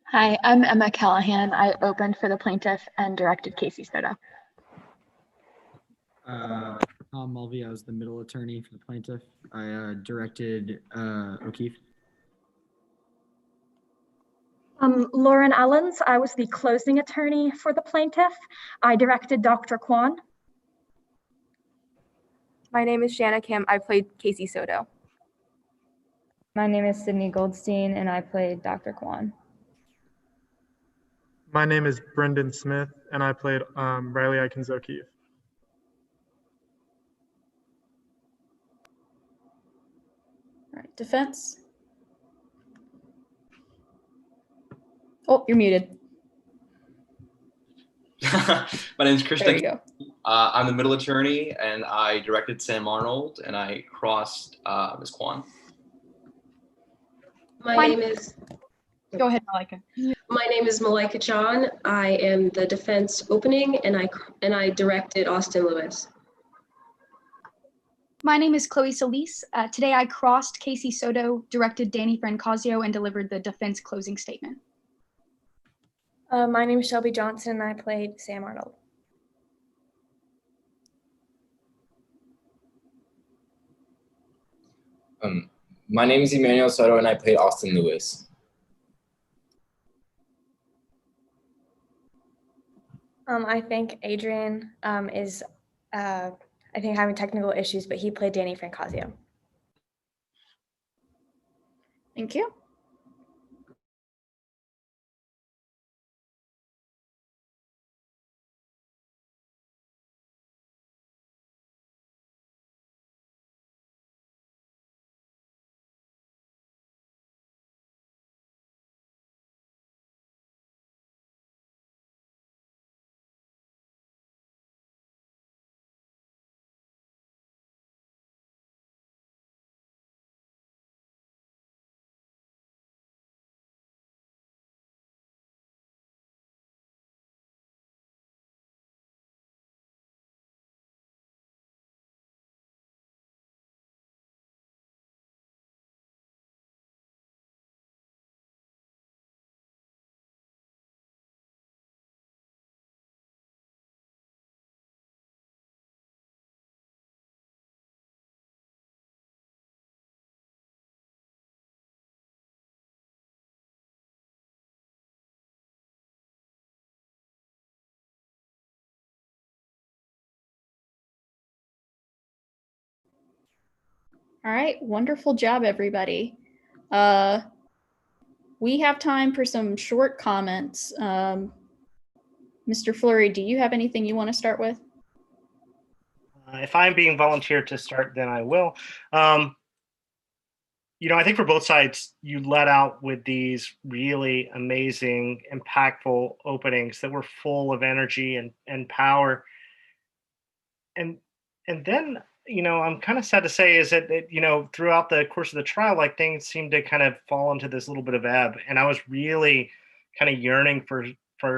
S4: Hi, I'm Emma Callahan. I opened for the plaintiff and directed Casey Soto.
S17: Tom Mulvey, I was the middle attorney for the plaintiff. I directed O'Keefe.
S10: Lauren Allens, I was the closing attorney for the plaintiff. I directed Dr. Kwan.
S7: My name is Shanna Kim. I played Casey Soto.
S18: My name is Sydney Goldstein, and I played Dr. Kwan.
S9: My name is Brendan Smith, and I played Riley Aikens O'Keefe.
S2: All right, defense. Oh, you're muted.
S5: My name is Christian.
S2: There you go.
S5: I'm the middle attorney, and I directed Sam Arnold, and I crossed Ms. Kwan.
S6: My name is.
S8: Go ahead, Malika.
S6: My name is Malika John. I am the defense opening, and I directed Austin Lewis.
S8: My name is Chloe Solis. Today I crossed Casey Soto, directed Danny Francasio, and delivered the defense closing statement.
S14: My name is Shelby Johnson, and I played Sam Arnold.
S16: My name is Emmanuel Soto, and I played Austin Lewis.
S14: I think Adrian is, I think, having technical issues, but he played Danny Francasio.
S2: Thank you. All right, wonderful job, everybody. We have time for some short comments. Mr. Fleury, do you have anything you want to start with?
S13: If I'm being volunteered to start, then I will. I think for both sides, you let out with these really amazing, impactful openings that were full of energy and power. And then, I'm kind of sad to say is that, throughout the course of the trial, like things seemed to kind of fall into this little bit of ebb. And I was really kind of yearning for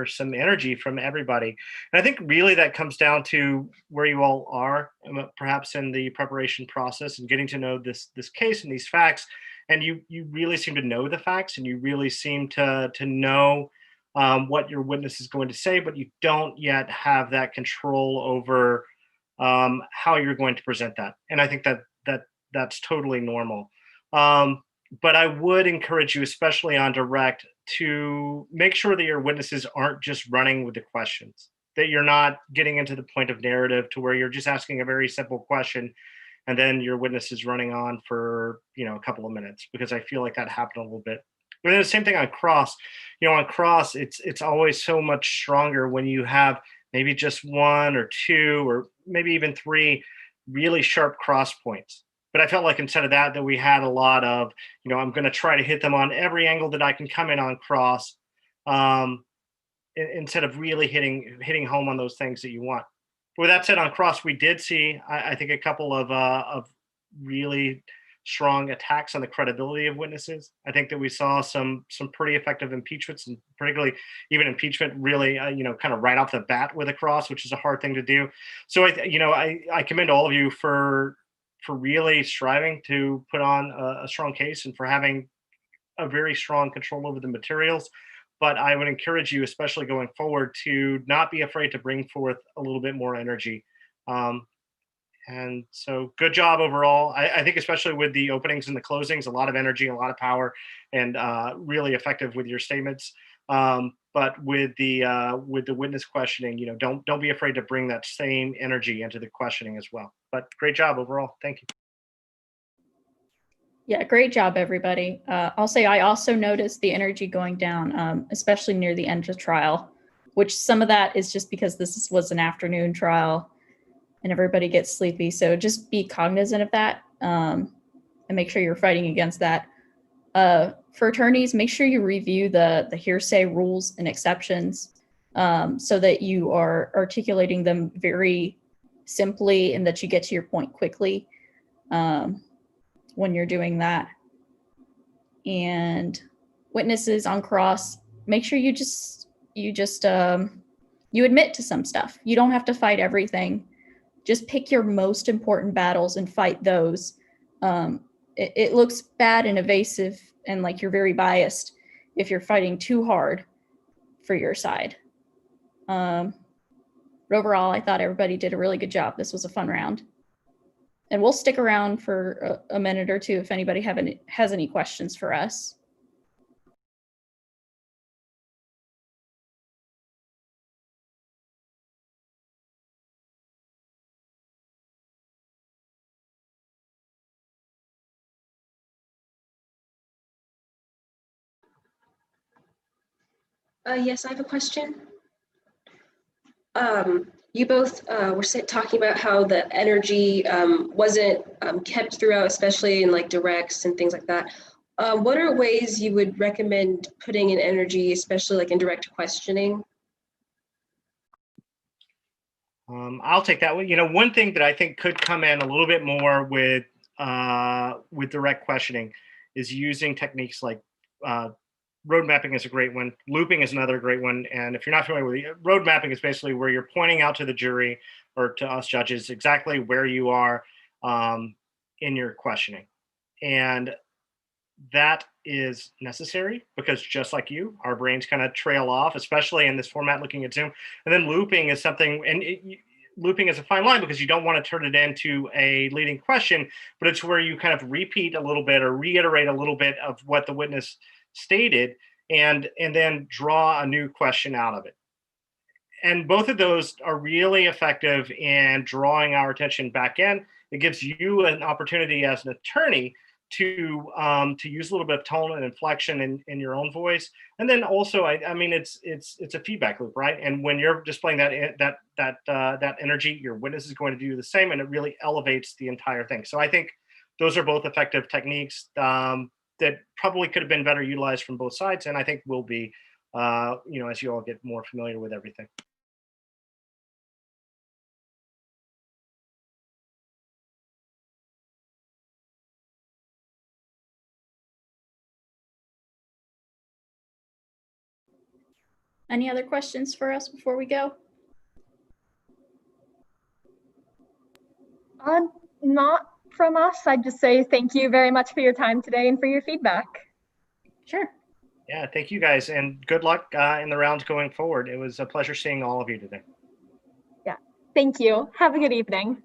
S13: some energy from everybody. And I think really that comes down to where you all are, perhaps in the preparation process and getting to know this case and these facts. And you really seem to know the facts, and you really seem to know what your witness is going to say, but you don't yet have that control over how you're going to present that. And I think that's totally normal. But I would encourage you, especially on direct, to make sure that your witnesses aren't just running with the questions, that you're not getting into the point of narrative to where you're just asking a very simple question and then your witness is running on for, a couple of minutes, because I feel like that happened a little bit. But then the same thing on cross. On cross, it's always so much stronger when you have maybe just one or two or maybe even three really sharp cross points. But I felt like instead of that we had a lot of, I'm going to try to hit them on every angle that I can come in on cross, instead of really hitting home on those things that you want. With that said, on cross, we did see, I think, a couple of really strong attacks on the credibility of witnesses. I think that we saw some pretty effective impeachments, and particularly even impeachment really, kind of right off the bat with a cross, which is a hard thing to do. So I commend all of you for really striving to put on a strong case and for having a very strong control over the materials. But I would encourage you, especially going forward, to not be afraid to bring forth a little bit more energy. And so good job overall. I think especially with the openings and the closings, a lot of energy, a lot of power, and really effective with your statements. But with the witness questioning, don't be afraid to bring that same energy into the questioning as well. But great job overall. Thank you.
S2: Yeah, great job, everybody. I'll say I also noticed the energy going down, especially near the end of the trial, which some of that is just because this was an afternoon trial and everybody gets sleepy. So just be cognizant of that and make sure you're fighting against that. For attorneys, make sure you review the hearsay rules and exceptions so that you are articulating them very simply and that you get to your point quickly when you're doing that. And witnesses on cross, make sure you admit to some stuff. You don't have to fight everything. Just pick your most important battles and fight those. It looks bad and evasive and like you're very biased if you're fighting too hard for your side. But overall, I thought everybody did a really good job. This was a fun round. And we'll stick around for a minute or two if anybody has any questions for us.
S6: Yes, I have a question. You both were talking about how the energy wasn't kept throughout, especially in like directs and things like that. What are ways you would recommend putting in energy, especially like in direct questioning?
S13: I'll take that one. One thing that I think could come in a little bit more with direct questioning is using techniques like road mapping is a great one. Looping is another great one. And if you're not familiar with it, road mapping is basically where you're pointing out to the jury or to us judges exactly where you are in your questioning. And that is necessary because just like you, our brains kind of trail off, especially in this format looking at Zoom. And then looping is something, and looping is a fine line because you don't want to turn it into a leading question, but it's where you kind of repeat a little bit or reiterate a little bit of what the witness stated and then draw a new question out of it. And both of those are really effective in drawing our attention back in. It gives you an opportunity as an attorney to use a little bit of tone and inflection in your own voice. And then also, I mean, it's a feedback loop, right? And when you're displaying that energy, your witness is going to do the same, and it really elevates the entire thing. So I think those are both effective techniques that probably could have been better utilized from both sides, and I think will be, as you all get more familiar with everything.
S2: Any other questions for us before we go?
S10: Not from us. I'd just say thank you very much for your time today and for your feedback.
S2: Sure.
S13: Yeah, thank you guys, and good luck in the rounds going forward. It was a pleasure seeing all of you today.
S10: Yeah, thank you. Have a good evening.